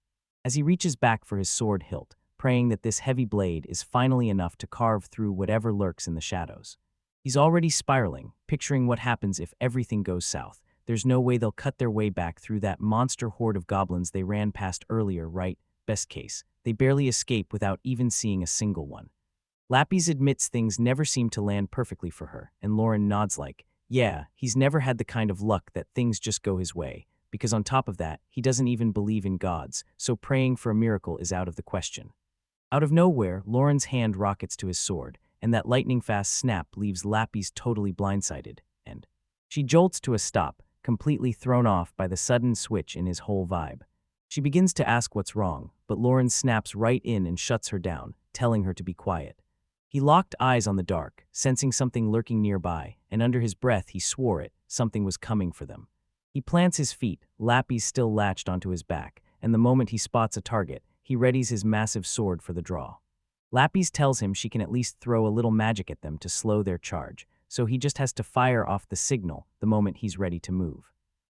As he reaches back for his sword hilt, praying that this heavy blade is finally enough to carve through whatever lurks in the shadows. He's already spiraling, picturing what happens if everything goes south. There's no way they'll cut their way back through that monster horde of goblins they ran past earlier, right? Best case, they barely escape without even seeing a single one. Lapis admits things never seem to land perfectly for her, and Lauren nods like, yeah, he's never had the kind of luck that things just go his way, because on top of that, he doesn't even believe in gods, so praying for a miracle is out of the question. Out of nowhere, Lauren's hand rockets to his sword, and that lightning-fast snap leaves Lapis totally blindsided, and she jolts to a stop, completely thrown off by the sudden switch in his whole vibe. She begins to ask what's wrong, but Lauren snaps right in and shuts her down, telling her to be quiet. He locked eyes on the dark, sensing something lurking nearby, and under his breath he swore it, something was coming for them. He plants his feet, Lapis still latched onto his back, and the moment he spots a target, he readies his massive sword for the draw. Lapis tells him she can at least throw a little magic at them to slow their charge, so he just has to fire off the signal the moment he's ready to move.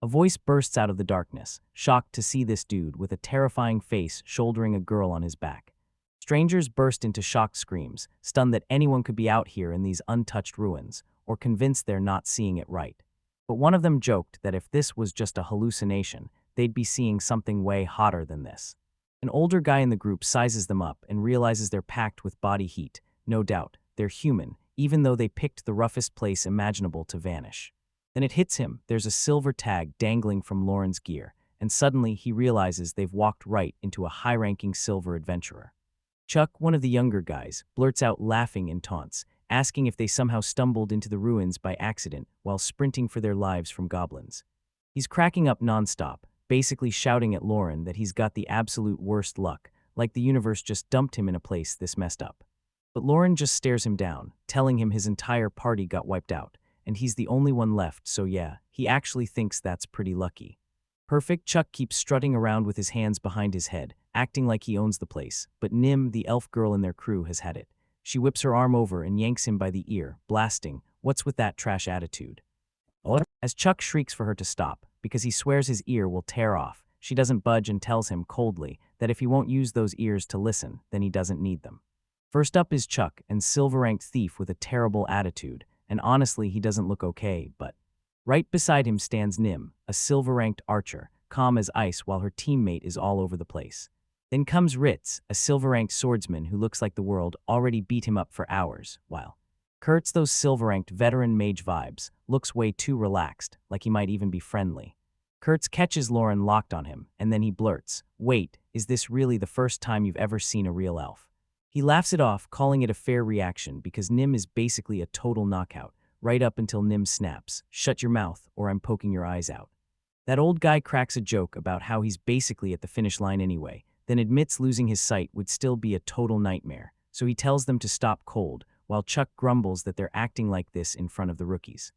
A voice bursts out of the darkness, shocked to see this dude with a terrifying face shouldering a girl on his back. Strangers burst into shocked screams, stunned that anyone could be out here in these untouched ruins, or convinced they're not seeing it right. But one of them joked that if this was just a hallucination, they'd be seeing something way hotter than this. An older guy in the group sizes them up and realizes they're packed with body heat, no doubt. They're human, even though they picked the roughest place imaginable to vanish. Then it hits him, there's a silver tag dangling from Lauren's gear, and suddenly he realizes they've walked right into a high-ranking silver adventurer. Chuck, one of the younger guys, blurts out laughing in taunts, asking if they somehow stumbled into the ruins by accident while sprinting for their lives from goblins. He's cracking up nonstop, basically shouting at Lauren that he's got the absolute worst luck, like the universe just dumped him in a place this messed up. But Lauren just stares him down, telling him his entire party got wiped out, and he's the only one left, so yeah, he actually thinks that's pretty lucky. Perfect. Chuck keeps strutting around with his hands behind his head, acting like he owns the place, but Nim, the elf girl in their crew, has had it. She whips her arm over and yanks him by the ear, blasting, "What's with that trash attitude?" As Chuck shrieks for her to stop, because he swears his ear will tear off, she doesn't budge and tells him coldly that if he won't use those ears to listen, then he doesn't need them. First up is Chuck, and silver-ranked thief with a terrible attitude, and honestly he doesn't look okay, but right beside him stands Nim, a silver-ranked archer, calm as ice while her teammate is all over the place. Then comes Ritz, a silver-ranked swordsman who looks like the world already beat him up for hours, while Kurtz, those silver-ranked veteran mage vibes, looks way too relaxed, like he might even be friendly. Kurtz catches Lauren locked on him, and then he blurts, "Wait, is this really the first time you've ever seen a real elf?" He laughs it off, calling it a fair reaction because Nim is basically a total knockout, right up until Nim snaps, "Shut your mouth, or I'm poking your eyes out." That old guy cracks a joke about how he's basically at the finish line anyway, then admits losing his sight would still be a total nightmare, so he tells them to stop cold, while Chuck grumbles that they're acting like this in front of the rookies.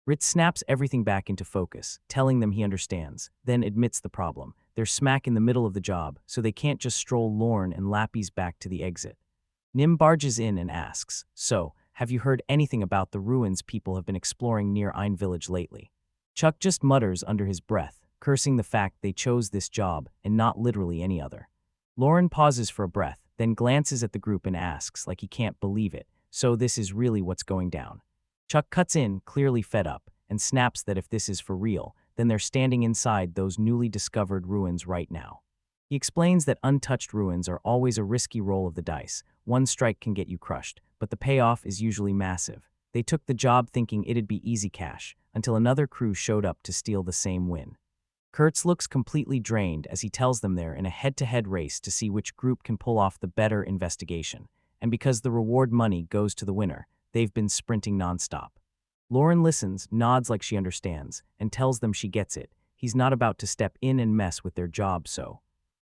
Ritz snaps everything back into focus, telling them he understands, then admits the problem. They're smack in the middle of the job, so they can't just stroll Lorne and Lapis back to the exit. Nim barges in and asks, "So, have you heard anything about the ruins people have been exploring near Ein Village lately?" Chuck just mutters under his breath, cursing the fact they chose this job and not literally any other. Lauren pauses for a breath, then glances at the group and asks like he can't believe it, "So this is really what's going down?" Chuck cuts in, clearly fed up, and snaps that if this is for real, then they're standing inside those newly discovered ruins right now. He explains that untouched ruins are always a risky roll of the dice. One strike can get you crushed, but the payoff is usually massive. They took the job thinking it'd be easy cash, until another crew showed up to steal the same win. Kurtz looks completely drained as he tells them they're in a head-to-head race to see which group can pull off the better investigation, and because the reward money goes to the winner, they've been sprinting nonstop. Lauren listens, nods like she understands, and tells them she gets it. He's not about to step in and mess with their job, so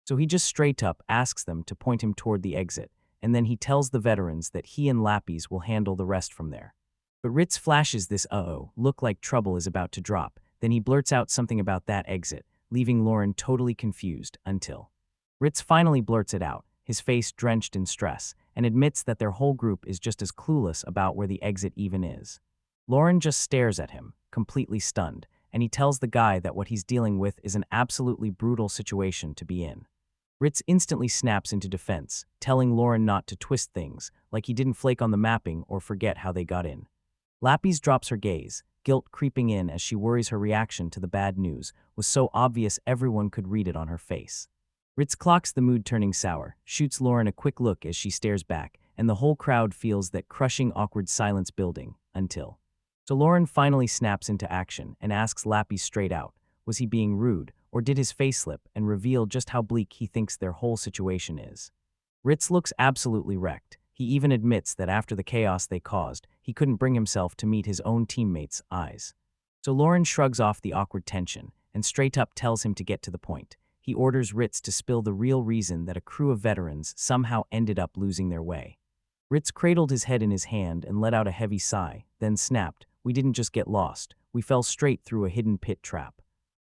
he just straight up asks them to point him toward the exit, and then he tells the veterans that he and Lapis will handle the rest from there. But Ritz flashes this look like trouble is about to drop, then he blurts out something about that exit, leaving Lauren totally confused until Ritz finally blurts it out, his face drenched in stress, and admits that their whole group is just as clueless about where the exit even is. Lauren just stares at him, completely stunned, and he tells the guy that what he's dealing with is an absolutely brutal situation to be in. Ritz instantly snaps into defense, telling Lauren not to twist things, like he didn't flake on the mapping or forget how they got in. Lapis drops her gaze, guilt creeping in as she worries her reaction to the bad news was so obvious everyone could read it on her face. Ritz clocks the mood turning sour, shoots Lauren a quick look as she stares back, and the whole crowd feels that crushing awkward silence building, until so Lauren finally snaps into action and asks Lapis straight out, was he being rude, or did his face slip and reveal just how bleak he thinks their whole situation is? Ritz looks absolutely wrecked. He even admits that after the chaos they caused, he couldn't bring himself to meet his own teammates' eyes. So Lauren shrugs off the awkward tension and straight up tells him to get to the point. He orders Ritz to spill the real reason that a crew of veterans somehow ended up losing their way. Ritz cradled his head in his hand and let out a heavy sigh, then snapped, "We didn't just get lost, we fell straight through a hidden pit trap."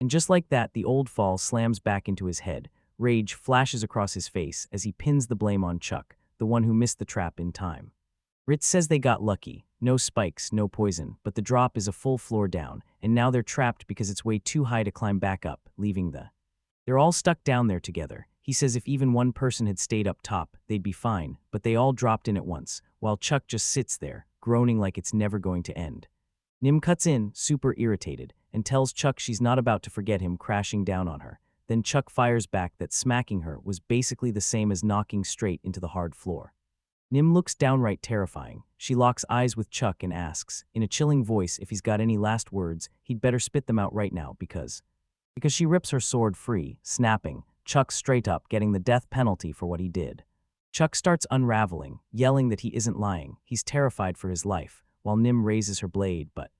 And just like that, the old fall slams back into his head. Rage flashes across his face as he pins the blame on Chuck, the one who missed the trap in time. Ritz says they got lucky. No spikes, no poison, but the drop is a full floor down, and now they're trapped because it's way too high to climb back up, leaving They're all stuck down there together. He says if even one person had stayed up top, they'd be fine, but they all dropped in at once, while Chuck just sits there, groaning like it's never going to end. Nim cuts in, super irritated, and tells Chuck she's not about to forget him crashing down on her. Then Chuck fires back that smacking her was basically the same as knocking straight into the hard floor. Nim looks downright terrifying. She locks eyes with Chuck and asks, in a chilling voice, if he's got any last words, he'd better spit them out right now because she rips her sword free, snapping, Chuck straight up getting the death penalty for what he did. Chuck starts unraveling, yelling that he isn't lying. He's terrified for his life, while Nim raises her blade, but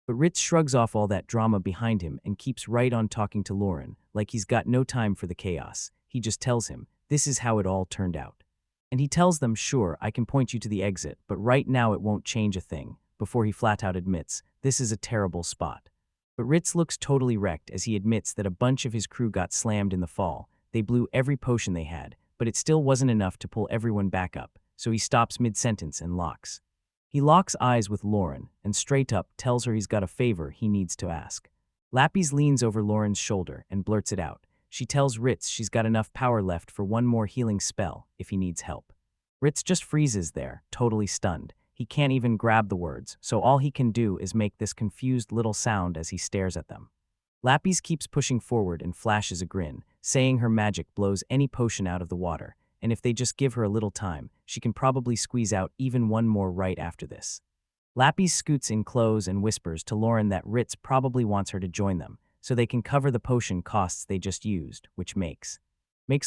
Ritz shrugs off all that drama behind him and keeps right on talking to Lauren, like he's got no time for the chaos. He just tells him, this is how it all turned out. And he tells them, sure, I can point you to the exit, but right now it won't change a thing, before he flat out admits, this is a terrible spot. But Ritz looks totally wrecked as he admits that a bunch of his crew got slammed in the fall. They blew every potion they had, but it still wasn't enough to pull everyone back up, so he stops mid-sentence and locks. He locks eyes with Lauren and straight up tells her he's got a favor he needs to ask. Lapis leans over Lauren's shoulder and blurts it out. She tells Ritz she's got enough power left for one more healing spell if he needs help. Ritz just freezes there, totally stunned. He can't even grab the words, so all he can do is make this confused little sound as he stares at them. Lapis keeps pushing forward and flashes a grin, saying her magic blows any potion out of the water, and if they just give her a little time, she can probably squeeze out even one more right after this. Lapis scoots in close and whispers to Lauren that Ritz probably wants her to join them, so they can cover the potion costs they just used, which makes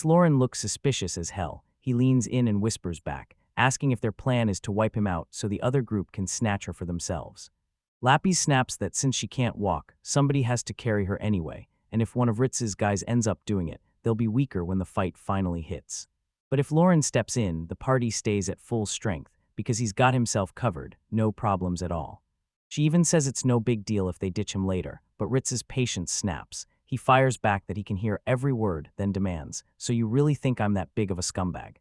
Lauren look suspicious as hell. He leans in and whispers back, asking if their plan is to wipe him out so the other group can snatch her for themselves. Lapis snaps that since she can't walk, somebody has to carry her anyway, and if one of Ritz's guys ends up doing it, they'll be weaker when the fight finally hits. But if Lauren steps in, the party stays at full strength, because he's got himself covered, no problems at all. She even says it's no big deal if they ditch him later, but Ritz's patience snaps. He fires back that he can hear every word, then demands, so you really think I'm that big of a scumbag?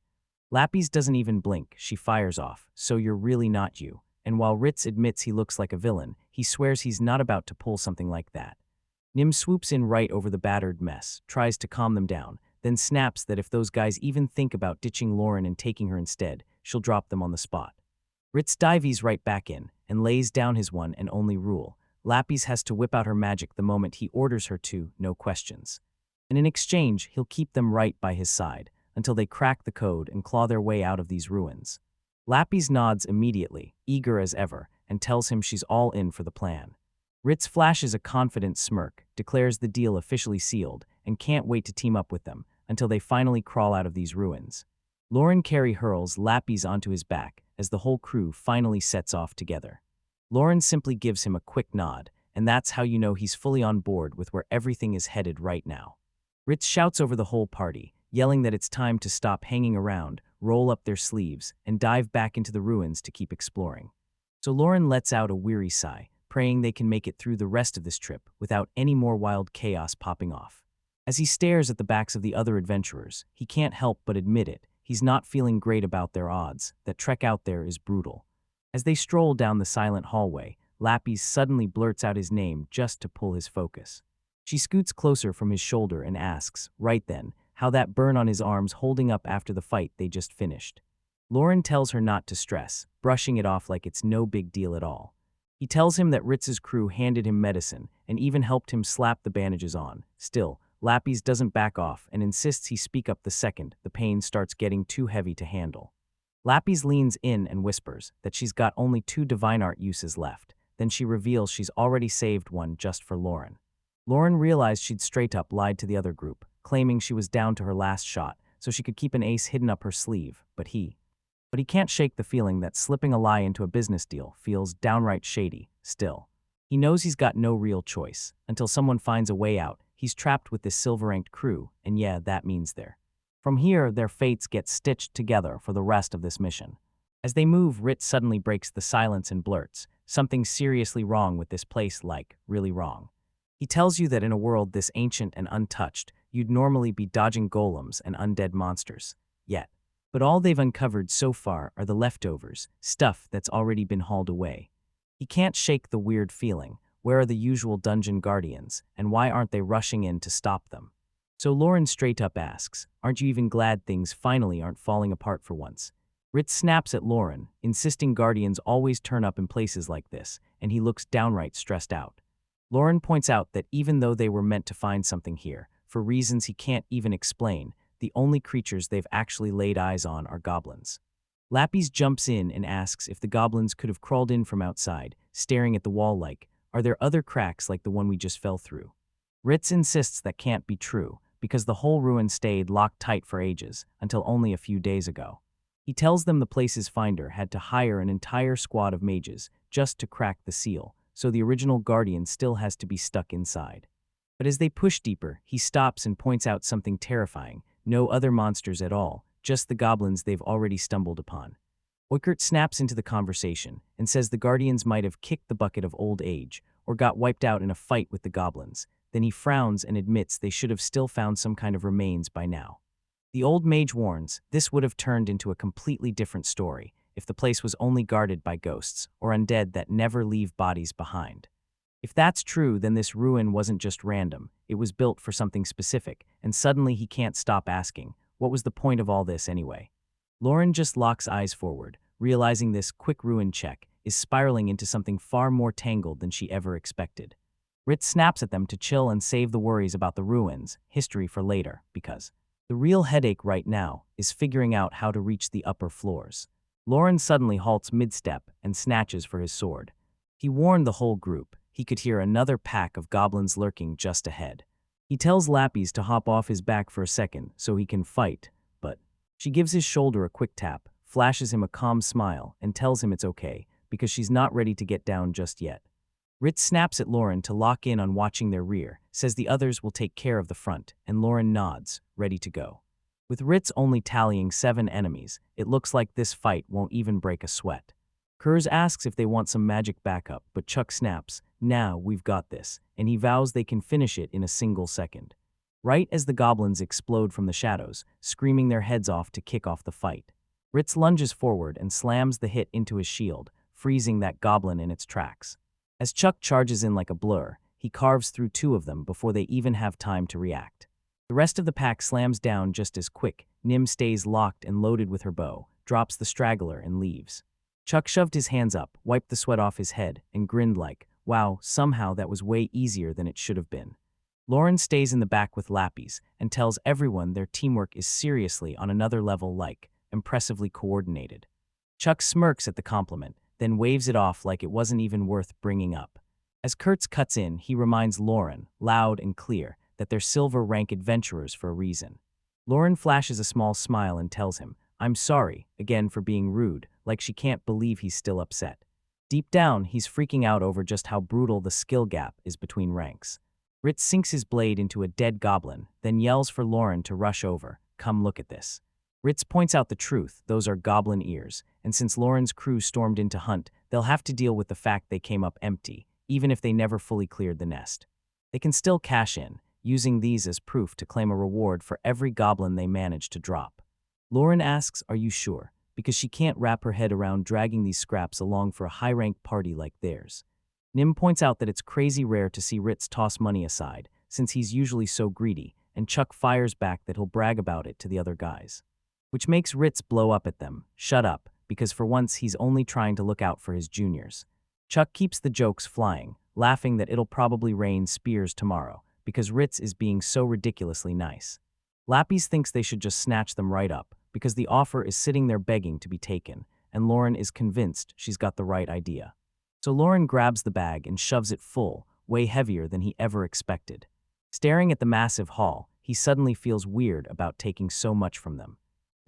Lapis doesn't even blink. She fires off, so you're really not you. And while Ritz admits he looks like a villain, he swears he's not about to pull something like that. Nim swoops in right over the battered mess, tries to calm them down, then snaps that if those guys even think about ditching Lauren and taking her instead, she'll drop them on the spot. Ritz dives right back in and lays down his one and only rule. Lapis has to whip out her magic the moment he orders her to, no questions. And in exchange, he'll keep them right by his side until they crack the code and claw their way out of these ruins. Lapis nods immediately, eager as ever, and tells him she's all in for the plan. Ritz flashes a confident smirk, declares the deal officially sealed, and can't wait to team up with them until they finally crawl out of these ruins. Lauren Carey hurls Lapis onto his back as the whole crew finally sets off together. Lauren simply gives him a quick nod, and that's how you know he's fully on board with where everything is headed right now. Ritz shouts over the whole party, yelling that it's time to stop hanging around, roll up their sleeves, and dive back into the ruins to keep exploring. So Lauren lets out a weary sigh, praying they can make it through the rest of this trip without any more wild chaos popping off. As he stares at the backs of the other adventurers, he can't help but admit it. He's not feeling great about their odds. That trek out there is brutal. As they stroll down the silent hallway, Lapis suddenly blurts out his name just to pull his focus. She scoots closer from his shoulder and asks, right then, how that burn on his arm's holding up after the fight they just finished. Lauren tells her not to stress, brushing it off like it's no big deal at all. He tells him that Ritz's crew handed him medicine and even helped him slap the bandages on. Still, Lapis doesn't back off and insists he speak up the second the pain starts getting too heavy to handle. Lapis leans in and whispers that she's got only 2 divine art uses left. Then she reveals she's already saved one just for Lauren. Lauren realized she'd straight up lied to the other group, claiming she was down to her last shot so she could keep an ace hidden up her sleeve, but he can't shake the feeling that slipping a lie into a business deal feels downright shady. Still, he knows he's got no real choice. Until someone finds a way out, he's trapped with this silver-ranked crew, and yeah, that means from here, their fates get stitched together for the rest of this mission. As they move, Ritz suddenly breaks the silence and blurts, something seriously wrong with this place, like, really wrong. He tells you that in a world this ancient and untouched, you'd normally be dodging golems and undead monsters. Yet. But all they've uncovered so far are the leftovers, stuff that's already been hauled away. He can't shake the weird feeling. Where are the usual dungeon guardians, and why aren't they rushing in to stop them? So Lauren straight up asks, aren't you even glad things finally aren't falling apart for once? Ritz snaps at Lauren, insisting guardians always turn up in places like this, and he looks downright stressed out. Lauren points out that even though they were meant to find something here, for reasons he can't even explain, the only creatures they've actually laid eyes on are goblins. Lapis jumps in and asks if the goblins could have crawled in from outside, staring at the wall like, are there other cracks like the one we just fell through? Ritz insists that can't be true, because the whole ruin stayed locked tight for ages, until only a few days ago. He tells them the place's finder had to hire an entire squad of mages just to crack the seal, so the original guardian still has to be stuck inside. But as they push deeper, he stops and points out something terrifying: no other monsters at all, just the goblins they've already stumbled upon. Oikert snaps into the conversation and says the guardians might have kicked the bucket of old age or got wiped out in a fight with the goblins. Then he frowns and admits they should have still found some kind of remains by now. The old mage warns this would have turned into a completely different story if the place was only guarded by ghosts or undead that never leave bodies behind. If that's true, then this ruin wasn't just random, it was built for something specific, and suddenly he can't stop asking, what was the point of all this anyway? Lauren just locks eyes forward, realizing this quick ruin check is spiraling into something far more tangled than she ever expected. Ritz snaps at them to chill and save the worries about the ruins, history for later, because the real headache right now is figuring out how to reach the upper floors. Lauren suddenly halts mid-step and snatches for his sword. He warned the whole group he could hear another pack of goblins lurking just ahead. He tells Lapis to hop off his back for a second so he can fight, but she gives his shoulder a quick tap, flashes him a calm smile, and tells him it's okay, because she's not ready to get down just yet. Ritz snaps at Lauren to lock in on watching their rear, says the others will take care of the front, and Lauren nods, ready to go. With Ritz only tallying 7 enemies, it looks like this fight won't even break a sweat. Kurz asks if they want some magic backup, but Chuck snaps, "Now we've got this," and he vows they can finish it in a single second. Right as the goblins explode from the shadows, screaming their heads off to kick off the fight, Ritz lunges forward and slams the hit into his shield, freezing that goblin in its tracks. As Chuck charges in like a blur, he carves through 2 of them before they even have time to react. The rest of the pack slams down just as quick. Nim stays locked and loaded with her bow, drops the straggler and leaves. Chuck shoved his hands up, wiped the sweat off his head, and grinned like, wow, somehow that was way easier than it should have been. Lauren stays in the back with Lapis and tells everyone their teamwork is seriously on another level, like impressively coordinated. Chuck smirks at the compliment, then waves it off like it wasn't even worth bringing up. As Kurtz cuts in, he reminds Lauren, loud and clear, that they're silver rank adventurers for a reason. Lauren flashes a small smile and tells him, "I'm sorry, again for being rude," like she can't believe he's still upset. Deep down, he's freaking out over just how brutal the skill gap is between ranks. Ritz sinks his blade into a dead goblin, then yells for Lauren to rush over. "Come look at this." Ritz points out the truth, those are goblin ears, and since Lauren's crew stormed in to hunt, they'll have to deal with the fact they came up empty, even if they never fully cleared the nest. They can still cash in, using these as proof to claim a reward for every goblin they manage to drop. Lauren asks, "Are you sure?" because she can't wrap her head around dragging these scraps along for a high-ranked party like theirs. Nim points out that it's crazy rare to see Ritz toss money aside, since he's usually so greedy, and Chuck fires back that he'll brag about it to the other guys. Which makes Ritz blow up at them, "Shut up," because for once he's only trying to look out for his juniors. Chuck keeps the jokes flying, laughing that it'll probably rain spears tomorrow, because Ritz is being so ridiculously nice. Lapis thinks they should just snatch them right up, because the offer is sitting there begging to be taken, and Lauren is convinced she's got the right idea. So Lauren grabs the bag and shoves it full, way heavier than he ever expected. Staring at the massive haul, he suddenly feels weird about taking so much from them.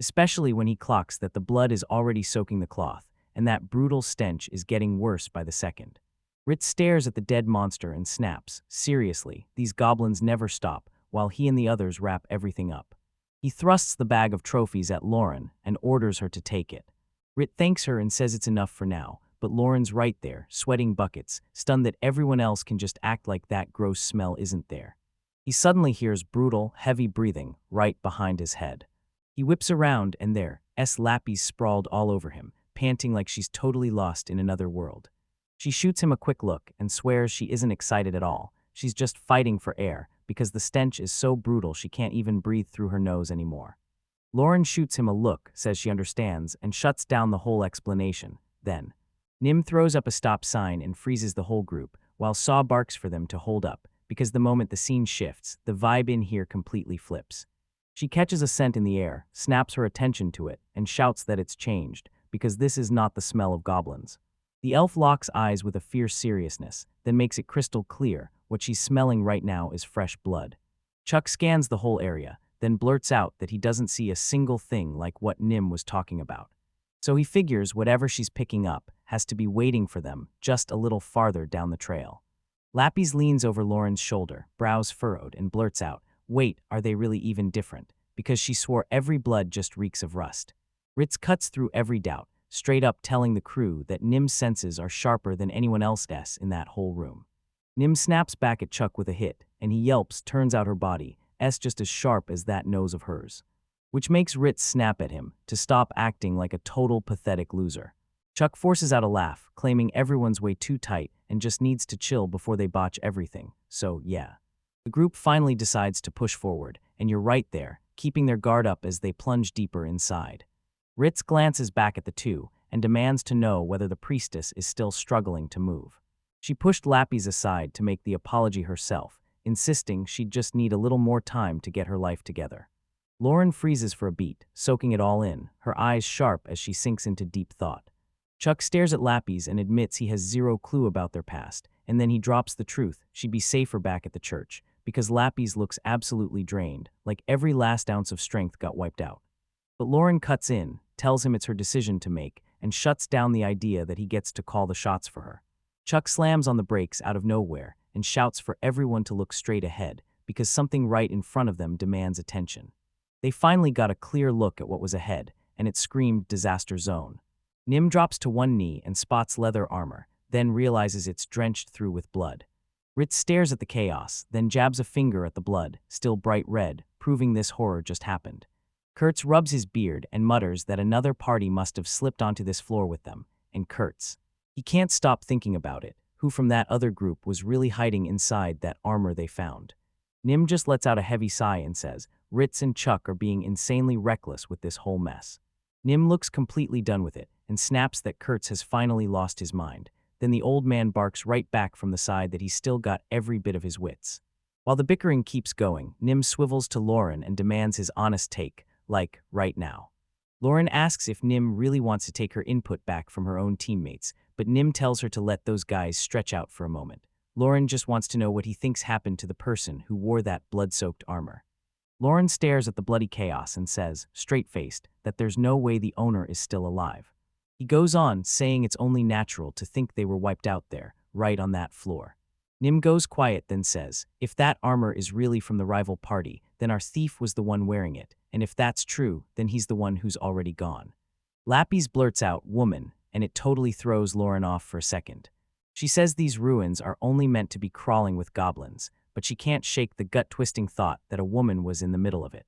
Especially when he clocks that the blood is already soaking the cloth, and that brutal stench is getting worse by the second. Ritz stares at the dead monster and snaps, "Seriously, these goblins never stop," while he and the others wrap everything up. He thrusts the bag of trophies at Lauren and orders her to take it. Rit thanks her and says it's enough for now, but Lauren's right there, sweating buckets, stunned that everyone else can just act like that gross smell isn't there. He suddenly hears brutal, heavy breathing right behind his head. He whips around and there's Lapis sprawled all over him, panting like she's totally lost in another world. She shoots him a quick look and swears she isn't excited at all. She's just fighting for air, because the stench is so brutal she can't even breathe through her nose anymore. Lauren shoots him a look, says she understands, and shuts down the whole explanation. Then, Nim throws up a stop sign and freezes the whole group, while Saw barks for them to hold up, because the moment the scene shifts, the vibe in here completely flips. She catches a scent in the air, snaps her attention to it, and shouts that it's changed, because this is not the smell of goblins. The elf locks eyes with a fierce seriousness, then makes it crystal clear what she's smelling right now is fresh blood. Chuck scans the whole area, then blurts out that he doesn't see a single thing like what Nim was talking about. So he figures whatever she's picking up has to be waiting for them just a little farther down the trail. Lapis leans over Lauren's shoulder, brows furrowed, and blurts out, "Wait, are they really even different?" Because she swore every blood just reeks of rust. Ritz cuts through every doubt, straight up telling the crew that Nim's senses are sharper than anyone else's in that whole room. Nim snaps back at Chuck with a hit, and he yelps, turns out her body, just as sharp as that nose of hers. Which makes Ritz snap at him to stop acting like a total pathetic loser. Chuck forces out a laugh, claiming everyone's way too tight and just needs to chill before they botch everything, so yeah. The group finally decides to push forward, and you're right there, keeping their guard up as they plunge deeper inside. Ritz glances back at the two and demands to know whether the priestess is still struggling to move. She pushed Lapis aside to make the apology herself, insisting she'd just need a little more time to get her life together. Lauren freezes for a beat, soaking it all in, her eyes sharp as she sinks into deep thought. Chuck stares at Lapis and admits he has zero clue about their past, and then he drops the truth she'd be safer back at the church, because Lapis looks absolutely drained, like every last ounce of strength got wiped out. But Lauren cuts in, tells him it's her decision to make, and shuts down the idea that he gets to call the shots for her. Chuck slams on the brakes out of nowhere and shouts for everyone to look straight ahead, because something right in front of them demands attention. They finally got a clear look at what was ahead, and it screamed disaster zone. Nim drops to one knee and spots leather armor, then realizes it's drenched through with blood. Ritz stares at the chaos, then jabs a finger at the blood, still bright red, proving this horror just happened. Kurtz rubs his beard and mutters that another party must have slipped onto this floor with them, and Kurtz. He can't stop thinking about it, who from that other group was really hiding inside that armor they found. Nim just lets out a heavy sigh and says, Ritz and Chuck are being insanely reckless with this whole mess. Nim looks completely done with it and snaps that Kurtz has finally lost his mind. Then the old man barks right back from the side that he's still got every bit of his wits. While the bickering keeps going, Nim swivels to Lauren and demands his honest take, like, right now. Lauren asks if Nim really wants to take her input back from her own teammates, but Nim tells her to let those guys stretch out for a moment. Lauren just wants to know what he thinks happened to the person who wore that blood-soaked armor. Lauren stares at the bloody chaos and says, straight-faced, that there's no way the owner is still alive. He goes on, saying it's only natural to think they were wiped out there, right on that floor. Nim goes quiet, then says, if that armor is really from the rival party, then our thief was the one wearing it, and if that's true, then he's the one who's already gone. Lapis blurts out, woman, and it totally throws Lauren off for a second. She says these ruins are only meant to be crawling with goblins, but she can't shake the gut-twisting thought that a woman was in the middle of it.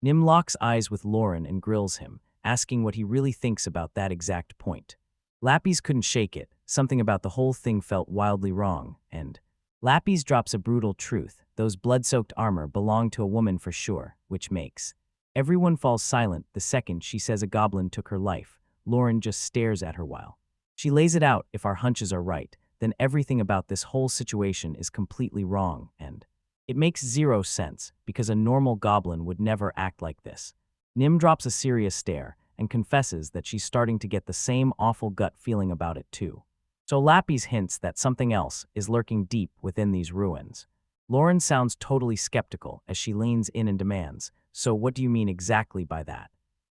Nim locks eyes with Lauren and grills him, asking what he really thinks about that exact point. Lapis couldn't shake it, something about the whole thing felt wildly wrong, and Lapis drops a brutal truth, those blood-soaked armor belonged to a woman for sure, which makes everyone falls silent the second she says a goblin took her life. Lauren just stares at her while she lays it out. If our hunches are right, then everything about this whole situation is completely wrong, and it makes zero sense, because a normal goblin would never act like this. Nim drops a serious stare and confesses that she's starting to get the same awful gut feeling about it too. So Lapis hints that something else is lurking deep within these ruins. Lauren sounds totally skeptical as she leans in and demands, so what do you mean exactly by that?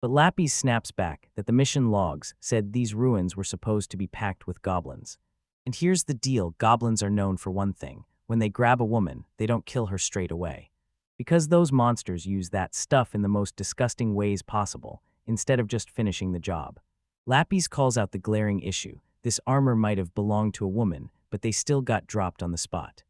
But Lapis snaps back that the mission logs said these ruins were supposed to be packed with goblins. And here's the deal, goblins are known for one thing. When they grab a woman, they don't kill her straight away. Because those monsters use that stuff in the most disgusting ways possible, instead of just finishing the job. Lapis calls out the glaring issue. This armor might have belonged to a woman, but they still got dropped on the spot.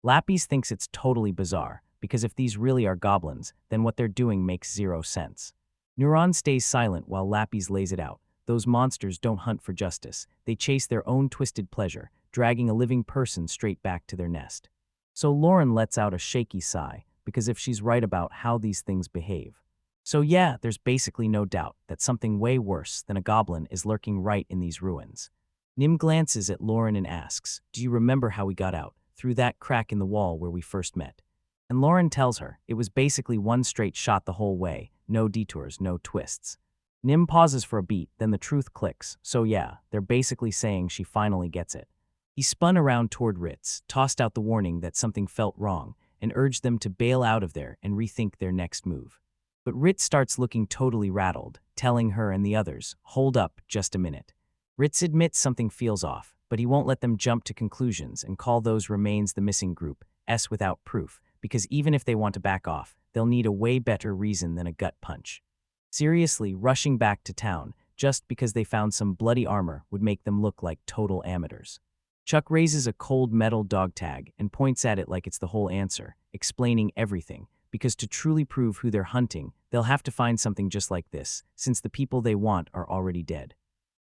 Lapis thinks it's totally bizarre, because if these really are goblins, then what they're doing makes zero sense. Neuron stays silent while Lapis lays it out. Those monsters don't hunt for justice. They chase their own twisted pleasure, dragging a living person straight back to their nest. So Lauren lets out a shaky sigh, because if she's right about how these things behave. So yeah, there's basically no doubt that something way worse than a goblin is lurking right in these ruins. Nim glances at Lauren and asks, do you remember how we got out, through that crack in the wall where we first met? And Lauren tells her it was basically one straight shot the whole way, no detours, no twists. Nim pauses for a beat, then the truth clicks. So yeah, they're basically saying she finally gets it. He spun around toward Ritz, tossed out the warning that something felt wrong, and urged them to bail out of there and rethink their next move. But Ritz starts looking totally rattled, telling her and the others, "Hold up, just a minute." Ritz admits something feels off, but he won't let them jump to conclusions and call those remains the missing group, S without proof, because even if they want to back off, they'll need a way better reason than a gut punch. Seriously, rushing back to town, just because they found some bloody armor, would make them look like total amateurs. Chuck raises a cold metal dog tag and points at it like it's the whole answer, explaining everything, because to truly prove who they're hunting, they'll have to find something just like this, since the people they want are already dead.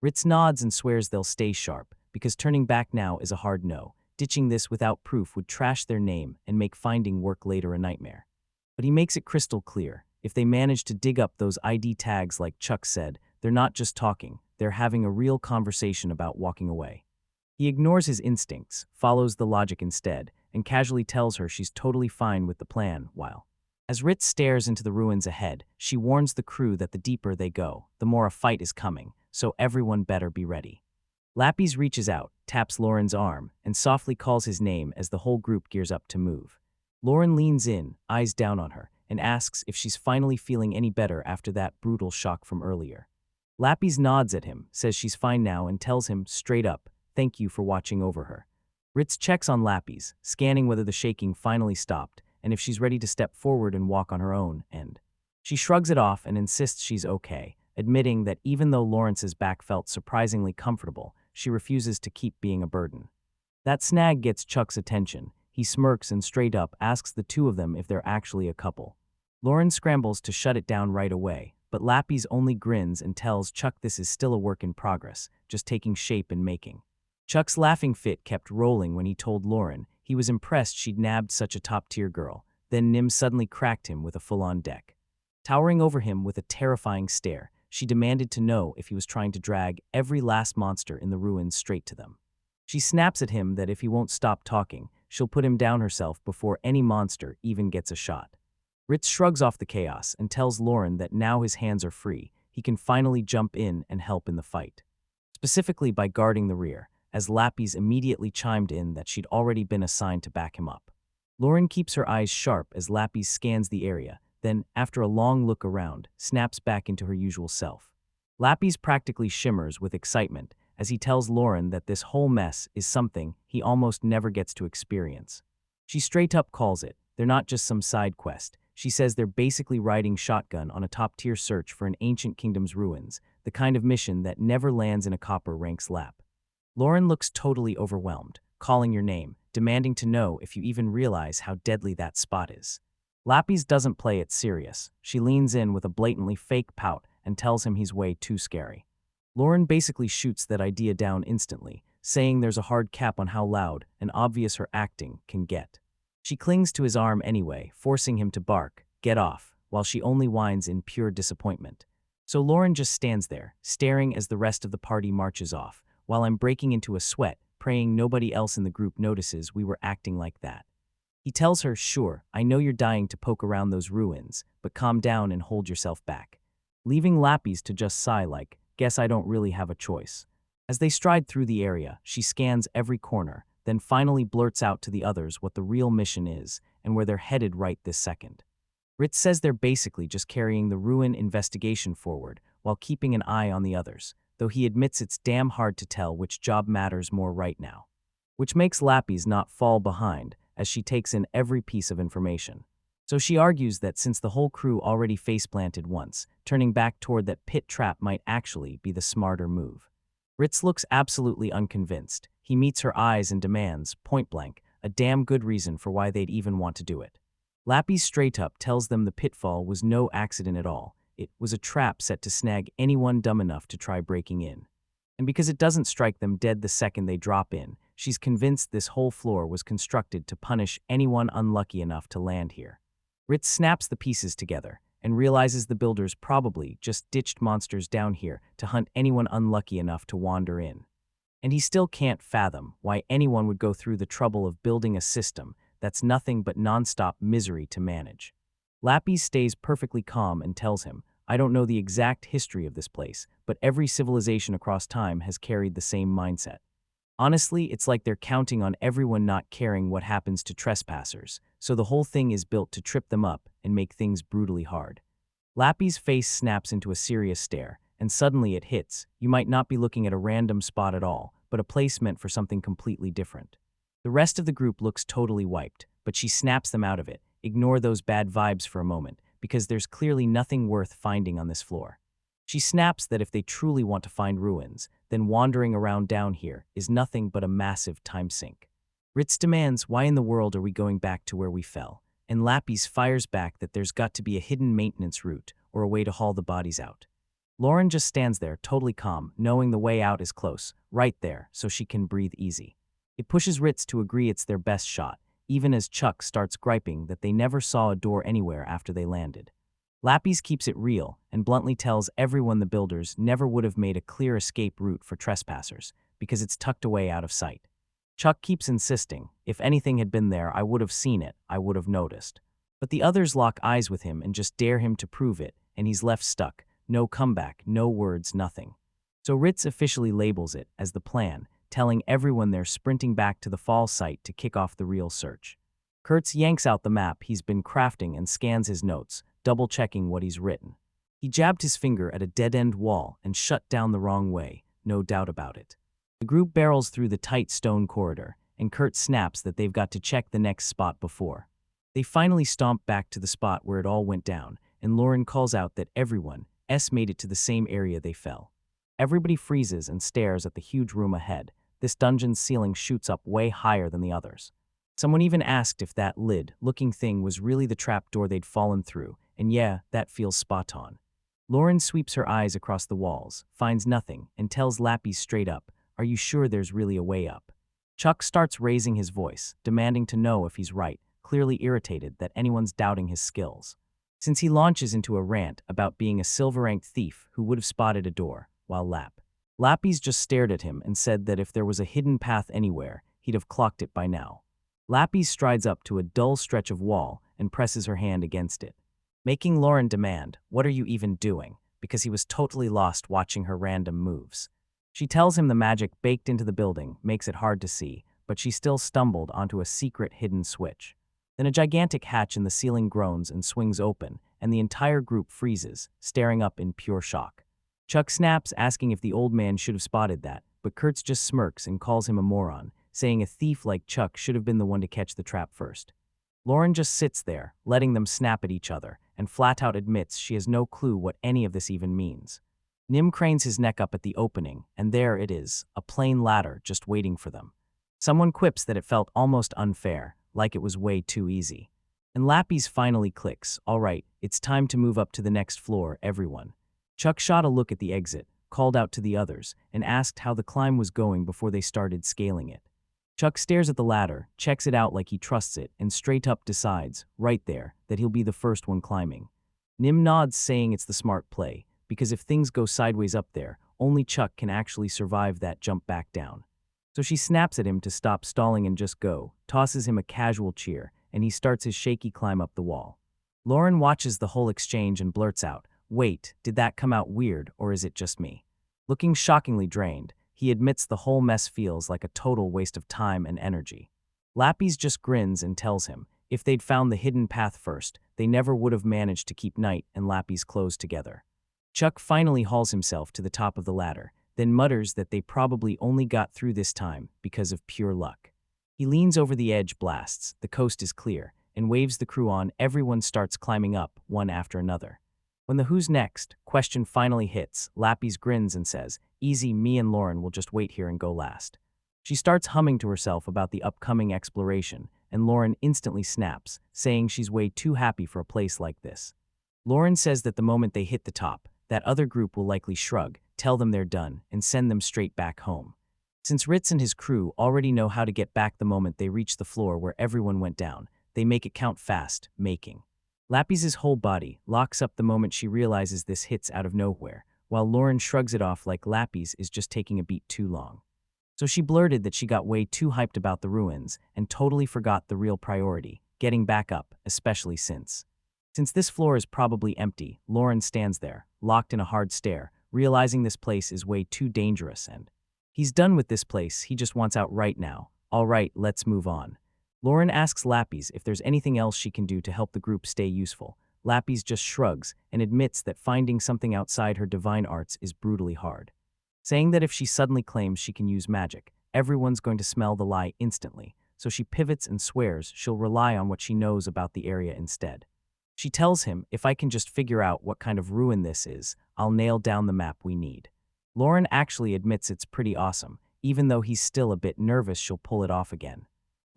Ritz nods and swears they'll stay sharp, because turning back now is a hard no. Ditching this without proof would trash their name and make finding work later a nightmare. But he makes it crystal clear, if they manage to dig up those ID tags like Chuck said, they're not just talking, they're having a real conversation about walking away. He ignores his instincts, follows the logic instead, and casually tells her she's totally fine with the plan, while, as Ritz stares into the ruins ahead, she warns the crew that the deeper they go, the more a fight is coming, so everyone better be ready. Lapis reaches out, taps Lauren's arm, and softly calls his name as the whole group gears up to move. Lauren leans in, eyes down on her, and asks if she's finally feeling any better after that brutal shock from earlier. Lapis nods at him, says she's fine now, and tells him, straight up, thank you for watching over her. Ritz checks on Lapis, scanning whether the shaking finally stopped, and if she's ready to step forward and walk on her own, and she shrugs it off and insists she's okay, admitting that even though Lawrence's back felt surprisingly comfortable, she refuses to keep being a burden. That snag gets Chuck's attention. He smirks and straight up asks the two of them if they're actually a couple. Lauren scrambles to shut it down right away, but Lapis only grins and tells Chuck this is still a work in progress, just taking shape and making. Chuck's laughing fit kept rolling when he told Lauren he was impressed she'd nabbed such a top-tier girl. Then Nim suddenly cracked him with a full-on deck. Towering over him with a terrifying stare, she demanded to know if he was trying to drag every last monster in the ruins straight to them. She snaps at him that if he won't stop talking, she'll put him down herself before any monster even gets a shot. Ritz shrugs off the chaos and tells Lauren that now his hands are free, he can finally jump in and help in the fight. Specifically by guarding the rear, as Lapis immediately chimed in that she'd already been assigned to back him up. Lauren keeps her eyes sharp as Lapis scans the area, then, after a long look around, snaps back into her usual self. Lapis practically shimmers with excitement as he tells Lauren that this whole mess is something he almost never gets to experience. She straight up calls it, they're not just some side quest. She says they're basically riding shotgun on a top-tier search for an ancient kingdom's ruins, the kind of mission that never lands in a copper rank's lap. Lauren looks totally overwhelmed, calling your name, demanding to know if you even realize how deadly that spot is. Lapis doesn't play it serious. She leans in with a blatantly fake pout and tells him he's way too scary. Lauren basically shoots that idea down instantly, saying there's a hard cap on how loud and obvious her acting can get. She clings to his arm anyway, forcing him to bark, "Get off," while she only whines in pure disappointment. So Lauren just stands there, staring as the rest of the party marches off, while I'm breaking into a sweat, praying nobody else in the group notices we were acting like that. He tells her, sure, I know you're dying to poke around those ruins, but calm down and hold yourself back. Leaving Lapis to just sigh like, guess I don't really have a choice. As they stride through the area, she scans every corner, then finally blurts out to the others what the real mission is and where they're headed right this second. Ritz says they're basically just carrying the ruin investigation forward while keeping an eye on the others, though he admits it's damn hard to tell which job matters more right now. Which makes Lapis not fall behind, as she takes in every piece of information. So she argues that since the whole crew already face-planted once, turning back toward that pit trap might actually be the smarter move. Ritz looks absolutely unconvinced. He meets her eyes and demands, point blank, a damn good reason for why they'd even want to do it. Lapis straight up tells them the pitfall was no accident at all. It was a trap set to snag anyone dumb enough to try breaking in. And because it doesn't strike them dead the second they drop in, she's convinced this whole floor was constructed to punish anyone unlucky enough to land here. Ritz snaps the pieces together and realizes the builders probably just ditched monsters down here to hunt anyone unlucky enough to wander in. And he still can't fathom why anyone would go through the trouble of building a system that's nothing but nonstop misery to manage. Lapis stays perfectly calm and tells him, I don't know the exact history of this place, but every civilization across time has carried the same mindset. Honestly, it's like they're counting on everyone not caring what happens to trespassers, so the whole thing is built to trip them up and make things brutally hard. Lappy's face snaps into a serious stare, and suddenly it hits. You might not be looking at a random spot at all, but a place meant for something completely different. The rest of the group looks totally wiped, but she snaps them out of it. Ignore those bad vibes for a moment, because there's clearly nothing worth finding on this floor. She snaps that if they truly want to find ruins, then wandering around down here is nothing but a massive time sink. Ritz demands, why in the world are we going back to where we fell? And Lapis fires back that there's got to be a hidden maintenance route or a way to haul the bodies out. Lauren just stands there, totally calm, knowing the way out is close, right there, so she can breathe easy. It pushes Ritz to agree it's their best shot, even as Chuck starts griping that they never saw a door anywhere after they landed. Lapis keeps it real and bluntly tells everyone the builders never would have made a clear escape route for trespassers because it's tucked away out of sight. Chuck keeps insisting, if anything had been there, I would have seen it, I would have noticed. But the others lock eyes with him and just dare him to prove it, and he's left stuck. No comeback, no words, nothing. So Ritz officially labels it as the plan, telling everyone they're sprinting back to the fall site to kick off the real search. Kurtz yanks out the map he's been crafting and scans his notes, double-checking what he's written. He jabbed his finger at a dead-end wall and shut down the wrong way, no doubt about it. The group barrels through the tight stone corridor, and Kurt snaps that they've got to check the next spot before. They finally stomp back to the spot where it all went down, and Lauren calls out that everyone made it to the same area they fell. Everybody freezes and stares at the huge room ahead. This dungeon's ceiling shoots up way higher than the others. Someone even asked if that lid-looking thing was really the trap door they'd fallen through, and yeah, that feels spot on. Lauren sweeps her eyes across the walls, finds nothing, and tells Lappy straight up, are you sure there's really a way up? Chuck starts raising his voice, demanding to know if he's right, clearly irritated that anyone's doubting his skills. Since he launches into a rant about being a silver-ranked thief who would have spotted a door, while Lappy's just stared at him and said that if there was a hidden path anywhere, he'd have clocked it by now. Lappy strides up to a dull stretch of wall and presses her hand against it, making Lauren demand, what are you even doing? Because he was totally lost watching her random moves. She tells him the magic baked into the building makes it hard to see, but she still stumbled onto a secret hidden switch. Then a gigantic hatch in the ceiling groans and swings open, and the entire group freezes, staring up in pure shock. Chuck snaps, asking if the old man should have spotted that, but Kurtz just smirks and calls him a moron, saying a thief like Chuck should have been the one to catch the trap first. Lauren just sits there, letting them snap at each other, and flat out admits she has no clue what any of this even means. Nim cranes his neck up at the opening, and there it is, a plain ladder just waiting for them. Someone quips that it felt almost unfair, like it was way too easy. And Lappy's finally clicks, all right, it's time to move up to the next floor, everyone. Chuck shot a look at the exit, called out to the others, and asked how the climb was going before they started scaling it. Chuck stares at the ladder, checks it out like he trusts it, and straight up decides, right there, that he'll be the first one climbing. Nim nods, saying it's the smart play, because if things go sideways up there, only Chuck can actually survive that jump back down. So she snaps at him to stop stalling and just go, tosses him a casual cheer, and he starts his shaky climb up the wall. Lauren watches the whole exchange and blurts out, wait, did that come out weird, or is it just me? Looking shockingly drained, he admits the whole mess feels like a total waste of time and energy. Lappy's just grins and tells him, if they'd found the hidden path first, they never would have managed to keep Night and Lappy's clothes together. Chuck finally hauls himself to the top of the ladder, then mutters that they probably only got through this time because of pure luck. He leans over the edge, blasts, the coast is clear, and waves the crew on. Everyone starts climbing up, one after another. When the who's next question finally hits, Lappy's grins and says, easy, me and Lauren will just wait here and go last. She starts humming to herself about the upcoming exploration, and Lauren instantly snaps, saying she's way too happy for a place like this. Lauren says that the moment they hit the top, that other group will likely shrug, tell them they're done, and send them straight back home. Since Ritz and his crew already know how to get back the moment they reach the floor where everyone went down, they make it count fast, making. Lappy's whole body locks up the moment she realizes this hits out of nowhere, while Lauren shrugs it off like Lappy's is just taking a beat too long. So she blurted that she got way too hyped about the ruins and totally forgot the real priority, getting back up, especially since Since this floor is probably empty, Lauren stands there, locked in a hard stare, realizing this place is way too dangerous and he's done with this place, he just wants out right now. All right, let's move on. Lauren asks Lapis if there's anything else she can do to help the group stay useful. Lapis just shrugs and admits that finding something outside her divine arts is brutally hard, saying that if she suddenly claims she can use magic, everyone's going to smell the lie instantly, so she pivots and swears she'll rely on what she knows about the area instead. She tells him, if I can just figure out what kind of ruin this is, I'll nail down the map we need. Lauren actually admits it's pretty awesome, even though he's still a bit nervous she'll pull it off again.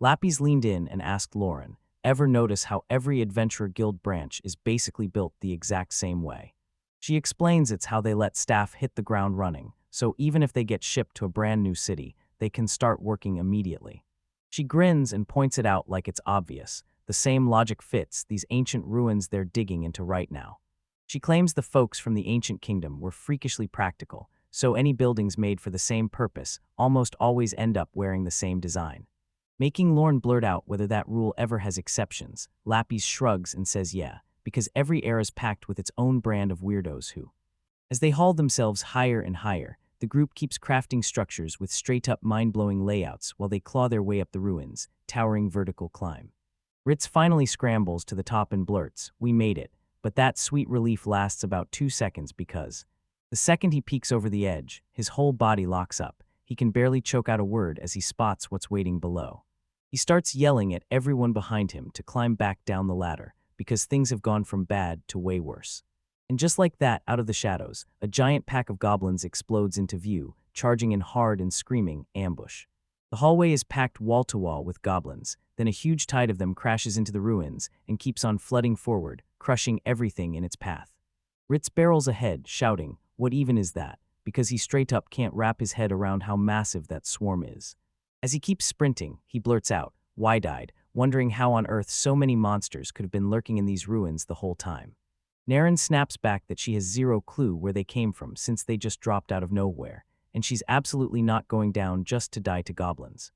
Lapis leaned in and asked Lauren, ever notice how every Adventurer Guild branch is basically built the exact same way? She explains it's how they let staff hit the ground running, so even if they get shipped to a brand new city, they can start working immediately. She grins and points it out like it's obvious. The same logic fits these ancient ruins they're digging into right now. She claims the folks from the ancient kingdom were freakishly practical, so any buildings made for the same purpose almost always end up wearing the same design. Making Lauren blurt out whether that rule ever has exceptions, Lapis shrugs and says yeah, because every era's packed with its own brand of weirdos who. As they haul themselves higher and higher, the group keeps crafting structures with straight-up mind-blowing layouts while they claw their way up the ruins, towering vertical climb. Ritz finally scrambles to the top and blurts, "We made it," but that sweet relief lasts about 2 seconds because the second he peeks over the edge, his whole body locks up. He can barely choke out a word as he spots what's waiting below. He starts yelling at everyone behind him to climb back down the ladder because things have gone from bad to way worse. And just like that, out of the shadows, a giant pack of goblins explodes into view, charging in hard and screaming ambush. The hallway is packed wall-to-wall with goblins, then a huge tide of them crashes into the ruins and keeps on flooding forward, crushing everything in its path. Ritz barrels ahead, shouting, "What even is that?" because he straight up can't wrap his head around how massive that swarm is. As he keeps sprinting, he blurts out, wide-eyed, wondering how on earth so many monsters could have been lurking in these ruins the whole time. Naren snaps back that she has zero clue where they came from since they just dropped out of nowhere, and she's absolutely not going down just to die to goblins.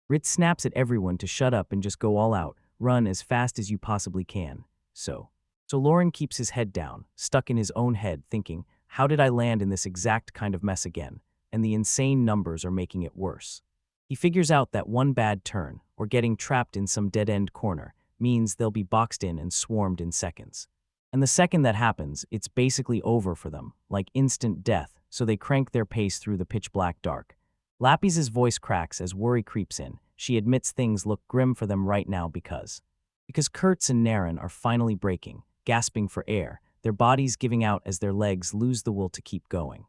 Ritz snaps at everyone to shut up and just go all out, run as fast as you possibly can. So Lauren keeps his head down, stuck in his own head, thinking, how did I land in this exact kind of mess again? And the insane numbers are making it worse. He figures out that one bad turn, or getting trapped in some dead-end corner, means they'll be boxed in and swarmed in seconds. And the second that happens, it's basically over for them, like instant death, so they crank their pace through the pitch-black dark. Lapis's voice cracks as worry creeps in. She admits things look grim for them right now because Kurtz and Naren are finally breaking, gasping for air, their bodies giving out as their legs lose the will to keep going.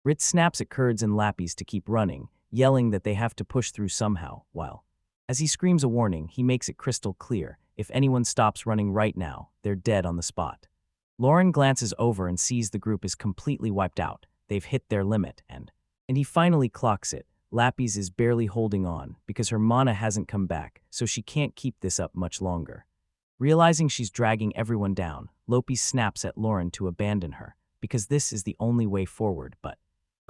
Ritz snaps at Kurtz and Lapis to keep running, yelling that they have to push through somehow, while, as he screams a warning, he makes it crystal clear, if anyone stops running right now, they're dead on the spot. Lauren glances over and sees the group is completely wiped out. They've hit their limit, and he finally clocks it. Lapis is barely holding on because her mana hasn't come back, so she can't keep this up much longer. Realizing she's dragging everyone down, Lopi snaps at Lauren to abandon her, because this is the only way forward, but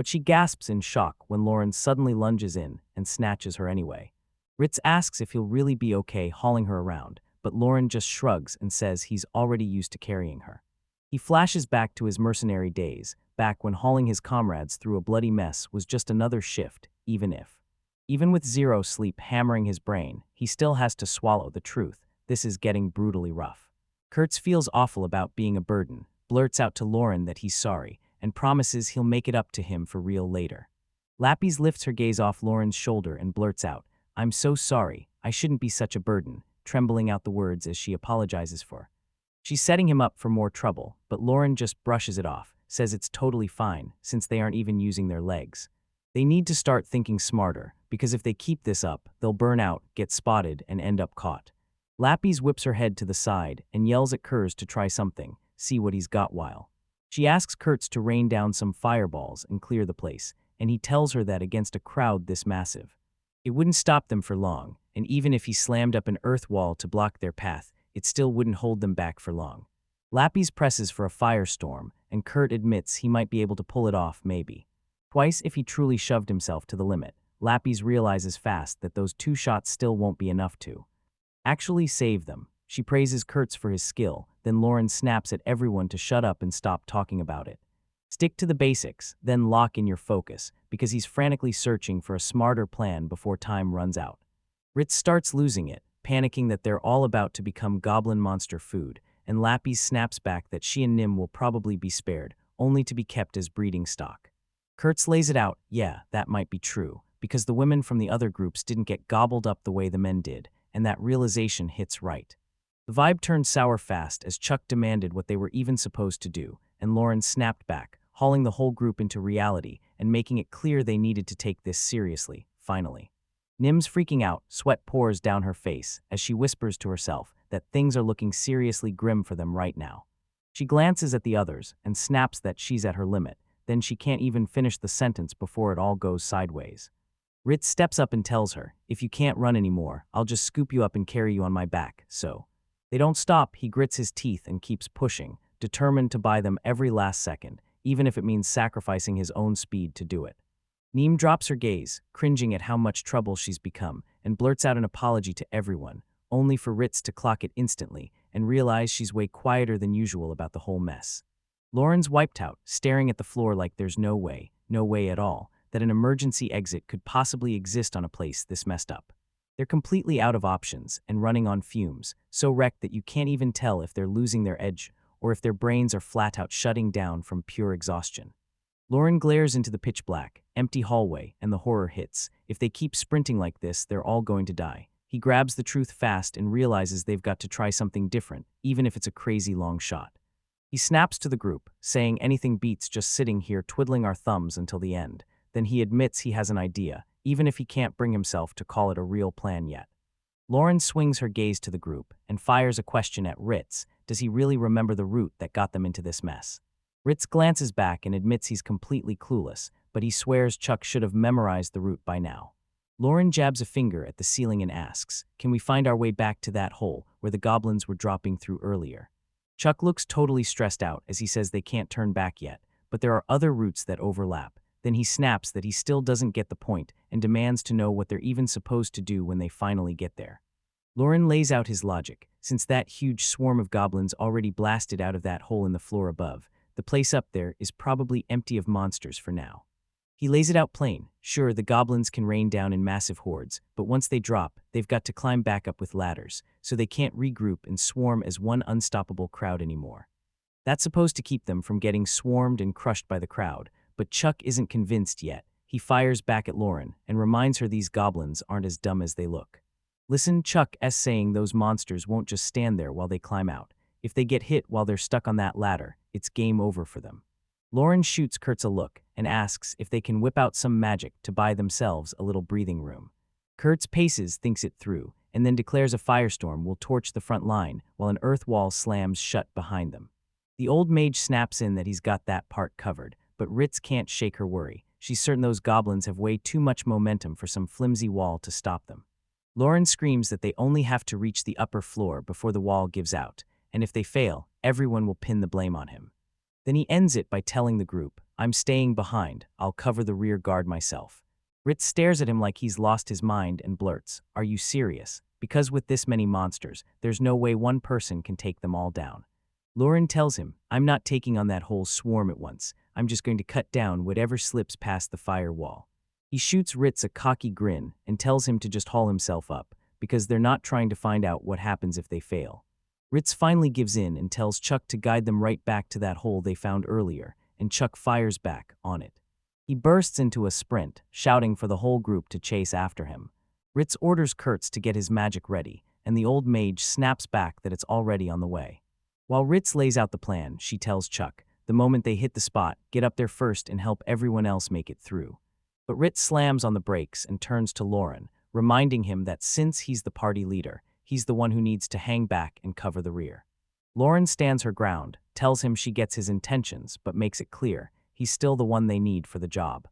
she gasps in shock when Lauren suddenly lunges in and snatches her anyway. Ritz asks if he'll really be okay hauling her around, but Lauren just shrugs and says he's already used to carrying her. He flashes back to his mercenary days, back when hauling his comrades through a bloody mess was just another shift, even with zero sleep hammering his brain, he still has to swallow the truth. This is getting brutally rough. Kurtz feels awful about being a burden, blurts out to Lauren that he's sorry, and promises he'll make it up to him for real later. Lapis lifts her gaze off Lauren's shoulder and blurts out, "I'm so sorry, I shouldn't be such a burden," trembling out the words as she apologizes for. She's setting him up for more trouble, but Lauren just brushes it off, says it's totally fine, since they aren't even using their legs. They need to start thinking smarter, because if they keep this up, they'll burn out, get spotted, and end up caught. Lapis whips her head to the side and yells at Kurtz to try something, see what he's got while. She asks Kurtz to rain down some fireballs and clear the place, and he tells her that against a crowd this massive, it wouldn't stop them for long, and even if he slammed up an earth wall to block their path, it still wouldn't hold them back for long. Lapis presses for a firestorm, and Kurt admits he might be able to pull it off maybe. Twice if he truly shoved himself to the limit. Lapis realizes fast that those 2 shots still won't be enough to actually save them. She praises Kurtz for his skill, then Lauren snaps at everyone to shut up and stop talking about it. Stick to the basics, then lock in your focus, because he's frantically searching for a smarter plan before time runs out. Ritz starts losing it, panicking that they're all about to become goblin monster food, and Lapis snaps back that she and Nim will probably be spared, only to be kept as breeding stock. Kurtz lays it out, yeah, that might be true, because the women from the other groups didn't get gobbled up the way the men did, and that realization hits right. The vibe turned sour fast as Chuck demanded what they were even supposed to do, and Lauren snapped back, hauling the whole group into reality and making it clear they needed to take this seriously, finally. Nim's freaking out, sweat pours down her face as she whispers to herself that things are looking seriously grim for them right now. She glances at the others and snaps that she's at her limit, then she can't even finish the sentence before it all goes sideways. Ritz steps up and tells her, if you can't run anymore, I'll just scoop you up and carry you on my back, so. They don't stop, he grits his teeth and keeps pushing, determined to buy them every last second, even if it means sacrificing his own speed to do it. Neem drops her gaze, cringing at how much trouble she's become, and blurts out an apology to everyone, only for Ritz to clock it instantly and realize she's way quieter than usual about the whole mess. Lauren's wiped out, staring at the floor like there's no way at all, that an emergency exit could possibly exist on a place this messed up. They're completely out of options and running on fumes, so wrecked that you can't even tell if they're losing their edge or if their brains are flat out shutting down from pure exhaustion. Lauren glares into the pitch black, empty hallway, and the horror hits. If they keep sprinting like this, they're all going to die. He grabs the truth fast and realizes they've got to try something different, even if it's a crazy long shot. He snaps to the group, saying anything beats just sitting here twiddling our thumbs until the end. Then he admits he has an idea, even if he can't bring himself to call it a real plan yet. Lauren swings her gaze to the group and fires a question at Ritz. Does he really remember the route that got them into this mess? Ritz glances back and admits he's completely clueless, but he swears Chuck should have memorized the route by now. Lauren jabs a finger at the ceiling and asks, can we find our way back to that hole where the goblins were dropping through earlier? Chuck looks totally stressed out as he says they can't turn back yet, but there are other routes that overlap. Then he snaps that he still doesn't get the point and demands to know what they're even supposed to do when they finally get there. Lauren lays out his logic, since that huge swarm of goblins already blasted out of that hole in the floor above. The place up there is probably empty of monsters for now. He lays it out plain. Sure, the goblins can rain down in massive hordes, but once they drop, they've got to climb back up with ladders, so they can't regroup and swarm as one unstoppable crowd anymore. That's supposed to keep them from getting swarmed and crushed by the crowd, but Chuck isn't convinced yet. He fires back at Lauren and reminds her these goblins aren't as dumb as they look. Listen, Chuck's saying those monsters won't just stand there while they climb out. If they get hit while they're stuck on that ladder, it's game over for them. Lauren shoots Kurtz a look and asks if they can whip out some magic to buy themselves a little breathing room. Kurtz paces, thinks it through, and then declares a firestorm will torch the front line while an earth wall slams shut behind them. The old mage snaps in that he's got that part covered, but Ritz can't shake her worry. She's certain those goblins have way too much momentum for some flimsy wall to stop them. Lauren screams that they only have to reach the upper floor before the wall gives out, and if they fail, everyone will pin the blame on him. Then he ends it by telling the group, I'm staying behind, I'll cover the rear guard myself. Ritz stares at him like he's lost his mind and blurts, are you serious? Because with this many monsters, there's no way one person can take them all down. Lauren tells him, I'm not taking on that whole swarm at once, I'm just going to cut down whatever slips past the firewall. He shoots Ritz a cocky grin and tells him to just haul himself up, because they're not trying to find out what happens if they fail. Ritz finally gives in and tells Chuck to guide them right back to that hole they found earlier, and Chuck fires back on it. He bursts into a sprint, shouting for the whole group to chase after him. Ritz orders Kurtz to get his magic ready, and the old mage snaps back that it's already on the way. While Ritz lays out the plan, she tells Chuck, the moment they hit the spot, get up there first and help everyone else make it through. But Ritz slams on the brakes and turns to Lauren, reminding him that since he's the party leader, he's the one who needs to hang back and cover the rear. Lauren stands her ground, tells him she gets his intentions, but makes it clear he's still the one they need for the job.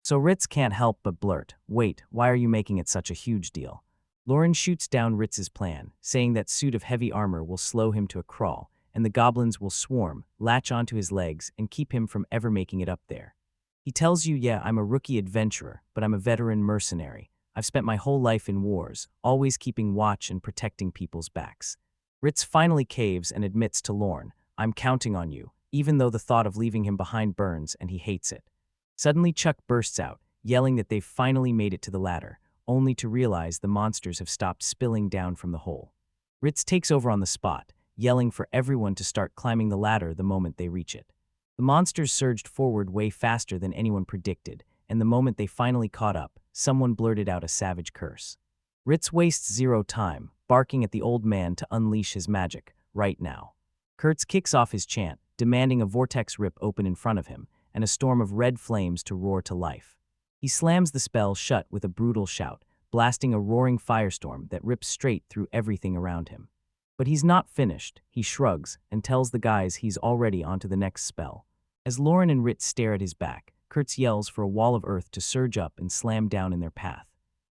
So Ritz can't help but blurt, wait, why are you making it such a huge deal? Lauren shoots down Ritz's plan, saying that suit of heavy armor will slow him to a crawl, and the goblins will swarm, latch onto his legs, and keep him from ever making it up there. He tells you, yeah, I'm a rookie adventurer, but I'm a veteran mercenary. I've spent my whole life in wars, always keeping watch and protecting people's backs. Ritz finally caves and admits to Lorne, "I'm counting on you," even though the thought of leaving him behind burns and he hates it. Suddenly Chuck bursts out, yelling that they've finally made it to the ladder, only to realize the monsters have stopped spilling down from the hole. Ritz takes over on the spot, yelling for everyone to start climbing the ladder the moment they reach it. The monsters surged forward way faster than anyone predicted, and the moment they finally caught up, someone blurted out a savage curse. Ritz wastes zero time, barking at the old man to unleash his magic, right now. Kurtz kicks off his chant, demanding a vortex rip open in front of him, and a storm of red flames to roar to life. He slams the spell shut with a brutal shout, blasting a roaring firestorm that rips straight through everything around him. But he's not finished. He shrugs and tells the guys he's already onto the next spell. As Lauren and Ritz stare at his back, Kurtz yells for a wall of earth to surge up and slam down in their path.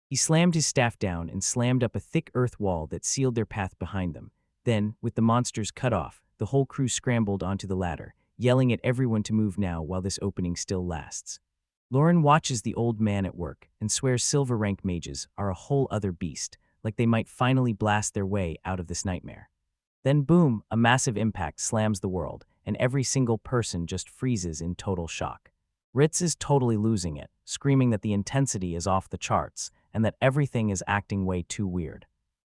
He slammed his staff down and slammed up a thick earth wall that sealed their path behind them. Then, with the monsters cut off, the whole crew scrambled onto the ladder, yelling at everyone to move now while this opening still lasts. Lauren watches the old man at work and swears silver rank mages are a whole other beast, like they might finally blast their way out of this nightmare. Then boom, a massive impact slams the world, and every single person just freezes in total shock. Ritz is totally losing it, screaming that the intensity is off the charts, and that everything is acting way too weird.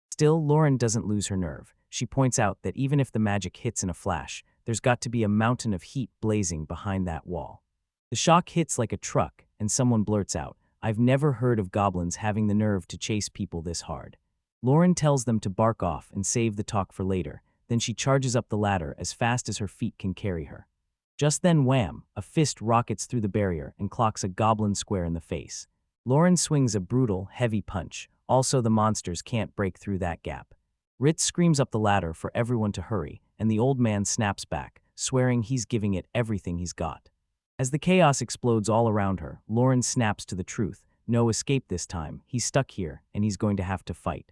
Still, Lauren doesn't lose her nerve. She points out that even if the magic hits in a flash, there's got to be a mountain of heat blazing behind that wall. The shock hits like a truck, and someone blurts out, "I've never heard of goblins having the nerve to chase people this hard." Lauren tells them to bark off and save the talk for later, then she charges up the ladder as fast as her feet can carry her. Just then wham, a fist rockets through the barrier and clocks a goblin square in the face. Lauren swings a brutal, heavy punch. Also, the monsters can't break through that gap. Ritz screams up the ladder for everyone to hurry, and the old man snaps back, swearing he's giving it everything he's got. As the chaos explodes all around her, Lauren snaps to the truth. No escape this time. He's stuck here, and he's going to have to fight.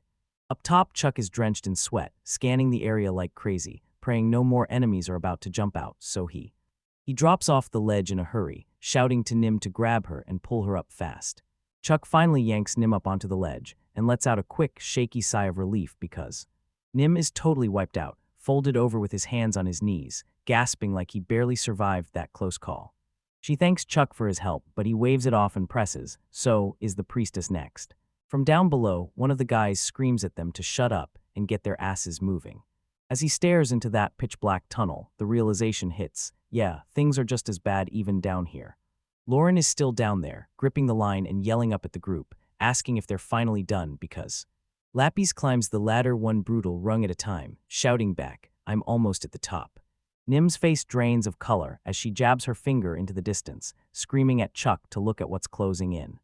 Up top, Chuck is drenched in sweat, scanning the area like crazy, praying no more enemies are about to jump out, so he drops off the ledge in a hurry, shouting to Nim to grab her and pull her up fast. Chuck finally yanks Nim up onto the ledge and lets out a quick, shaky sigh of relief because Nim is totally wiped out, folded over with his hands on his knees, gasping like he barely survived that close call. She thanks Chuck for his help, but he waves it off and presses, so is the priestess next. From down below, one of the guys screams at them to shut up and get their asses moving. As he stares into that pitch-black tunnel, the realization hits, yeah, things are just as bad even down here. Lauren is still down there, gripping the line and yelling up at the group, asking if they're finally done because Lapis climbs the ladder one brutal rung at a time, shouting back, "I'm almost at the top." Nim's face drains of color as she jabs her finger into the distance, screaming at Chuck to look at what's closing in.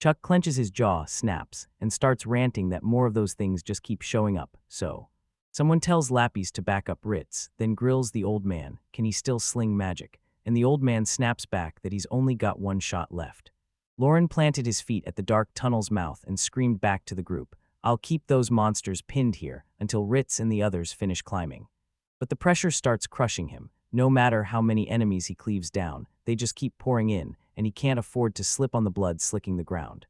Chuck clenches his jaw, snaps, and starts ranting that more of those things just keep showing up, so someone tells Lapis to back up Ritz, then grills the old man, can he still sling magic? And the old man snaps back that he's only got one shot left. Lauren planted his feet at the dark tunnel's mouth and screamed back to the group, "I'll keep those monsters pinned here until Ritz and the others finish climbing." But the pressure starts crushing him. No matter how many enemies he cleaves down, they just keep pouring in, and he can't afford to slip on the blood slicking the ground.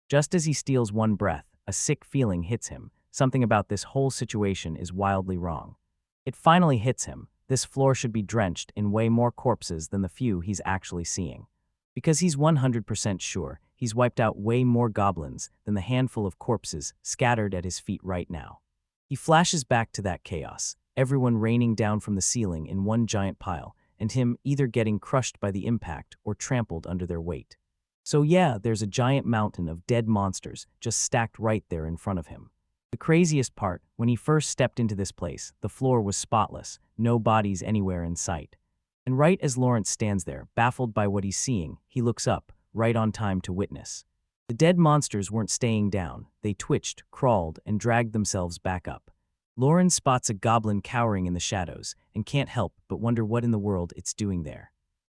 Just as he steals one breath, a sick feeling hits him. Something about this whole situation is wildly wrong. It finally hits him. This floor should be drenched in way more corpses than the few he's actually seeing. Because he's 100% sure he's wiped out way more goblins than the handful of corpses scattered at his feet right now. He flashes back to that chaos, everyone raining down from the ceiling in one giant pile, and him either getting crushed by the impact or trampled under their weight. So yeah, there's a giant mountain of dead monsters just stacked right there in front of him. The craziest part, when he first stepped into this place, the floor was spotless, no bodies anywhere in sight. And right as Lawrence stands there, baffled by what he's seeing, he looks up, right on time to witness. The dead monsters weren't staying down. They twitched, crawled, and dragged themselves back up. Lauren spots a goblin cowering in the shadows and can't help but wonder what in the world it's doing there.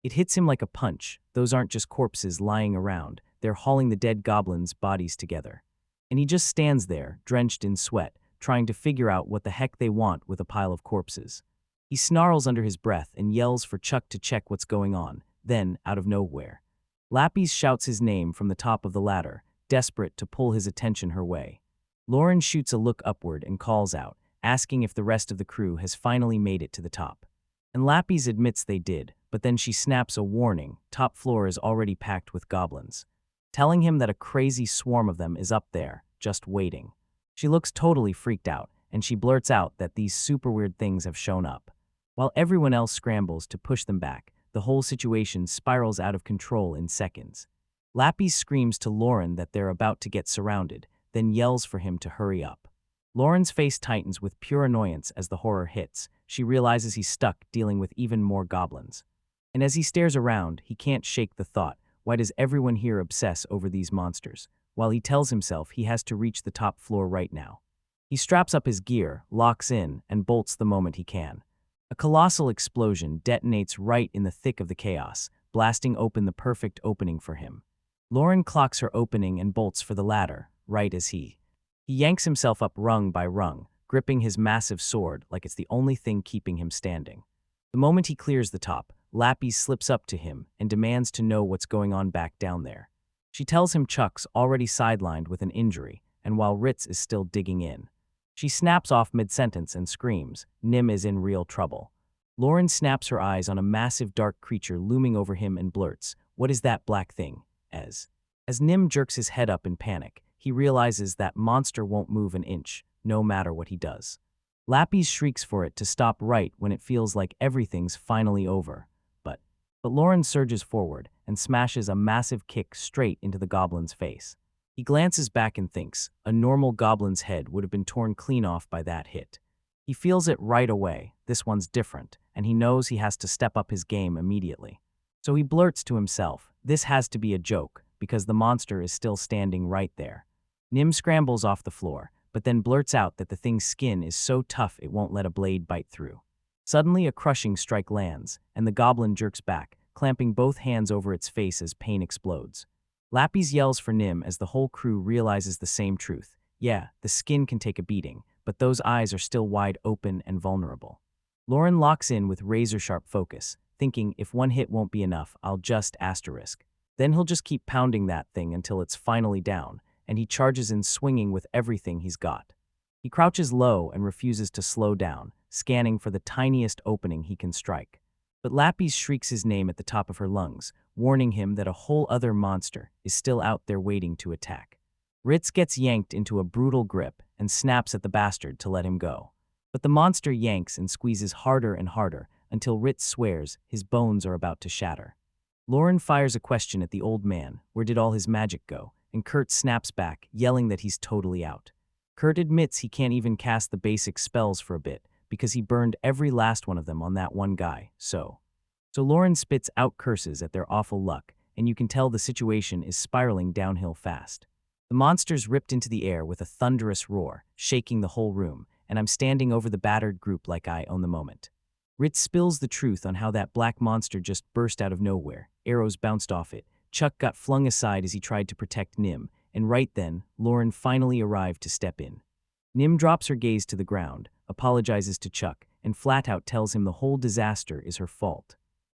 It hits him like a punch. Those aren't just corpses lying around. They're hauling the dead goblins' bodies together. And he just stands there, drenched in sweat, trying to figure out what the heck they want with a pile of corpses. He snarls under his breath and yells for Chuck to check what's going on. Then, out of nowhere, Lapis shouts his name from the top of the ladder, desperate to pull his attention her way. Lauren shoots a look upward and calls out, asking if the rest of the crew has finally made it to the top. And Lapis admits they did, but then she snaps a warning: top floor is already packed with goblins, telling him that a crazy swarm of them is up there, just waiting. She looks totally freaked out, and she blurts out that these super weird things have shown up. While everyone else scrambles to push them back, the whole situation spirals out of control in seconds. Lapis screams to Lauren that they're about to get surrounded, then yells for him to hurry up. Lauren's face tightens with pure annoyance as the horror hits. She realizes he's stuck dealing with even more goblins. And as he stares around, he can't shake the thought, why does everyone here obsess over these monsters? While he tells himself he has to reach the top floor right now. He straps up his gear, locks in, and bolts the moment he can. A colossal explosion detonates right in the thick of the chaos, blasting open the perfect opening for him. Lauren clocks her opening and bolts for the ladder, right as he yanks himself up rung by rung, gripping his massive sword like it's the only thing keeping him standing. The moment he clears the top, Lapis slips up to him and demands to know what's going on back down there. She tells him Chuck's already sidelined with an injury, and while Ritz is still digging in. She snaps off mid-sentence and screams, Nim is in real trouble. Lauren snaps her eyes on a massive dark creature looming over him and blurts, what is that black thing? As Nim jerks his head up in panic, he realizes that monster won't move an inch, no matter what he does. Lapis shrieks for it to stop right when it feels like everything's finally over. But Lauren surges forward and smashes a massive kick straight into the goblin's face. He glances back and thinks, a normal goblin's head would have been torn clean off by that hit. He feels it right away, this one's different, and he knows he has to step up his game immediately. So he blurts to himself, this has to be a joke, because the monster is still standing right there. Nim scrambles off the floor, but then blurts out that the thing's skin is so tough it won't let a blade bite through. Suddenly a crushing strike lands, and the goblin jerks back, clamping both hands over its face as pain explodes. Lapis yells for Nim as the whole crew realizes the same truth. Yeah, the skin can take a beating, but those eyes are still wide open and vulnerable. Lauren locks in with razor-sharp focus, thinking if one hit won't be enough, I'll just asterisk. Then he'll just keep pounding that thing until it's finally down, and he charges in swinging with everything he's got. He crouches low and refuses to slow down, scanning for the tiniest opening he can strike. But Lapis shrieks his name at the top of her lungs, warning him that a whole other monster is still out there waiting to attack. Ritz gets yanked into a brutal grip and snaps at the bastard to let him go. But the monster yanks and squeezes harder and harder until Ritz swears his bones are about to shatter. Lauren fires a question at the old man, where did all his magic go, and Kurt snaps back, yelling that he's totally out. Kurt admits he can't even cast the basic spells for a bit, because he burned every last one of them on that one guy, so Lauren spits out curses at their awful luck, and you can tell the situation is spiraling downhill fast. The monsters ripped into the air with a thunderous roar, shaking the whole room, and I'm standing over the battered group like I own the moment. Ritz spills the truth on how that black monster just burst out of nowhere. Arrows bounced off it. Chuck got flung aside as he tried to protect Nim, and right then, Lauren finally arrived to step in. Nim drops her gaze to the ground, apologizes to Chuck, and flat out tells him the whole disaster is her fault.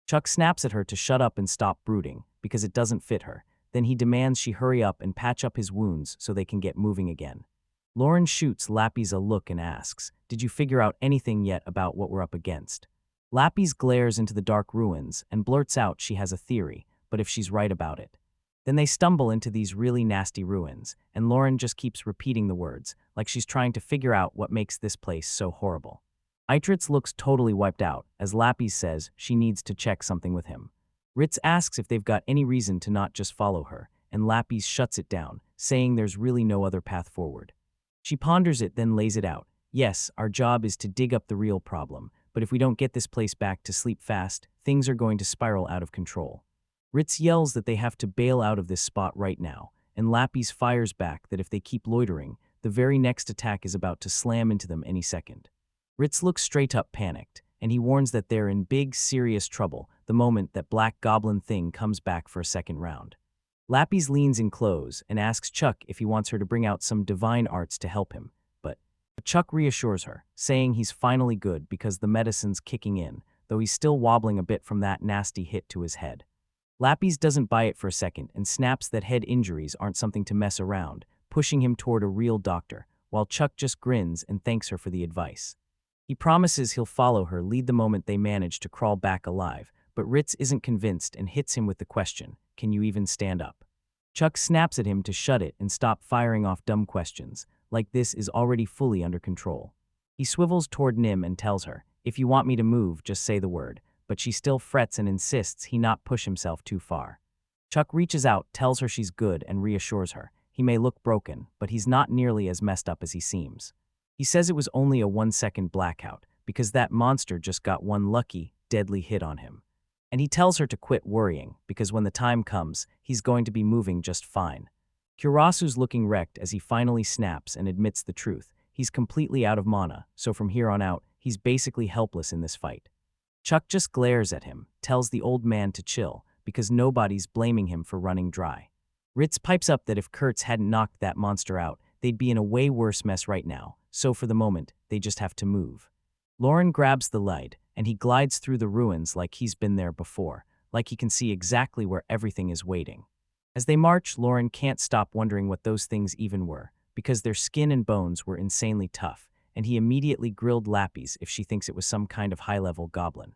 Chuck snaps at her to shut up and stop brooding, because it doesn't fit her. Then he demands she hurry up and patch up his wounds so they can get moving again. Lauren shoots Lapis a look and asks, did you figure out anything yet about what we're up against? Lapis glares into the dark ruins and blurts out she has a theory, but if she's right about it. Then they stumble into these really nasty ruins, and Lauren just keeps repeating the words, like she's trying to figure out what makes this place so horrible. Eitritz looks totally wiped out, as Lapis says she needs to check something with him. Ritz asks if they've got any reason to not just follow her, and Lapis shuts it down, saying there's really no other path forward. She ponders it, then lays it out. Yes, our job is to dig up the real problem, but if we don't get this place back to sleep fast, things are going to spiral out of control. Ritz yells that they have to bail out of this spot right now, and Lapis fires back that if they keep loitering, the very next attack is about to slam into them any second. Ritz looks straight up panicked, and he warns that they're in big, serious trouble the moment that Black Goblin thing comes back for a second round. Lapis leans in close and asks Chuck if he wants her to bring out some divine arts to help him, but Chuck reassures her, saying he's finally good because the medicine's kicking in, though he's still wobbling a bit from that nasty hit to his head. Lapis doesn't buy it for a second and snaps that head injuries aren't something to mess around, pushing him toward a real doctor, while Chuck just grins and thanks her for the advice. He promises he'll follow her lead the moment they manage to crawl back alive, but Ritz isn't convinced and hits him with the question, "Can you even stand up?" Chuck snaps at him to shut it and stop firing off dumb questions, like this is already fully under control. He swivels toward Nim and tells her, "If you want me to move, just say the word," but she still frets and insists he not push himself too far. Chuck reaches out, tells her she's good, and reassures her. He may look broken, but he's not nearly as messed up as he seems. He says it was only a 1-second blackout, because that monster just got one lucky, deadly hit on him. And he tells her to quit worrying, because when the time comes, he's going to be moving just fine. Kurasu's looking wrecked as he finally snaps and admits the truth. He's completely out of mana, so from here on out, he's basically helpless in this fight. Chuck just glares at him, tells the old man to chill, because nobody's blaming him for running dry. Ritz pipes up that if Kurtz hadn't knocked that monster out, they'd be in a way worse mess right now, so for the moment, they just have to move. Lauren grabs the light, and he glides through the ruins like he's been there before, like he can see exactly where everything is waiting. As they march, Lauren can't stop wondering what those things even were, because their skin and bones were insanely tough, and he immediately grilled Lapis if she thinks it was some kind of high-level goblin.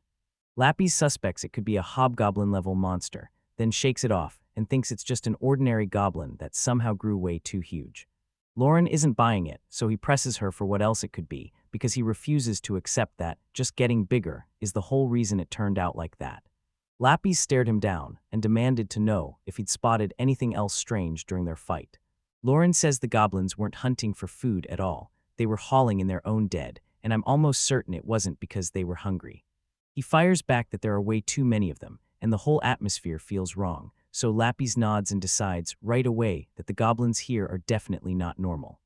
Lapis suspects it could be a hobgoblin-level monster, then shakes it off and thinks it's just an ordinary goblin that somehow grew way too huge. Lauren isn't buying it, so he presses her for what else it could be, because he refuses to accept that just getting bigger is the whole reason it turned out like that. Lapis stared him down and demanded to know if he'd spotted anything else strange during their fight. Lauren says the goblins weren't hunting for food at all. They were hauling in their own dead, and I'm almost certain it wasn't because they were hungry. He fires back that there are way too many of them, and the whole atmosphere feels wrong, so Lapis nods and decides right away that the goblins here are definitely not normal.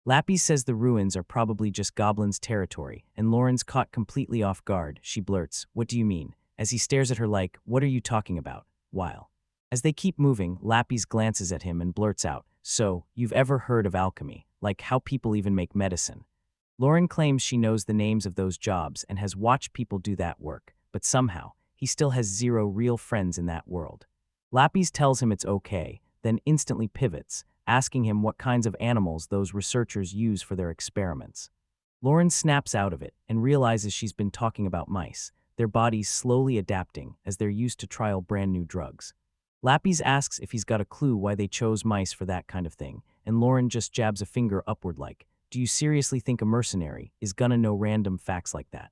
Lapis says the ruins are probably just goblins' territory, and Lauren's caught completely off guard. She blurts, "What do you mean?" as he stares at her like, "What are you talking about?" While, as they keep moving, Lapis glances at him and blurts out, "So, you've ever heard of alchemy, like how people even make medicine?" Lauren claims she knows the names of those jobs and has watched people do that work, but somehow, he still has zero real friends in that world. Lapis tells him it's okay, then instantly pivots, asking him what kinds of animals those researchers use for their experiments. Lauren snaps out of it and realizes she's been talking about mice, their bodies slowly adapting as they're used to trial brand new drugs. Lapis asks if he's got a clue why they chose mice for that kind of thing, and Lauren just jabs a finger upward like, "Do you seriously think a mercenary is gonna know random facts like that?"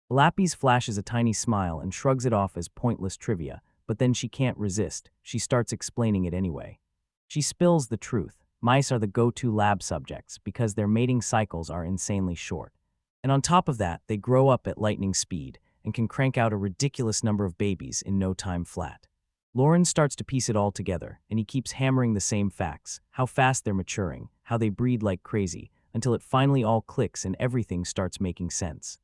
Lapis flashes a tiny smile and shrugs it off as pointless trivia, but then she can't resist. She starts explaining it anyway. She spills the truth. Mice are the go-to lab subjects because their mating cycles are insanely short. And on top of that, they grow up at lightning speed and can crank out a ridiculous number of babies in no time flat. Lauren starts to piece it all together, and he keeps hammering the same facts, how fast they're maturing, how they breed like crazy, until it finally all clicks and everything starts making sense.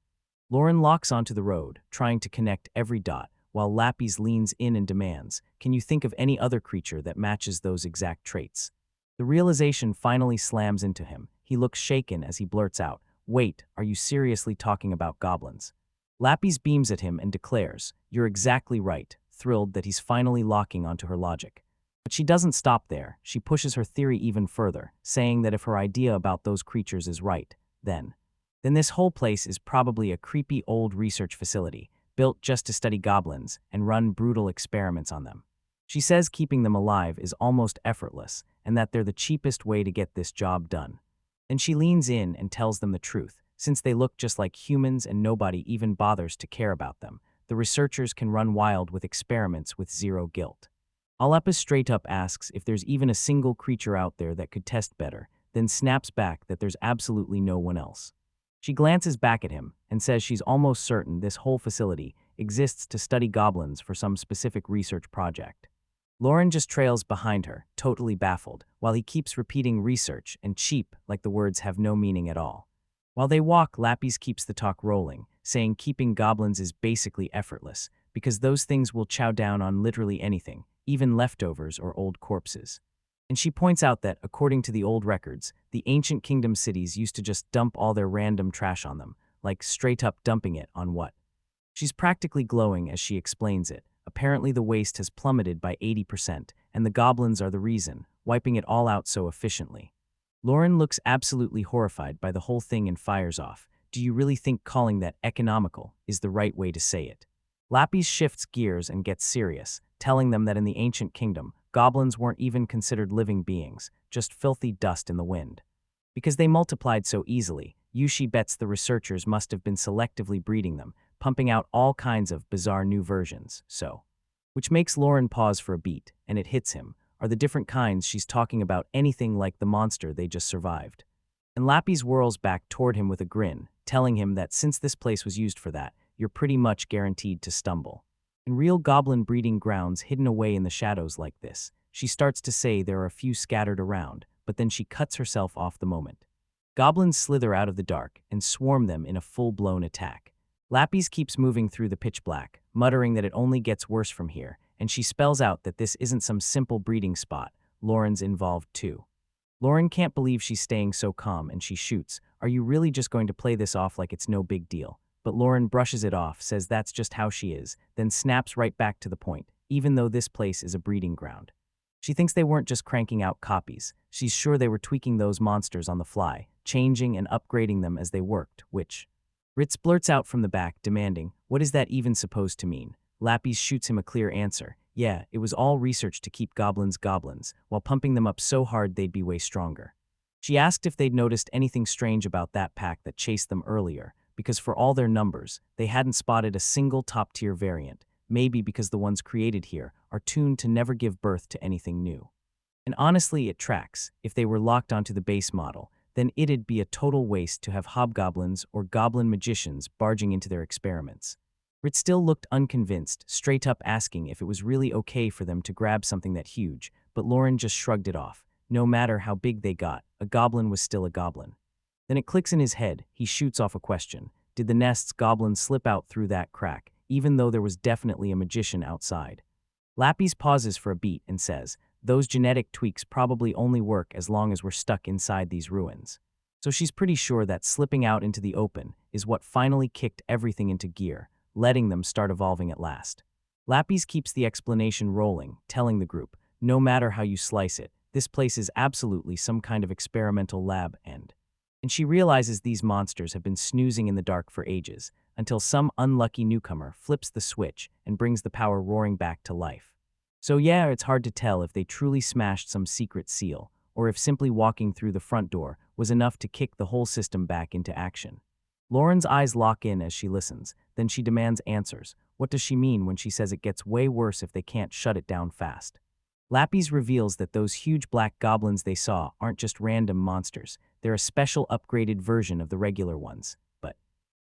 Lauren locks onto the road, trying to connect every dot, while Lapis leans in and demands, "Can you think of any other creature that matches those exact traits?" The realization finally slams into him. He looks shaken as he blurts out, "Wait, are you seriously talking about goblins?" Lapis beams at him and declares, "You're exactly right," thrilled that he's finally locking onto her logic. But she doesn't stop there. She pushes her theory even further, saying that if her idea about those creatures is right, then this whole place is probably a creepy old research facility, built just to study goblins and run brutal experiments on them. She says keeping them alive is almost effortless, and that they're the cheapest way to get this job done. Then she leans in and tells them the truth. Since they look just like humans and nobody even bothers to care about them, the researchers can run wild with experiments with zero guilt. Lapis straight up asks if there's even a single creature out there that could test better, then snaps back that there's absolutely no one else. She glances back at him and says she's almost certain this whole facility exists to study goblins for some specific research project. Lauren just trails behind her, totally baffled, while he keeps repeating research and cheap like the words have no meaning at all. While they walk, Lapis keeps the talk rolling, saying keeping goblins is basically effortless, because those things will chow down on literally anything, even leftovers or old corpses. And she points out that, according to the old records, the ancient kingdom cities used to just dump all their random trash on them, like straight up dumping it on what? She's practically glowing as she explains it. Apparently the waste has plummeted by 80%, and the goblins are the reason, wiping it all out so efficiently. Lauren looks absolutely horrified by the whole thing and fires off. Do you really think calling that economical is the right way to say it? Lapis shifts gears and gets serious, telling them that in the ancient kingdom, goblins weren't even considered living beings, just filthy dust in the wind. Because they multiplied so easily, Yushi bets the researchers must have been selectively breeding them, pumping out all kinds of bizarre new versions, which makes Lauren pause for a beat, and it hits him. Are the different kinds she's talking about anything like the monster they just survived? And Lapis whirls back toward him with a grin, telling him that since this place was used for that, you're pretty much guaranteed to stumble. In real goblin breeding grounds hidden away in the shadows like this, she starts to say there are a few scattered around, but then she cuts herself off the moment. Goblins slither out of the dark and swarm them in a full-blown attack. Lapis keeps moving through the pitch black, muttering that it only gets worse from here, and she spells out that this isn't some simple breeding spot. Lauren's involved too. Lauren can't believe she's staying so calm, and she shoots. Are you really just going to play this off like it's no big deal? But Lauren brushes it off, says that's just how she is, then snaps right back to the point, even though this place is a breeding ground. She thinks they weren't just cranking out copies. She's sure they were tweaking those monsters on the fly, changing and upgrading them as they worked, which Ritz blurts out from the back, demanding, what is that even supposed to mean? Lapis shoots him a clear answer. Yeah, it was all research to keep goblins goblins, while pumping them up so hard they'd be way stronger. She asked if they'd noticed anything strange about that pack that chased them earlier, because for all their numbers, they hadn't spotted a single top-tier variant, maybe because the ones created here are tuned to never give birth to anything new. And honestly, it tracks. If they were locked onto the base model, then it'd be a total waste to have hobgoblins or goblin magicians barging into their experiments. Rit still looked unconvinced, straight up asking if it was really okay for them to grab something that huge, but Lauren just shrugged it off. No matter how big they got, a goblin was still a goblin. Then it clicks in his head. He shoots off a question. Did the nest's goblins slip out through that crack, even though there was definitely a magician outside? Lapis pauses for a beat and says, those genetic tweaks probably only work as long as we're stuck inside these ruins. So she's pretty sure that slipping out into the open is what finally kicked everything into gear, letting them start evolving at last. Lapis keeps the explanation rolling, telling the group, no matter how you slice it, this place is absolutely some kind of experimental lab and she realizes these monsters have been snoozing in the dark for ages, until some unlucky newcomer flips the switch and brings the power roaring back to life. So yeah, it's hard to tell if they truly smashed some secret seal, or if simply walking through the front door was enough to kick the whole system back into action. Lauren's eyes lock in as she listens, then she demands answers. What does she mean when she says it gets way worse if they can't shut it down fast? Lapis reveals that those huge black goblins they saw aren't just random monsters, they're a special upgraded version of the regular ones.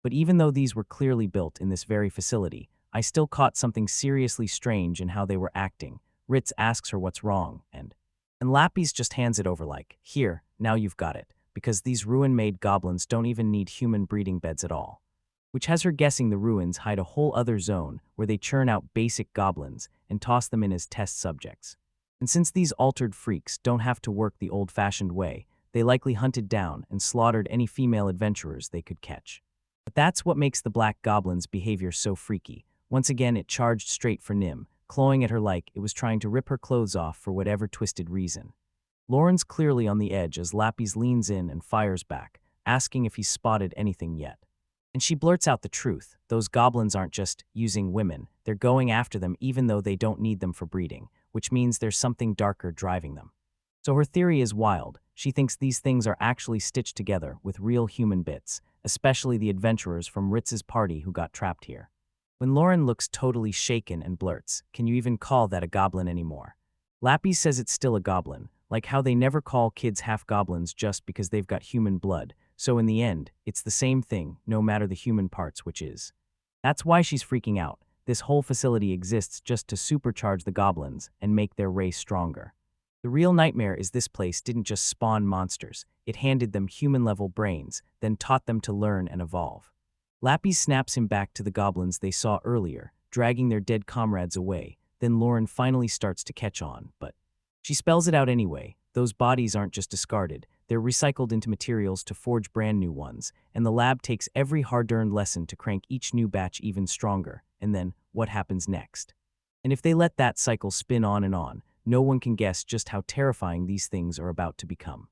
But even though these were clearly built in this very facility, I still caught something seriously strange in how they were acting. Ritz asks her what's wrong, and Lapis just hands it over like, here, now you've got it, because these ruin-made goblins don't even need human breeding beds at all. Which has her guessing the ruins hide a whole other zone where they churn out basic goblins and toss them in as test subjects. And since these altered freaks don't have to work the old-fashioned way, they likely hunted down and slaughtered any female adventurers they could catch. But that's what makes the black goblin's behavior so freaky. Once again, it charged straight for Nim, clawing at her like it was trying to rip her clothes off for whatever twisted reason. Lauren's clearly on the edge as Lapis leans in and fires back, asking if he's spotted anything yet. And she blurts out the truth. Those goblins aren't just using women, they're going after them even though they don't need them for breeding, which means there's something darker driving them. So her theory is wild. She thinks these things are actually stitched together with real human bits, especially the adventurers from Ritz's party who got trapped here. When Lauren looks totally shaken and blurts, can you even call that a goblin anymore? Lapis says it's still a goblin, like how they never call kids half-goblins just because they've got human blood, so in the end, it's the same thing, no matter the human parts, which is. That's why she's freaking out. This whole facility exists just to supercharge the goblins and make their race stronger. The real nightmare is this place didn't just spawn monsters, it handed them human-level brains, then taught them to learn and evolve. Lapis snaps him back to the goblins they saw earlier, dragging their dead comrades away. Then Lauren finally starts to catch on, but she spells it out anyway. Those bodies aren't just discarded, they're recycled into materials to forge brand new ones, and the lab takes every hard-earned lesson to crank each new batch even stronger. And then, what happens next? And if they let that cycle spin on, no one can guess just how terrifying these things are about to become.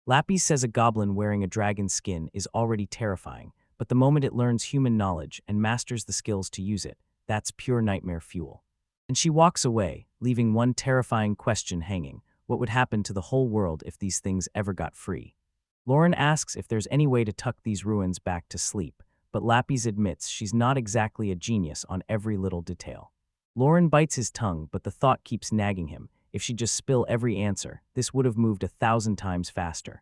Lapis says a goblin wearing a dragon's skin is already terrifying, but the moment it learns human knowledge and masters the skills to use it, that's pure nightmare fuel. And she walks away, leaving one terrifying question hanging: what would happen to the whole world if these things ever got free? Lauren asks if there's any way to tuck these ruins back to sleep, but Lapis admits she's not exactly a genius on every little detail. Lauren bites his tongue, but the thought keeps nagging him: if she'd just spill every answer, this would have moved 1,000 times faster.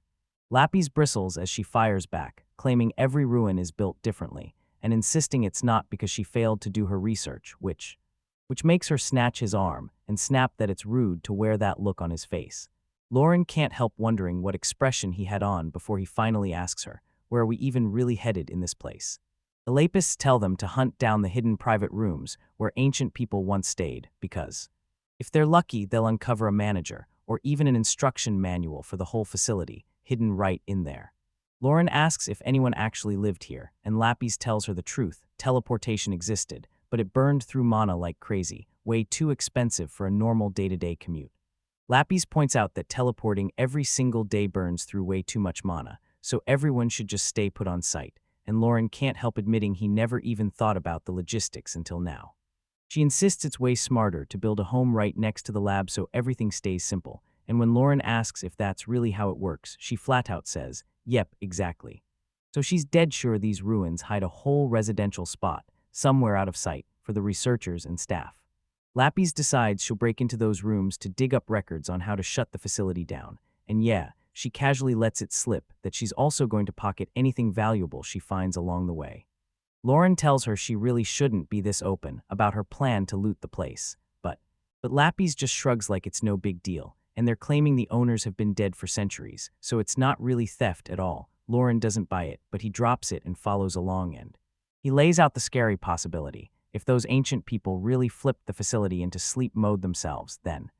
Lapis bristles as she fires back, claiming every ruin is built differently, and insisting it's not because she failed to do her research, which makes her snatch his arm and snap that it's rude to wear that look on his face. Lauren can't help wondering what expression he had on before he finally asks her, where are we even really headed in this place? The Lapis tell them to hunt down the hidden private rooms where ancient people once stayed, because if they're lucky, they'll uncover a manager or even an instruction manual for the whole facility, hidden right in there. Lauren asks if anyone actually lived here, and Lapis tells her the truth: teleportation existed, but it burned through mana like crazy, way too expensive for a normal day-to-day commute. Lapis points out that teleporting every single day burns through way too much mana, so everyone should just stay put on site, and Lauren can't help admitting he never even thought about the logistics until now. She insists it's way smarter to build a home right next to the lab so everything stays simple, and when Lauren asks if that's really how it works, she flat out says, yep, exactly. So she's dead sure these ruins hide a whole residential spot, somewhere out of sight, for the researchers and staff. Lapis decides she'll break into those rooms to dig up records on how to shut the facility down, and yeah, she casually lets it slip that she's also going to pocket anything valuable she finds along the way. Lauren tells her she really shouldn't be this open about her plan to loot the place, but Lapis just shrugs like it's no big deal, and they're claiming the owners have been dead for centuries, so it's not really theft at all. Lauren doesn't buy it, but he drops it and follows along, and he lays out the scary possibility: if those ancient people really flipped the facility into sleep mode themselves, then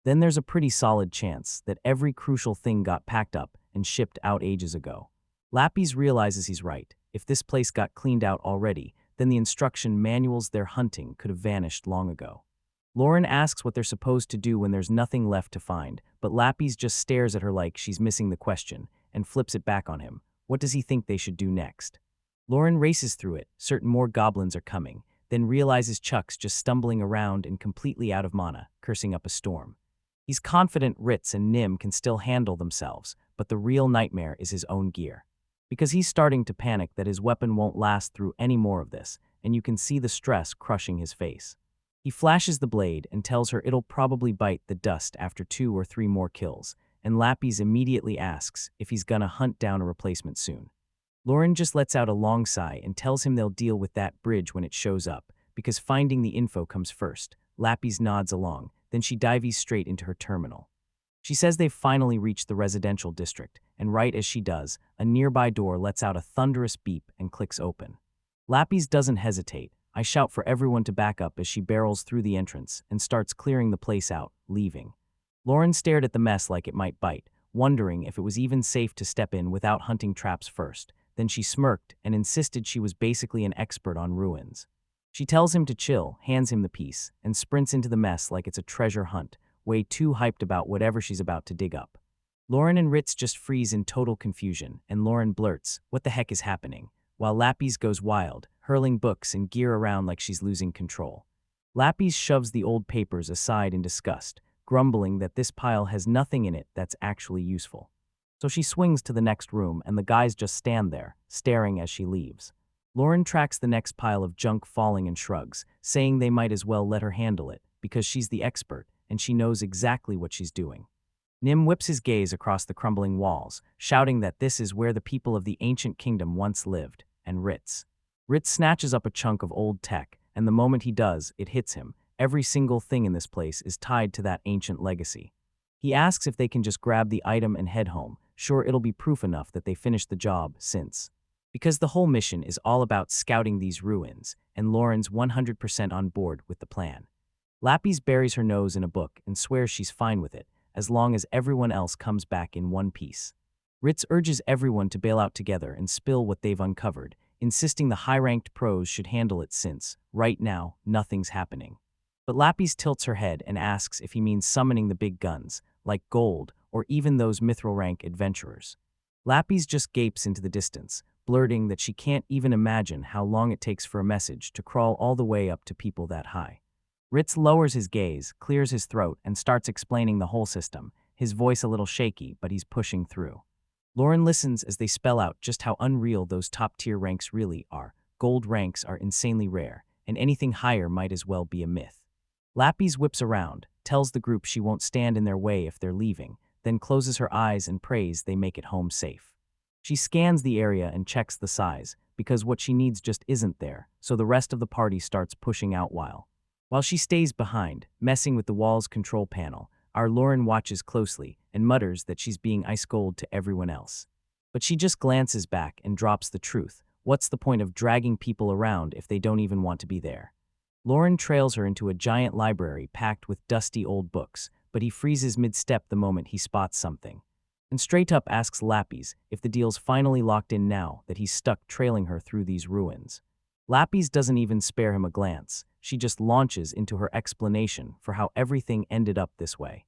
there's a pretty solid chance that every crucial thing got packed up and shipped out ages ago. Lapis realizes he's right. If this place got cleaned out already, then the instruction manuals they're hunting could have vanished long ago. Lauren asks what they're supposed to do when there's nothing left to find, but Lapis just stares at her like she's missing the question and flips it back on him. What does he think they should do next? Lauren races through it, certain more goblins are coming, then realizes Chuck's just stumbling around and completely out of mana, cursing up a storm. He's confident Ritz and Nim can still handle themselves, but the real nightmare is his own gear. Because he's starting to panic that his weapon won't last through any more of this, and you can see the stress crushing his face. He flashes the blade and tells her it'll probably bite the dust after 2 or 3 more kills, and Lapis immediately asks if he's gonna hunt down a replacement soon. Lauren just lets out a long sigh and tells him they'll deal with that bridge when it shows up, because finding the info comes first. Lapis nods along, then she dives straight into her terminal. She says they've finally reached the residential district, and right as she does, a nearby door lets out a thunderous beep and clicks open. Lapis doesn't hesitate. I shout for everyone to back up as she barrels through the entrance and starts clearing the place out, leaving. Lauren stared at the mess like it might bite, wondering if it was even safe to step in without hunting traps first. Then she smirked and insisted she was basically an expert on ruins. She tells him to chill, hands him the piece, and sprints into the mess like it's a treasure hunt, way too hyped about whatever she's about to dig up. Lauren and Ritz just freeze in total confusion, and Lauren blurts, "What the heck is happening?" while Lapis goes wild, hurling books and gear around like she's losing control. Lapis shoves the old papers aside in disgust, grumbling that this pile has nothing in it that's actually useful. So she swings to the next room, and the guys just stand there, staring as she leaves. Lauren tracks the next pile of junk falling and shrugs, saying they might as well let her handle it, because she's the expert, and she knows exactly what she's doing. Nim whips his gaze across the crumbling walls, shouting that this is where the people of the ancient kingdom once lived, and Ritz snatches up a chunk of old tech, and the moment he does, it hits him. Every single thing in this place is tied to that ancient legacy. He asks if they can just grab the item and head home, sure it'll be proof enough that they finished the job because the whole mission is all about scouting these ruins, and Lauren's 100% on board with the plan. Lapis buries her nose in a book and swears she's fine with it, as long as everyone else comes back in one piece. Ritz urges everyone to bail out together and spill what they've uncovered, insisting the high-ranked pros should handle it since, right now, nothing's happening. But Lapis tilts her head and asks if he means summoning the big guns, like gold, or even those mithril rank adventurers. Lapis just gapes into the distance, blurting that she can't even imagine how long it takes for a message to crawl all the way up to people that high. Ritz lowers his gaze, clears his throat, and starts explaining the whole system, his voice a little shaky, but he's pushing through. Lauren listens as they spell out just how unreal those top-tier ranks really are. Gold ranks are insanely rare, and anything higher might as well be a myth. Lapis whips around, tells the group she won't stand in their way if they're leaving, then closes her eyes and prays they make it home safe. She scans the area and checks the size, because what she needs just isn't there, so the rest of the party starts pushing out while she stays behind, messing with the wall's control panel. Our Lauren watches closely and mutters that she's being ice cold to everyone else. But she just glances back and drops the truth. What's the point of dragging people around if they don't even want to be there? Lauren trails her into a giant library packed with dusty old books, but he freezes mid-step the moment he spots something. And straight up asks Lapis if the deal's finally locked in now that he's stuck trailing her through these ruins. Lapis doesn't even spare him a glance. She just launches into her explanation for how everything ended up this way.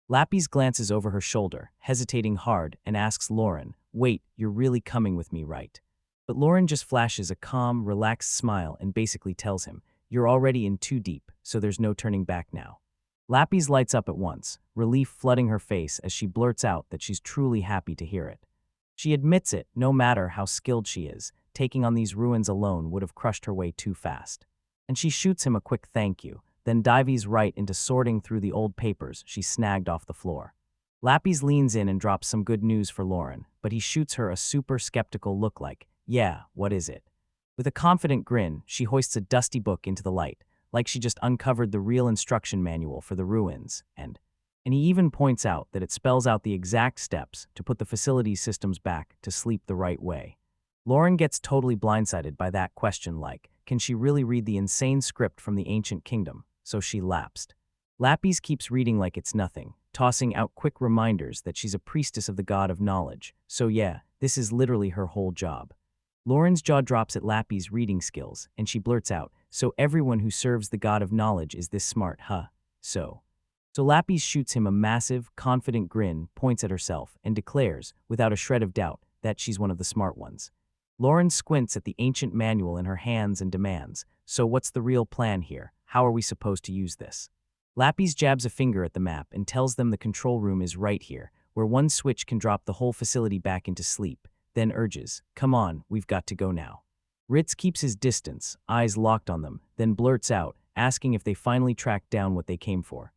Lapis glances over her shoulder, hesitating hard, and asks Lauren, "Wait, you're really coming with me, right?" But Lauren just flashes a calm, relaxed smile and basically tells him, "You're already in too deep, so there's no turning back now." Lapis lights up at once, relief flooding her face as she blurts out that she's truly happy to hear it. She admits it, no matter how skilled she is, taking on these ruins alone would have crushed her way too fast. And she shoots him a quick thank you, then dives right into sorting through the old papers she snagged off the floor. Lapis leans in and drops some good news for Lauren, but he shoots her a super skeptical look like, "Yeah, what is it?" With a confident grin, she hoists a dusty book into the light, like she just uncovered the real instruction manual for the ruins, and he even points out that it spells out the exact steps to put the facility systems back to sleep the right way. Lauren gets totally blindsided by that question like, can she really read the insane script from the ancient kingdom? So she lapsed. Lapis keeps reading like it's nothing, tossing out quick reminders that she's a priestess of the god of knowledge. So yeah, this is literally her whole job. Lauren's jaw drops at Lapis' reading skills, and she blurts out, "So everyone who serves the god of knowledge is this smart, huh? So Lapis shoots him a massive, confident grin, points at herself, and declares, without a shred of doubt, that she's one of the smart ones. Lauren squints at the ancient manual in her hands and demands, "So what's the real plan here? How are we supposed to use this?" Lapis jabs a finger at the map and tells them the control room is right here, where one switch can drop the whole facility back into sleep, then urges, "Come on, we've got to go now." Ritz keeps his distance, eyes locked on them, then blurts out, asking if they finally tracked down what they came for.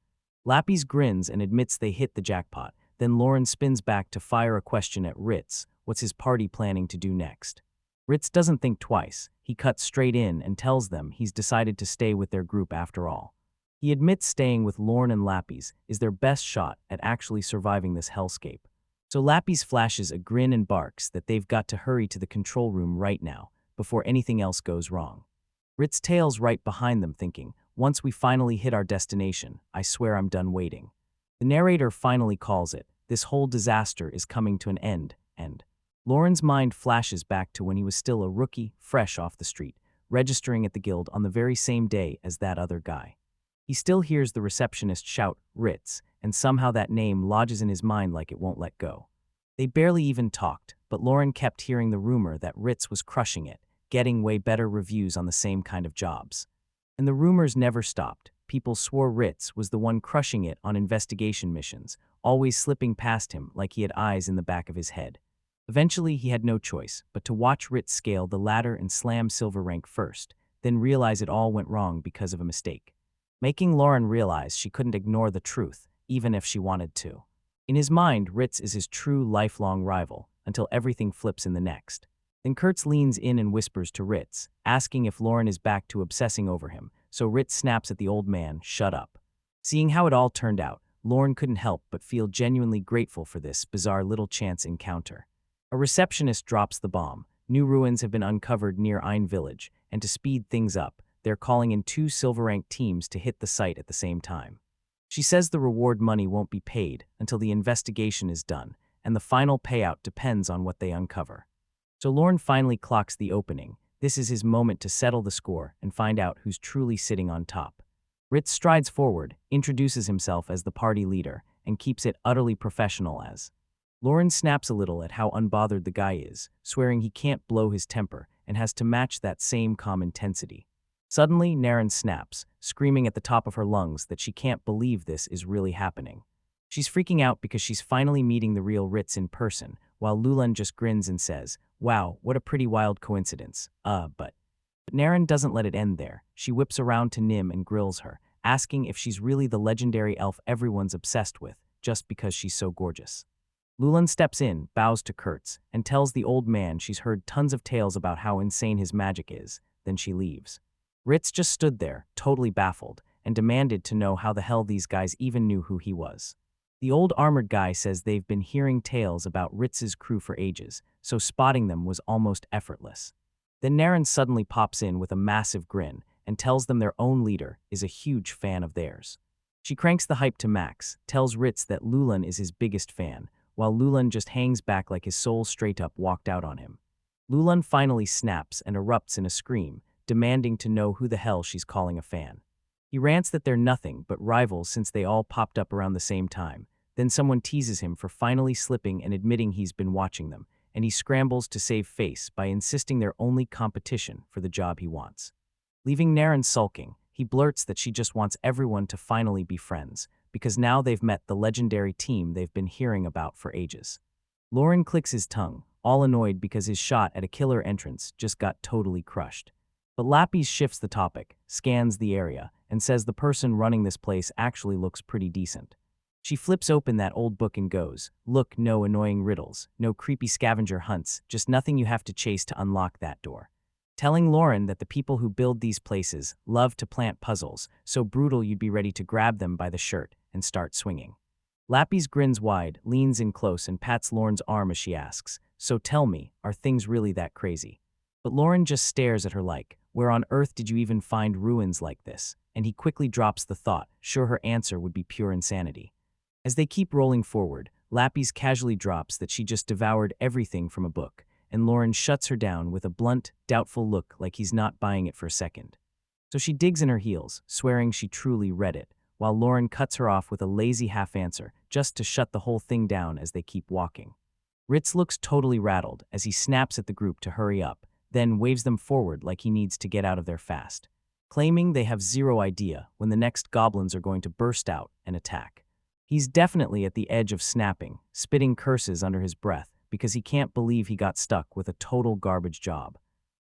Lapis grins and admits they hit the jackpot, then Lauren spins back to fire a question at Ritz. What's his party planning to do next? Ritz doesn't think twice. He cuts straight in and tells them he's decided to stay with their group after all. He admits staying with Lauren and Lapis is their best shot at actually surviving this hellscape. So Lapis flashes a grin and barks that they've got to hurry to the control room right now, before anything else goes wrong. Ritz tails right behind them thinking, once we finally hit our destination, I swear I'm done waiting. The narrator finally calls it, this whole disaster is coming to an end, and Lauren's mind flashes back to when he was still a rookie, fresh off the street, registering at the guild on the very same day as that other guy. He still hears the receptionist shout, Ritz, and somehow that name lodges in his mind like it won't let go. They barely even talked, but Lauren kept hearing the rumor that Ritz was crushing it, getting way better reviews on the same kind of jobs. And the rumors never stopped. People swore Ritz was the one crushing it on investigation missions, always slipping past him like he had eyes in the back of his head. Eventually, he had no choice but to watch Ritz scale the ladder and slam silver rank first, then realize it all went wrong because of a mistake, making Lauren realize she couldn't ignore the truth, even if she wanted to. In his mind, Ritz is his true lifelong rival, until everything flips in the next. Then Kurtz leans in and whispers to Ritz, asking if Lauren is back to obsessing over him, so Ritz snaps at the old man, "Shut up." Seeing how it all turned out, Lauren couldn't help but feel genuinely grateful for this bizarre little chance encounter. A receptionist drops the bomb. New ruins have been uncovered near Ein Village, and to speed things up, they're calling in 2 silver-ranked teams to hit the site at the same time. She says the reward money won't be paid until the investigation is done, and the final payout depends on what they uncover. So Lauren finally clocks the opening. This is his moment to settle the score and find out who's truly sitting on top. Ritz strides forward, introduces himself as the party leader, and keeps it utterly professional as, Lauren snaps a little at how unbothered the guy is, swearing he can't blow his temper and has to match that same calm intensity. Suddenly, Naren snaps, screaming at the top of her lungs that she can't believe this is really happening. She's freaking out because she's finally meeting the real Ritz in person, while Lulan just grins and says, "Wow, what a pretty wild coincidence. But Naren doesn't let it end there. She whips around to Nim and grills her, asking if she's really the legendary elf everyone's obsessed with, just because she's so gorgeous. Lulan steps in, bows to Kurtz, and tells the old man she's heard tons of tales about how insane his magic is, then she leaves. Ritz just stood there, totally baffled, and demanded to know how the hell these guys even knew who he was. The old armored guy says they've been hearing tales about Ritz's crew for ages, so spotting them was almost effortless. Then Naren suddenly pops in with a massive grin and tells them their own leader is a huge fan of theirs. She cranks the hype to max, tells Ritz that Lulan is his biggest fan, while Lulan just hangs back like his soul straight up walked out on him. Lulan finally snaps and erupts in a scream, demanding to know who the hell she's calling a fan. He rants that they're nothing but rivals since they all popped up around the same time. Then someone teases him for finally slipping and admitting he's been watching them, and he scrambles to save face by insisting they're only competition for the job he wants. Leaving Naren sulking, he blurts that she just wants everyone to finally be friends, because now they've met the legendary team they've been hearing about for ages. Lauren clicks his tongue, all annoyed because his shot at a killer entrance just got totally crushed. But Lapis shifts the topic, scans the area, and says the person running this place actually looks pretty decent. She flips open that old book and goes, "Look, no annoying riddles, no creepy scavenger hunts, just nothing you have to chase to unlock that door." Telling Lauren that the people who build these places love to plant puzzles, so brutal you'd be ready to grab them by the shirt and start swinging. Lapis grins wide, leans in close and pats Lauren's arm as she asks, "So tell me, are things really that crazy?" But Lauren just stares at her like, "Where on earth did you even find ruins like this?" And he quickly drops the thought, sure her answer would be pure insanity. As they keep rolling forward, Lapis casually drops that she just devoured everything from a book, and Lauren shuts her down with a blunt, doubtful look like he's not buying it for a second. So she digs in her heels, swearing she truly read it, while Lauren cuts her off with a lazy half-answer just to shut the whole thing down as they keep walking. Ritz looks totally rattled as he snaps at the group to hurry up, then waves them forward like he needs to get out of there fast, claiming they have zero idea when the next goblins are going to burst out and attack. He's definitely at the edge of snapping, spitting curses under his breath because he can't believe he got stuck with a total garbage job.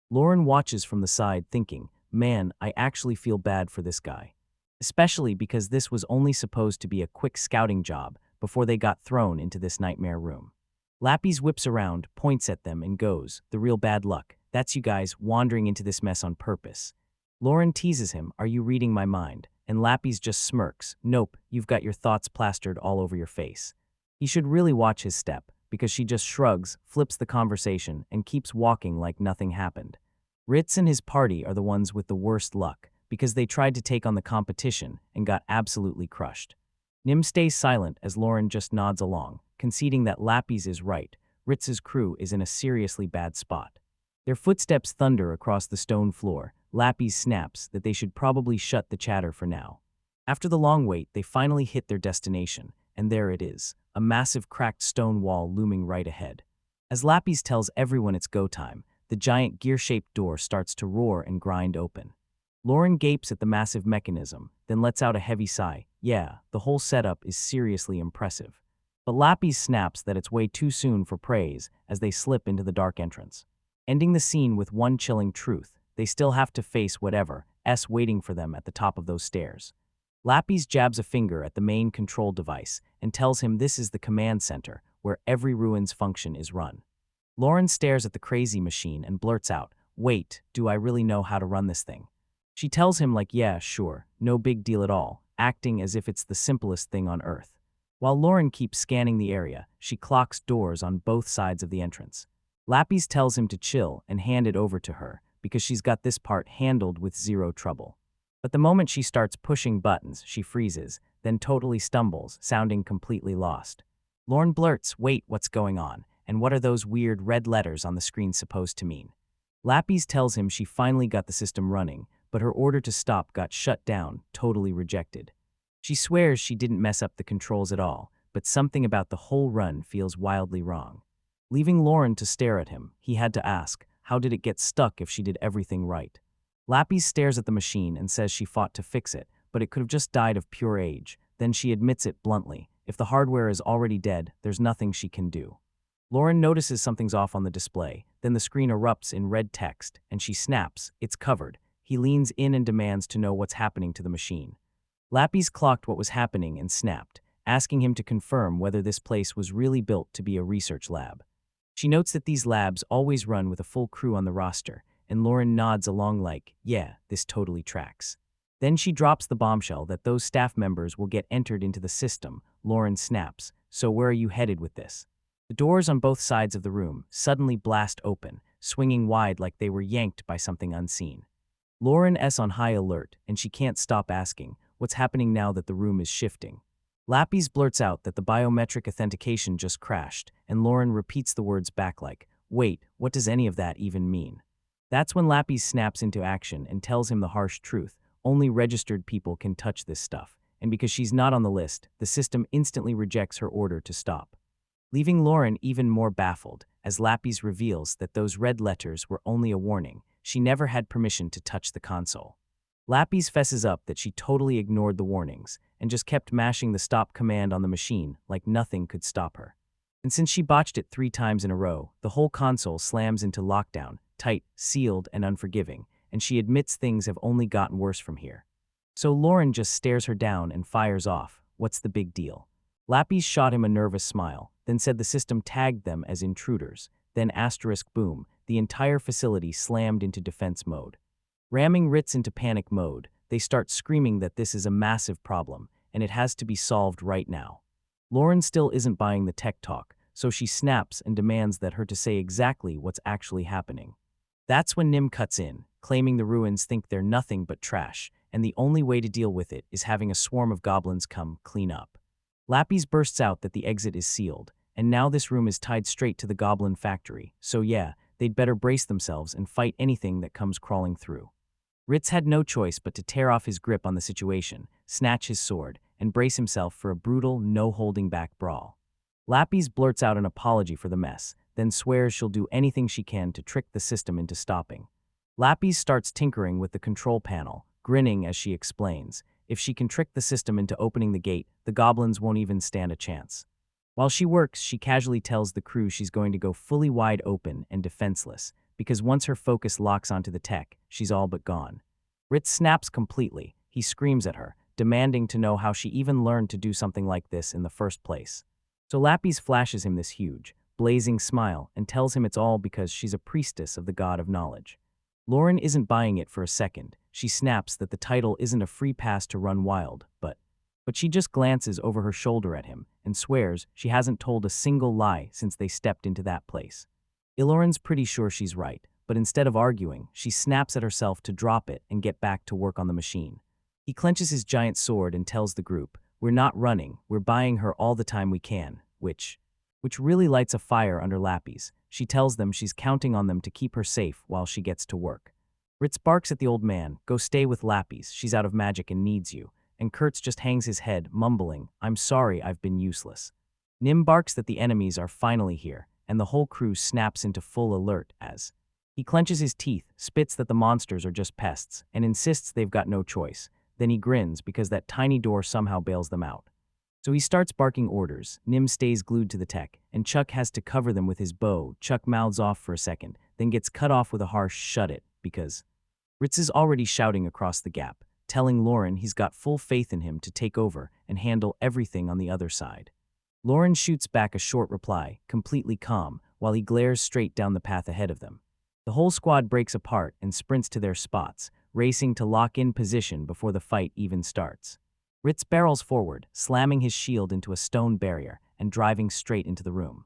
Lauren watches from the side thinking, man, I actually feel bad for this guy. Especially because this was only supposed to be a quick scouting job before they got thrown into this nightmare room. Lapis whips around, points at them and goes, "The real bad luck. That's you guys wandering into this mess on purpose." Lauren teases him, "Are you reading my mind?" And Lapis just smirks, "Nope, you've got your thoughts plastered all over your face." He should really watch his step, because she just shrugs, flips the conversation, and keeps walking like nothing happened. Ritz and his party are the ones with the worst luck, because they tried to take on the competition and got absolutely crushed. Nim stays silent as Lauren just nods along, conceding that Lapis is right. Ritz's crew is in a seriously bad spot. Their footsteps thunder across the stone floor. Lapis snaps that they should probably shut the chatter for now. After the long wait, they finally hit their destination, and there it is, a massive cracked stone wall looming right ahead. As Lapis tells everyone it's go time, the giant gear-shaped door starts to roar and grind open. Lauren gapes at the massive mechanism, then lets out a heavy sigh. Yeah, the whole setup is seriously impressive. But Lapis snaps that it's way too soon for praise as they slip into the dark entrance. Ending the scene with one chilling truth, they still have to face whatever's waiting for them at the top of those stairs. Lapis jabs a finger at the main control device and tells him this is the command center where every ruin's function is run. Lauren stares at the crazy machine and blurts out, "Wait, do I really know how to run this thing?" She tells him like, "Yeah, sure, no big deal at all," acting as if it's the simplest thing on earth. While Lauren keeps scanning the area, she clocks doors on both sides of the entrance. Lapis tells him to chill and hand it over to her, because she's got this part handled with zero trouble. But the moment she starts pushing buttons, she freezes, then totally stumbles, sounding completely lost. Lauren blurts, "Wait, what's going on? And what are those weird red letters on the screen supposed to mean?" Lapis tells him she finally got the system running, but her order to stop got shut down, totally rejected. She swears she didn't mess up the controls at all, but something about the whole run feels wildly wrong. Leaving Lauren to stare at him, he had to ask, how did it get stuck if she did everything right? Lapis stares at the machine and says she fought to fix it, but it could have just died of pure age. Then she admits it bluntly. If the hardware is already dead, there's nothing she can do. Lauren notices something's off on the display, then the screen erupts in red text, and she snaps, it's covered. He leans in and demands to know what's happening to the machine. Lapis clocked what was happening and snapped, asking him to confirm whether this place was really built to be a research lab. She notes that these labs always run with a full crew on the roster, and Lauren nods along like, yeah, this totally tracks. Then she drops the bombshell that those staff members will get entered into the system. Lauren snaps, so where are you headed with this? The doors on both sides of the room suddenly blast open, swinging wide like they were yanked by something unseen. Lauren's on high alert, and she can't stop asking, what's happening now that the room is shifting? Lapis blurts out that the biometric authentication just crashed, and Lauren repeats the words back like, wait, what does any of that even mean? That's when Lapis snaps into action and tells him the harsh truth. Only registered people can touch this stuff, and because she's not on the list, the system instantly rejects her order to stop. Leaving Lauren even more baffled, as Lapis reveals that those red letters were only a warning. She never had permission to touch the console. Lapis fesses up that she totally ignored the warnings and just kept mashing the stop command on the machine like nothing could stop her. And since she botched it 3 times in a row, the whole console slams into lockdown, tight, sealed, and unforgiving, and she admits things have only gotten worse from here. So Lauren just stares her down and fires off. What's the big deal? Lapis shot him a nervous smile, then said the system tagged them as intruders. Then asterisk boom, the entire facility slammed into defense mode. Ramming Ritz into panic mode, they start screaming that this is a massive problem, and it has to be solved right now. Lauren still isn't buying the tech talk, so she snaps and demands that her to say exactly what's actually happening. That's when Nim cuts in, claiming the ruins think they're nothing but trash, and the only way to deal with it is having a swarm of goblins come clean up. Lapis bursts out that the exit is sealed, and now this room is tied straight to the goblin factory, so yeah, they'd better brace themselves and fight anything that comes crawling through. Ritz had no choice but to tear off his grip on the situation, snatch his sword, and brace himself for a brutal, no-holding-back brawl. Lapis blurts out an apology for the mess, then swears she'll do anything she can to trick the system into stopping. Lapis starts tinkering with the control panel, grinning as she explains, if she can trick the system into opening the gate, the goblins won't even stand a chance. While she works, she casually tells the crew she's going to go fully wide open and defenseless, because once her focus locks onto the tech, she's all but gone. Ritz snaps completely. He screams at her, demanding to know how she even learned to do something like this in the first place. So Lapis flashes him this huge, blazing smile and tells him it's all because she's a priestess of the god of knowledge. Lauren isn't buying it for a second. She snaps that the title isn't a free pass to run wild, but she just glances over her shoulder at him and swears she hasn't told a single lie since they stepped into that place. Ilorin's pretty sure she's right, but instead of arguing, she snaps at herself to drop it and get back to work on the machine. He clenches his giant sword and tells the group, we're not running, we're buying her all the time we can, which really lights a fire under Lapis. She tells them she's counting on them to keep her safe while she gets to work. Ritz barks at the old man, go stay with Lapis, she's out of magic and needs you, and Kurtz just hangs his head, mumbling, I'm sorry I've been useless. Nim barks that the enemies are finally here, and the whole crew snaps into full alert as he clenches his teeth, spits that the monsters are just pests, and insists they've got no choice. Then he grins because that tiny door somehow bails them out. So he starts barking orders. Nim stays glued to the tech, and Chuck has to cover them with his bow. Chuck mouths off for a second, then gets cut off with a harsh shut it, because Ritz is already shouting across the gap, telling Lauren he's got full faith in him to take over and handle everything on the other side. Lauren shoots back a short reply, completely calm, while he glares straight down the path ahead of them. The whole squad breaks apart and sprints to their spots, racing to lock in position before the fight even starts. Ritz barrels forward, slamming his shield into a stone barrier and driving straight into the room.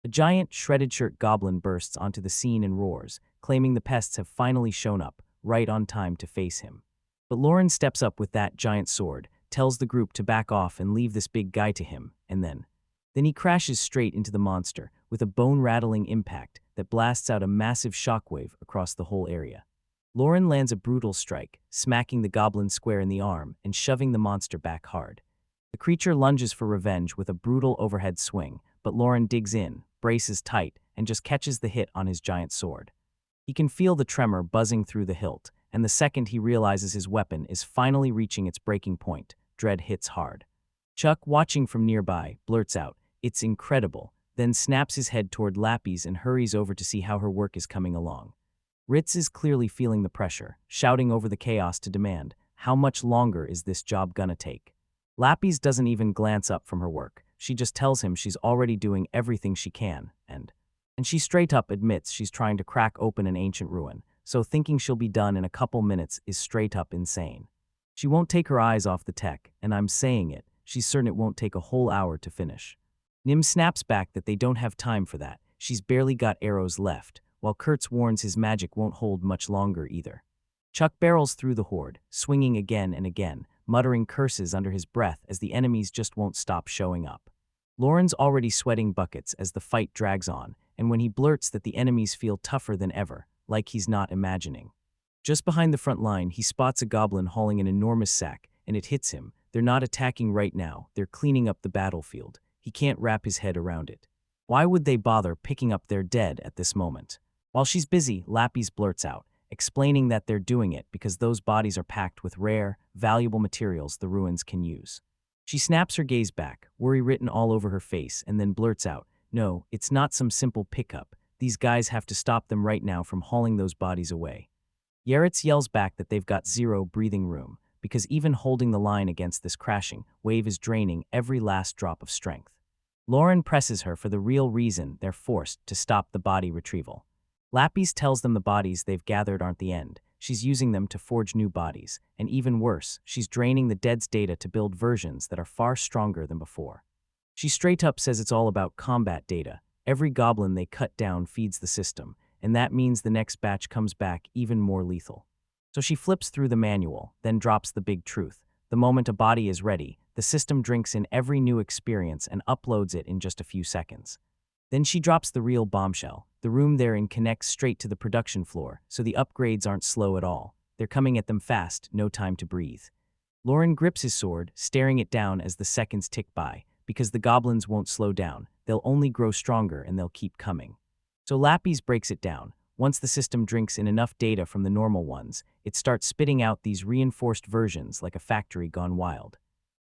A giant, shredded-shirt goblin bursts onto the scene and roars, claiming the pests have finally shown up, right on time to face him. But Lauren steps up with that giant sword, tells the group to back off and leave this big guy to him, and then he crashes straight into the monster with a bone-rattling impact that blasts out a massive shockwave across the whole area. Lauren lands a brutal strike, smacking the goblin square in the arm and shoving the monster back hard. The creature lunges for revenge with a brutal overhead swing, but Lauren digs in, braces tight, and just catches the hit on his giant sword. He can feel the tremor buzzing through the hilt, and the second he realizes his weapon is finally reaching its breaking point, dread hits hard. Chuck, watching from nearby, blurts out, "It's incredible," then snaps his head toward Lapis and hurries over to see how her work is coming along. Ritz is clearly feeling the pressure, shouting over the chaos to demand, "How much longer is this job gonna take?" Lapis doesn't even glance up from her work. She just tells him she's already doing everything she can, and she straight up admits she's trying to crack open an ancient ruin, so thinking she'll be done in a couple minutes is straight up insane. She won't take her eyes off the tech, and I'm saying it, she's certain it won't take a whole hour to finish. Nim snaps back that they don't have time for that, she's barely got arrows left, while Kurtz warns his magic won't hold much longer either. Chuck barrels through the horde, swinging again and again, muttering curses under his breath as the enemies just won't stop showing up. Lauren's already sweating buckets as the fight drags on, and when he blurts that the enemies feel tougher than ever, like he's not imagining. Just behind the front line, he spots a goblin hauling an enormous sack, and it hits him. They're not attacking right now, they're cleaning up the battlefield. He can't wrap his head around it. Why would they bother picking up their dead at this moment? While she's busy, Lapis blurts out, explaining that they're doing it because those bodies are packed with rare, valuable materials the ruins can use. She snaps her gaze back, worry written all over her face, and then blurts out, "No, it's not some simple pickup. These guys have to stop them right now from hauling those bodies away." Yaretz yells back that they've got zero breathing room, because even holding the line against this crashing wave is draining every last drop of strength. Lauren presses her for the real reason they're forced to stop the body retrieval. Lapis tells them the bodies they've gathered aren't the end. She's using them to forge new bodies, and even worse, she's draining the dead's data to build versions that are far stronger than before. She straight up says it's all about combat data. Every goblin they cut down feeds the system, and that means the next batch comes back even more lethal. So she flips through the manual, then drops the big truth. The moment a body is ready, the system drinks in every new experience and uploads it in just a few seconds. Then she drops the real bombshell. The room they're in connects straight to the production floor, so the upgrades aren't slow at all. They're coming at them fast, no time to breathe. Lauren grips his sword, staring it down as the seconds tick by, because the goblins won't slow down. They'll only grow stronger and they'll keep coming. So Lapis breaks it down. Once the system drinks in enough data from the normal ones, it starts spitting out these reinforced versions like a factory gone wild.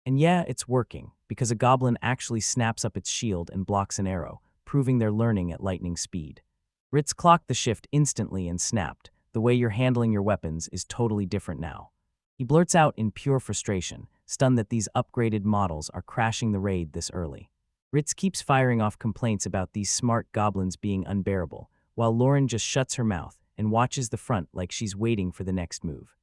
And yeah, it's working, because a goblin actually snaps up its shield and blocks an arrow, proving they're learning at lightning speed. Ritz clocked the shift instantly and snapped, "The way you're handling your weapons is totally different now." He blurts out in pure frustration, stunned that these upgraded models are crashing the raid this early. Ritz keeps firing off complaints about these smart goblins being unbearable, while Lauren just shuts her mouth and watches the front like she's waiting for the next move.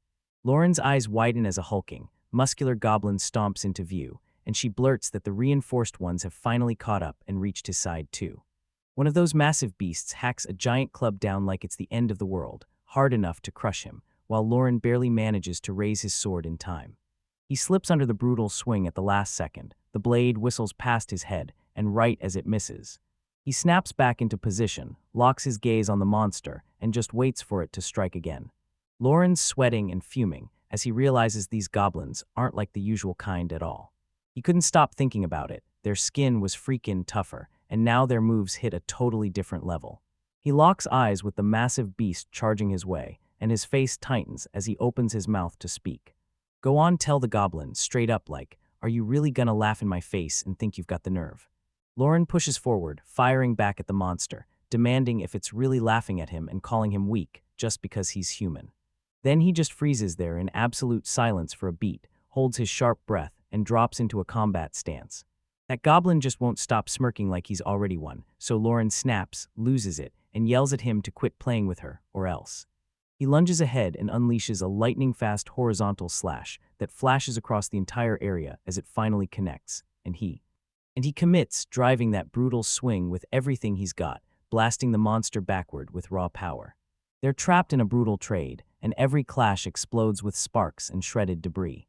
Lauren's eyes widen as a hulking, muscular goblin stomps into view, and she blurts that the reinforced ones have finally caught up and reached his side too. One of those massive beasts hacks a giant club down like it's the end of the world, hard enough to crush him, while Lauren barely manages to raise his sword in time. He slips under the brutal swing at the last second. The blade whistles past his head, and right as it misses, he snaps back into position, locks his gaze on the monster, and just waits for it to strike again. Lauren's sweating and fuming as he realizes these goblins aren't like the usual kind at all. He couldn't stop thinking about it. Their skin was freaking tougher, and now their moves hit a totally different level. He locks eyes with the massive beast charging his way, and his face tightens as he opens his mouth to speak. "Go on, tell the goblin, straight up like, are you really gonna laugh in my face and think you've got the nerve?" Lauren pushes forward, firing back at the monster, demanding if it's really laughing at him and calling him weak just because he's human. Then he just freezes there in absolute silence for a beat, holds his sharp breath, and drops into a combat stance. That goblin just won't stop smirking like he's already won, so Lauren snaps, loses it, and yells at him to quit playing with her, or else. He lunges ahead and unleashes a lightning-fast horizontal slash that flashes across the entire area as it finally connects, and he commits, driving that brutal swing with everything he's got, blasting the monster backward with raw power. They're trapped in a brutal trade, and every clash explodes with sparks and shredded debris.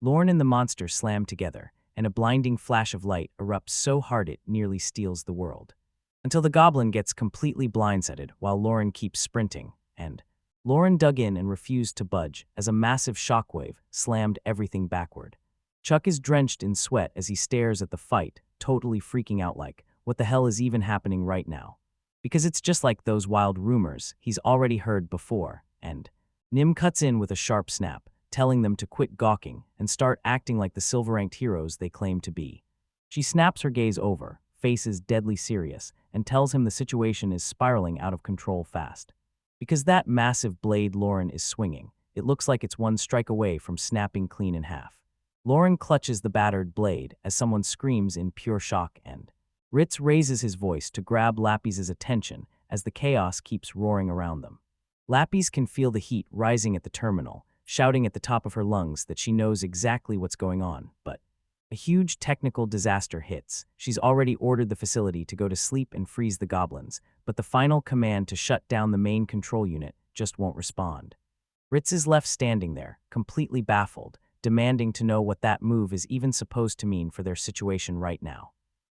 Lauren and the monster slam together, and a blinding flash of light erupts so hard it nearly steals the world. Until the goblin gets completely blindsided while Lauren keeps sprinting, and Lauren dug in and refused to budge as a massive shockwave slammed everything backward. Chuck is drenched in sweat as he stares at the fight, totally freaking out like, what the hell is even happening right now? Because it's just like those wild rumors he's already heard before, and Nim cuts in with a sharp snap, telling them to quit gawking and start acting like the silver-ranked heroes they claim to be. She snaps her gaze over, faces deadly serious, and tells him the situation is spiraling out of control fast. Because that massive blade Lauren is swinging, it looks like it's one strike away from snapping clean in half. Lauren clutches the battered blade as someone screams in pure shock and Ritz raises his voice to grab Lapis's attention as the chaos keeps roaring around them. Lapis can feel the heat rising at the terminal, shouting at the top of her lungs that she knows exactly what's going on, but a huge technical disaster hits. She's already ordered the facility to go to sleep and freeze the goblins, but the final command to shut down the main control unit just won't respond. Ritz is left standing there, completely baffled, demanding to know what that move is even supposed to mean for their situation right now.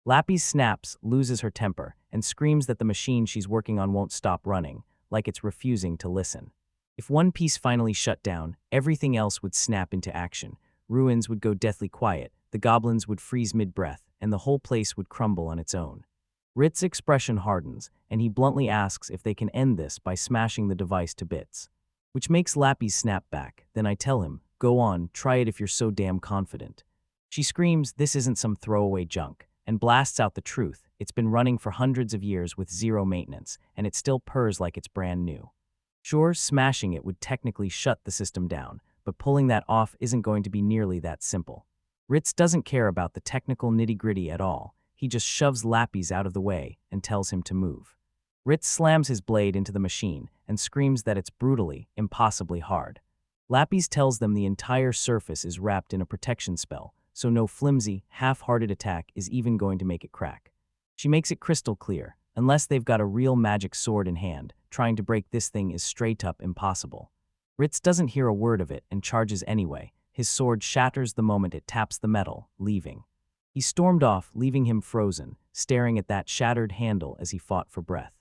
Lapis snaps, loses her temper, and screams that the machine she's working on won't stop running, like it's refusing to listen. If one piece finally shut down, everything else would snap into action. Ruins would go deathly quiet, the goblins would freeze mid-breath, and the whole place would crumble on its own. Ritz's expression hardens, and he bluntly asks if they can end this by smashing the device to bits. Which makes Lapis snap back. Then I tell him, go on, try it if you're so damn confident. She screams, this isn't some throwaway junk, and blasts out the truth. It's been running for hundreds of years with zero maintenance, and it still purrs like it's brand new. Sure, smashing it would technically shut the system down, but pulling that off isn't going to be nearly that simple. Ritz doesn't care about the technical nitty-gritty at all. He just shoves Lapis out of the way and tells him to move. Ritz slams his blade into the machine and screams that it's brutally, impossibly hard. Lapis tells them the entire surface is wrapped in a protection spell, so no flimsy, half-hearted attack is even going to make it crack. She makes it crystal clear, unless they've got a real magic sword in hand, trying to break this thing is straight-up impossible. Ritz doesn't hear a word of it and charges anyway. His sword shatters the moment it taps the metal, leaving. He stormed off, leaving him frozen, staring at that shattered handle as he fought for breath.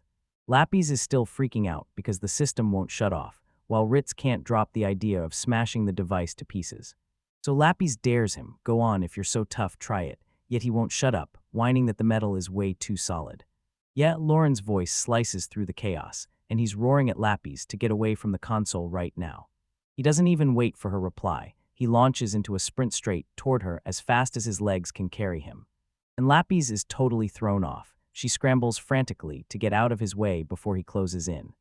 Lapis is still freaking out because the system won't shut off, while Ritz can't drop the idea of smashing the device to pieces. So Lapis dares him, go on if you're so tough, try it, yet he won't shut up, whining that the metal is way too solid. Yet Lauren's voice slices through the chaos, and he's roaring at Lapis to get away from the console right now. He doesn't even wait for her reply. He launches into a sprint straight toward her as fast as his legs can carry him. And Lapis is totally thrown off. She scrambles frantically to get out of his way before he closes in.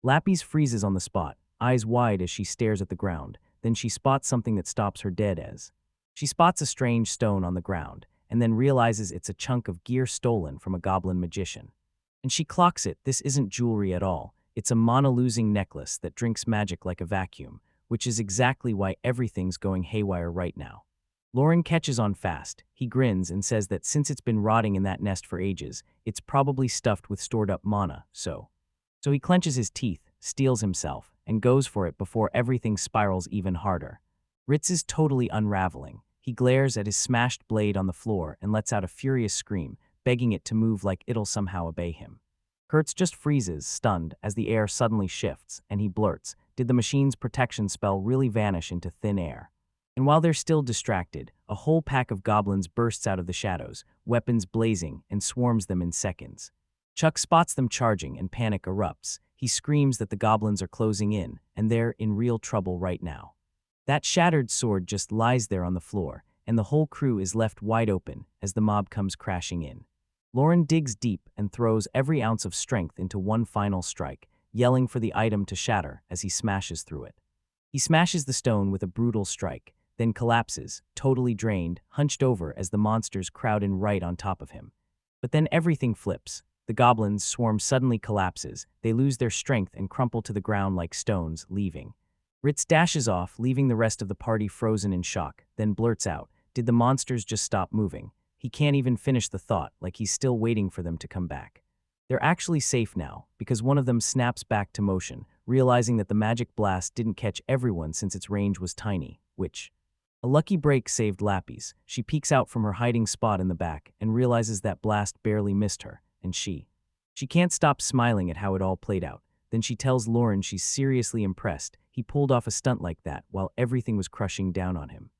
Lapis freezes on the spot, eyes wide as she stares at the ground. Then she spots something that stops her dead as. She spots a strange stone on the ground, and then realizes it's a chunk of gear stolen from a goblin magician. And she clocks it, this isn't jewelry at all. It's a mana-losing necklace that drinks magic like a vacuum, which is exactly why everything's going haywire right now. Lauren catches on fast. He grins and says that since it's been rotting in that nest for ages, it's probably stuffed with stored-up mana, so he clenches his teeth, steels himself, and goes for it before everything spirals even harder. Ritz is totally unraveling. He glares at his smashed blade on the floor and lets out a furious scream, begging it to move like it'll somehow obey him. Kurtz just freezes, stunned, as the air suddenly shifts, and he blurts, did the machine's protection spell really vanish into thin air? And while they're still distracted, a whole pack of goblins bursts out of the shadows, weapons blazing, and swarms them in seconds. Chuck spots them charging and panic erupts. He screams that the goblins are closing in, and they're in real trouble right now. That shattered sword just lies there on the floor, and the whole crew is left wide open as the mob comes crashing in. Lauren digs deep and throws every ounce of strength into one final strike, yelling for the item to shatter as he smashes through it. He smashes the stone with a brutal strike, then collapses, totally drained, hunched over as the monsters crowd in right on top of him. But then everything flips. The goblins' swarm suddenly collapses, they lose their strength and crumple to the ground like stones, leaving. Ritz dashes off, leaving the rest of the party frozen in shock, then blurts out, did the monsters just stop moving? He can't even finish the thought, like he's still waiting for them to come back. They're actually safe now, because one of them snaps back to motion, realizing that the magic blast didn't catch everyone since its range was tiny, which... A lucky break saved Lapis. She peeks out from her hiding spot in the back and realizes that blast barely missed her, and she can't stop smiling at how it all played out. Then she tells Lauren she's seriously impressed. He pulled off a stunt like that while everything was crushing down on him.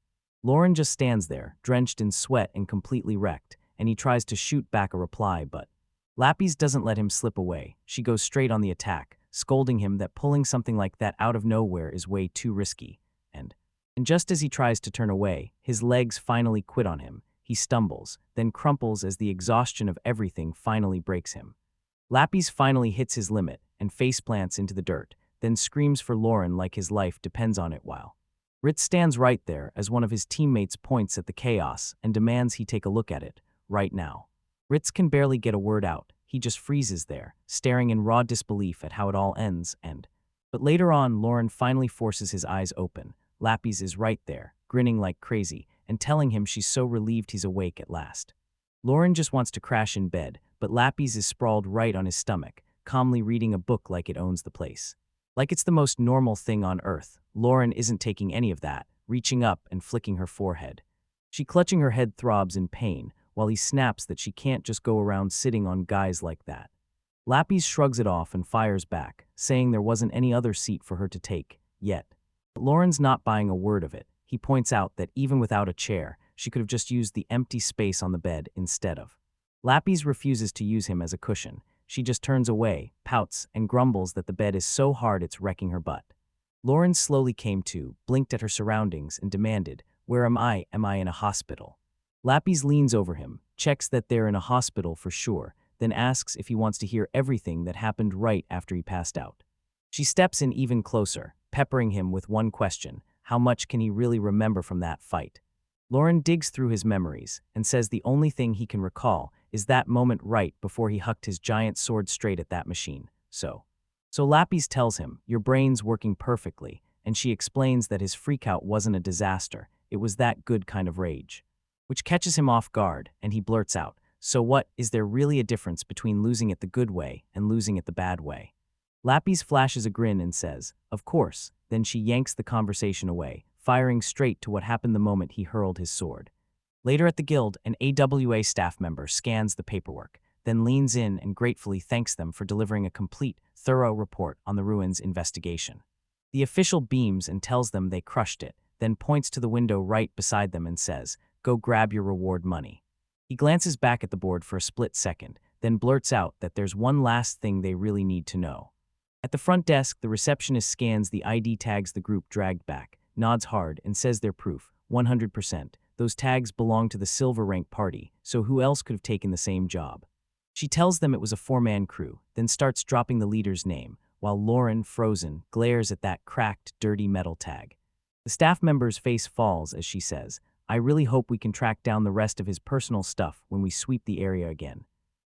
Lauren just stands there, drenched in sweat and completely wrecked, and he tries to shoot back a reply, but Lapis doesn't let him slip away. She goes straight on the attack, scolding him that pulling something like that out of nowhere is way too risky. And just as he tries to turn away, his legs finally quit on him. He stumbles, then crumples as the exhaustion of everything finally breaks him. Lapis finally hits his limit and faceplants into the dirt, then screams for Lauren like his life depends on it while Ritz stands right there as one of his teammates points at the chaos and demands he take a look at it, right now. Ritz can barely get a word out. He just freezes there, staring in raw disbelief at how it all ends But later on, Lauren finally forces his eyes open. Lapis is right there, grinning like crazy, and telling him she's so relieved he's awake at last. Lauren just wants to crash in bed, but Lapis is sprawled right on his stomach, calmly reading a book like it owns the place. Like it's the most normal thing on earth, Lauren isn't taking any of that, reaching up and flicking her forehead. She clutching her head throbs in pain, while he snaps that she can't just go around sitting on guys like that. Lapis shrugs it off and fires back, saying there wasn't any other seat for her to take, yet. But Lauren's not buying a word of it. He points out that even without a chair, she could have just used the empty space on the bed instead of. Lapis refuses to use him as a cushion. She just turns away, pouts, and grumbles that the bed is so hard it's wrecking her butt. Lauren slowly came to, blinked at her surroundings, and demanded, "Where am I? Am I in a hospital?" Lapis leans over him, checks that they're in a hospital for sure, then asks if he wants to hear everything that happened right after he passed out. She steps in even closer, peppering him with one question: how much can he really remember from that fight? Lauren digs through his memories and says the only thing he can recall is that moment right before he hucked his giant sword straight at that machine. So Lapis tells him, "Your brain's working perfectly," and she explains that his freakout wasn't a disaster, it was that good kind of rage. Which catches him off guard, and he blurts out, "So what, is there really a difference between losing it the good way and losing it the bad way?" Lapis flashes a grin and says, "Of course," then she yanks the conversation away, firing straight to what happened the moment he hurled his sword. Later at the guild, an AWA staff member scans the paperwork, then leans in and gratefully thanks them for delivering a complete, thorough report on the ruins investigation. The official beams and tells them they crushed it, then points to the window right beside them and says, "Go grab your reward money." He glances back at the board for a split second, then blurts out that there's one last thing they really need to know. At the front desk, the receptionist scans the ID tags the group dragged back, nods hard, and says they're proof, 100%. Those tags belong to the silver rank party, so who else could have taken the same job? She tells them it was a four-man crew, then starts dropping the leader's name, while Lauren, frozen, glares at that cracked, dirty metal tag. The staff member's face falls as she says, "I really hope we can track down the rest of his personal stuff when we sweep the area again."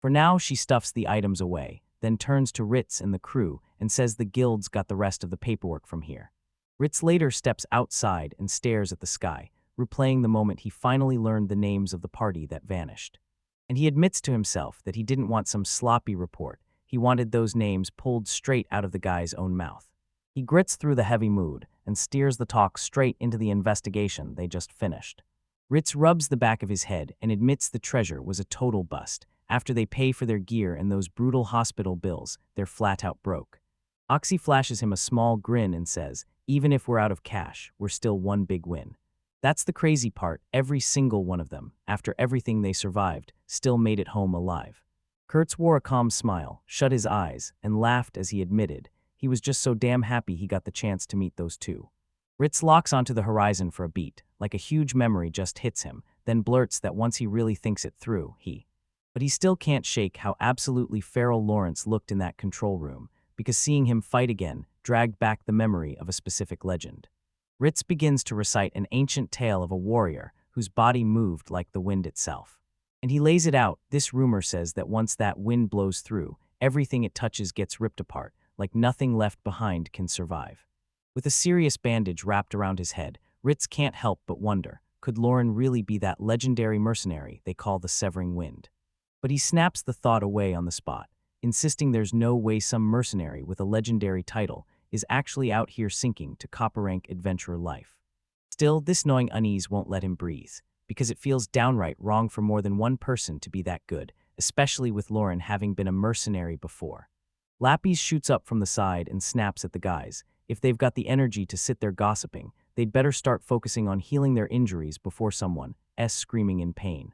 For now, she stuffs the items away, then turns to Ritz and the crew and says the guild's got the rest of the paperwork from here. Ritz later steps outside and stares at the sky, replaying the moment he finally learned the names of the party that vanished. And he admits to himself that he didn't want some sloppy report. He wanted those names pulled straight out of the guy's own mouth. He grits through the heavy mood and steers the talk straight into the investigation they just finished. Ritz rubs the back of his head and admits the treasure was a total bust. After they pay for their gear and those brutal hospital bills, they're flat out broke. Oxy flashes him a small grin and says, "Even if we're out of cash, we're still one big win." That's the crazy part, every single one of them, after everything they survived, still made it home alive. Kurtz wore a calm smile, shut his eyes, and laughed as he admitted, he was just so damn happy he got the chance to meet those two. Ritz locks onto the horizon for a beat, like a huge memory just hits him, then blurts that once he really thinks it through, But he still can't shake how absolutely feral Lawrence looked in that control room, because seeing him fight again dragged back the memory of a specific legend. Ritz begins to recite an ancient tale of a warrior whose body moved like the wind itself. And he lays it out. This rumor says that once that wind blows through, everything it touches gets ripped apart, like nothing left behind can survive. With a serious bandage wrapped around his head, Ritz can't help but wonder, could Lauren really be that legendary mercenary they call the Severing Wind? But he snaps the thought away on the spot, insisting there's no way some mercenary with a legendary title is actually out here sinking to copper-rank adventurer life. Still, this gnawing unease won't let him breathe, because it feels downright wrong for more than one person to be that good, especially with Lauren having been a mercenary before. Lapis shoots up from the side and snaps at the guys. If they've got the energy to sit there gossiping, they'd better start focusing on healing their injuries before someone s screaming in pain.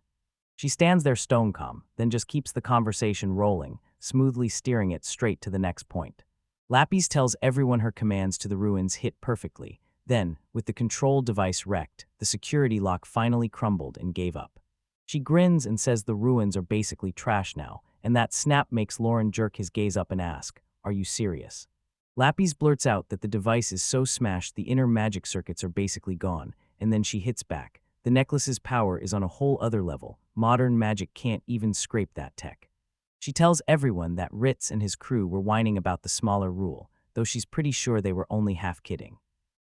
She stands there stone calm, then just keeps the conversation rolling, smoothly steering it straight to the next point. Lapis tells everyone her commands to the ruins hit perfectly. Then, with the control device wrecked, the security lock finally crumbled and gave up. She grins and says the ruins are basically trash now, and that snap makes Lauren jerk his gaze up and ask, "Are you serious?" Lapis blurts out that the device is so smashed the inner magic circuits are basically gone, and then she hits back. The necklace's power is on a whole other level. Modern magic can't even scrape that tech. She tells everyone that Ritz and his crew were whining about the smaller rule, though she's pretty sure they were only half kidding.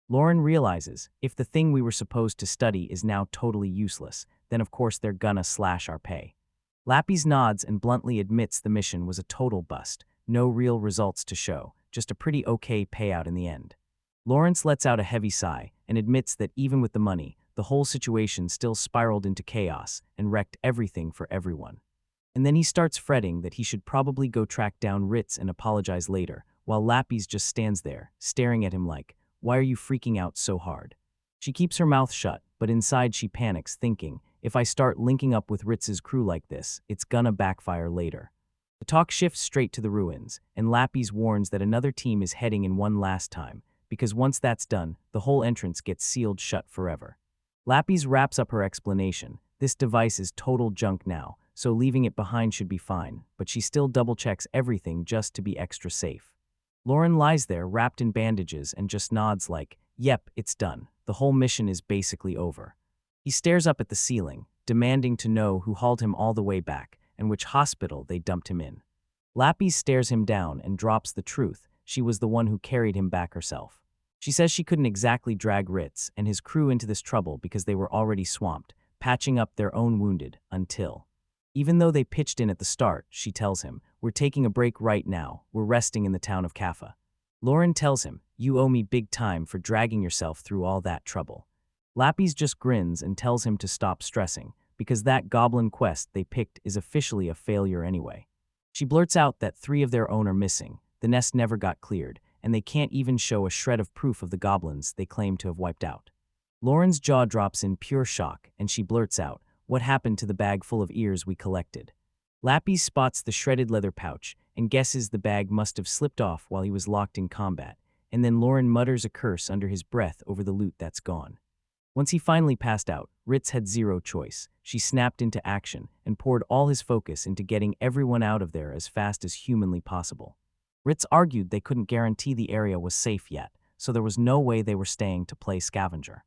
Lauren realizes, if the thing we were supposed to study is now totally useless, then of course they're gonna slash our pay. Lapis nods and bluntly admits the mission was a total bust, no real results to show, just a pretty okay payout in the end. Lawrence lets out a heavy sigh and admits that even with the money, the whole situation still spiraled into chaos and wrecked everything for everyone. And then he starts fretting that he should probably go track down Ritz and apologize later, while Lapis just stands there, staring at him like, "Why are you freaking out so hard?" She keeps her mouth shut, but inside she panics, thinking, if I start linking up with Ritz's crew like this, it's gonna backfire later. The talk shifts straight to the ruins, and Lapis warns that another team is heading in one last time, because once that's done, the whole entrance gets sealed shut forever. Lapis wraps up her explanation. This device is total junk now, so leaving it behind should be fine, but she still double-checks everything just to be extra safe. Lauren lies there wrapped in bandages and just nods like, yep, it's done. The whole mission is basically over. He stares up at the ceiling, demanding to know who hauled him all the way back and which hospital they dumped him in. Lapis stares him down and drops the truth. She was the one who carried him back herself. She says she couldn't exactly drag Ritz and his crew into this trouble because they were already swamped, patching up their own wounded, until. Even though they pitched in at the start, she tells him, we're taking a break right now, we're resting in the town of Kaffa. Lauren tells him, you owe me big time for dragging yourself through all that trouble. Lapis just grins and tells him to stop stressing, because that goblin quest they picked is officially a failure anyway. She blurts out that 3 of their own are missing, the nest never got cleared, and they can't even show a shred of proof of the goblins they claim to have wiped out. Lauren's jaw drops in pure shock, and she blurts out, what happened to the bag full of ears we collected? Lapis spots the shredded leather pouch and guesses the bag must have slipped off while he was locked in combat, and then Lauren mutters a curse under his breath over the loot that's gone. Once he finally passed out, Ritz had zero choice. She snapped into action and poured all his focus into getting everyone out of there as fast as humanly possible. Ritz argued they couldn't guarantee the area was safe yet, so there was no way they were staying to play scavenger.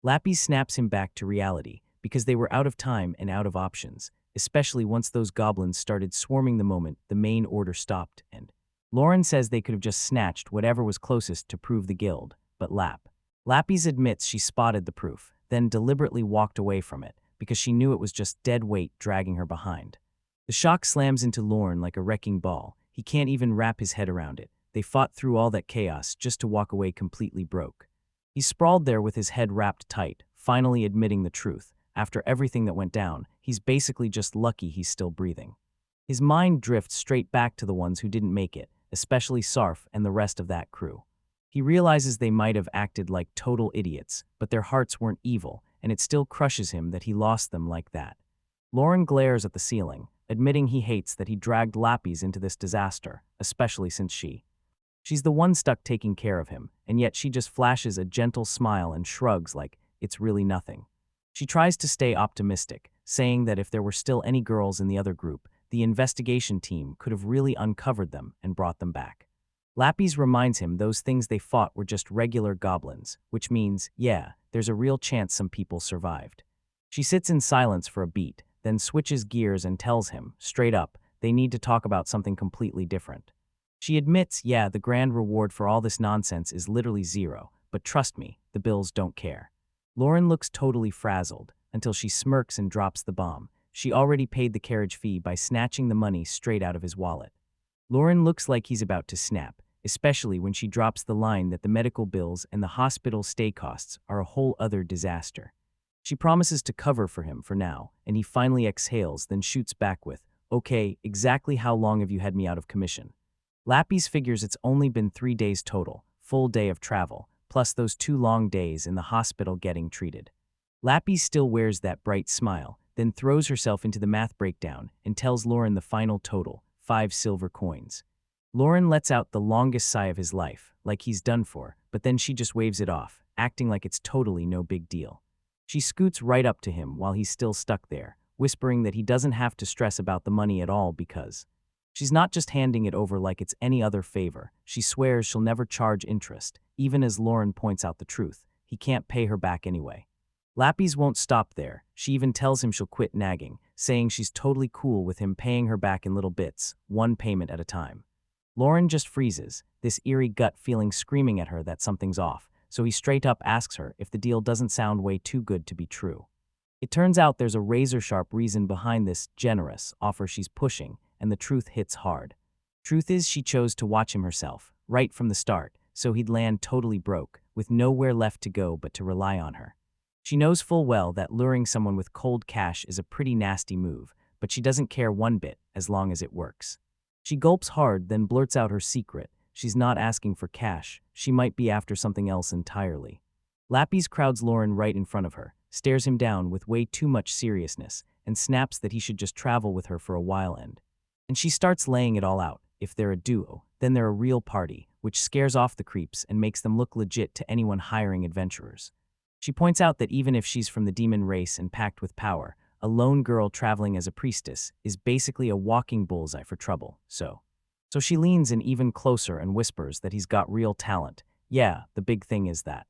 Lapis snaps him back to reality, because they were out of time and out of options, especially once those goblins started swarming the moment the main order stopped, and Lauren says they could have just snatched whatever was closest to prove the guild, but Lapis admits she spotted the proof, then deliberately walked away from it, because she knew it was just dead weight dragging her behind. The shock slams into Lauren like a wrecking ball. He can't even wrap his head around it. They fought through all that chaos just to walk away completely broke. He sprawled there with his head wrapped tight, finally admitting the truth. After everything that went down, he's basically just lucky he's still breathing. His mind drifts straight back to the ones who didn't make it, especially Sarf and the rest of that crew. He realizes they might have acted like total idiots, but their hearts weren't evil, and it still crushes him that he lost them like that. Lauren glares at the ceiling, admitting he hates that he dragged Lapis into this disaster, especially since she's the one stuck taking care of him, and yet she just flashes a gentle smile and shrugs like, it's really nothing. She tries to stay optimistic, saying that if there were still any girls in the other group, the investigation team could have really uncovered them and brought them back. Lapis reminds him those things they fought were just regular goblins, which means, yeah, there's a real chance some people survived. She sits in silence for a beat, then switches gears and tells him, straight up, they need to talk about something completely different. She admits, yeah, the grand reward for all this nonsense is literally 0, but trust me, the bills don't care. Lauren looks totally frazzled, until she smirks and drops the bomb. She already paid the carriage fee by snatching the money straight out of his wallet. Lauren looks like he's about to snap, especially when she drops the line that the medical bills and the hospital stay costs are a whole other disaster. She promises to cover for him for now, and he finally exhales, then shoots back with, okay, exactly how long have you had me out of commission? Lapis figures it's only been 3 days total, full day of travel, plus those 2 long days in the hospital getting treated. Lapis still wears that bright smile, then throws herself into the math breakdown and tells Lauren the final total, 5 silver coins. Lauren lets out the longest sigh of his life, like he's done for, but then she just waves it off, acting like it's totally no big deal. She scoots right up to him while he's still stuck there, whispering that he doesn't have to stress about the money at all because she's not just handing it over like it's any other favor. She swears she'll never charge interest, even as Lauren points out the truth. He can't pay her back anyway. Lapis won't stop there. She even tells him she'll quit nagging, saying she's totally cool with him paying her back in little bits, 1 payment at a time. Lauren just freezes, this eerie gut feeling screaming at her that something's off, so he straight up asks her if the deal doesn't sound way too good to be true. It turns out there's a razor-sharp reason behind this generous offer she's pushing, and the truth hits hard. Truth is, she chose to watch him herself, right from the start, so he'd land totally broke, with nowhere left to go but to rely on her. She knows full well that luring someone with cold cash is a pretty nasty move, but she doesn't care one bit as long as it works. She gulps hard, then blurts out her secret. She's not asking for cash. She might be after something else entirely. Lapis crowds Lauren right in front of her, stares him down with way too much seriousness, and snaps that he should just travel with her for a while and she starts laying it all out. If they're a duo, then they're a real party, which scares off the creeps and makes them look legit to anyone hiring adventurers. She points out that even if she's from the demon race and packed with power, a lone girl traveling as a priestess is basically a walking bullseye for trouble, so she leans in even closer and whispers that he's got real talent. Yeah, the big thing is that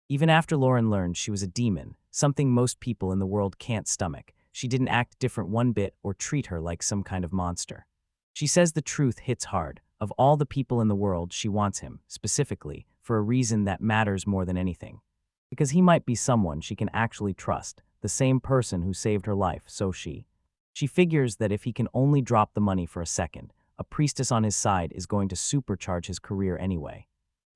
even after Lauren learned she was a demon, something most people in the world can't stomach, she didn't act different one bit or treat her like some kind of monster. She says the truth hits hard. Of all the people in the world, she wants him, specifically, for a reason that matters more than anything. Because he might be someone she can actually trust, the same person who saved her life, so she figures that if he can only drop the money for a second, a priestess on his side is going to supercharge his career anyway.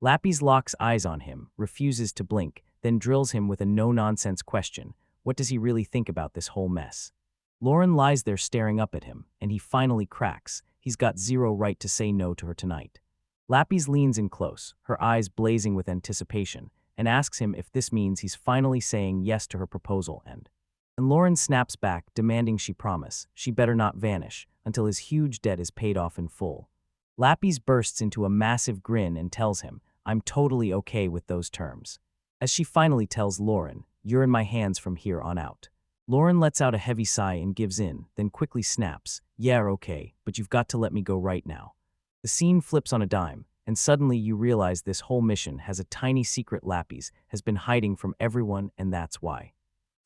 Lapis locks eyes on him, refuses to blink, then drills him with a no-nonsense question. What does he really think about this whole mess? Lauren lies there staring up at him, and he finally cracks. He's got zero right to say no to her tonight. Lapis leans in close, her eyes blazing with anticipation, and asks him if this means he's finally saying yes to her proposal and Lauren snaps back, demanding she promise she better not vanish until his huge debt is paid off in full. Lapis bursts into a massive grin and tells him, I'm totally okay with those terms. As she finally tells Lauren, you're in my hands from here on out. Lauren lets out a heavy sigh and gives in, then quickly snaps, yeah, okay, but you've got to let me go right now. The scene flips on a dime, and suddenly you realize this whole mission has a tiny secret Lapis has been hiding from everyone, and that's why.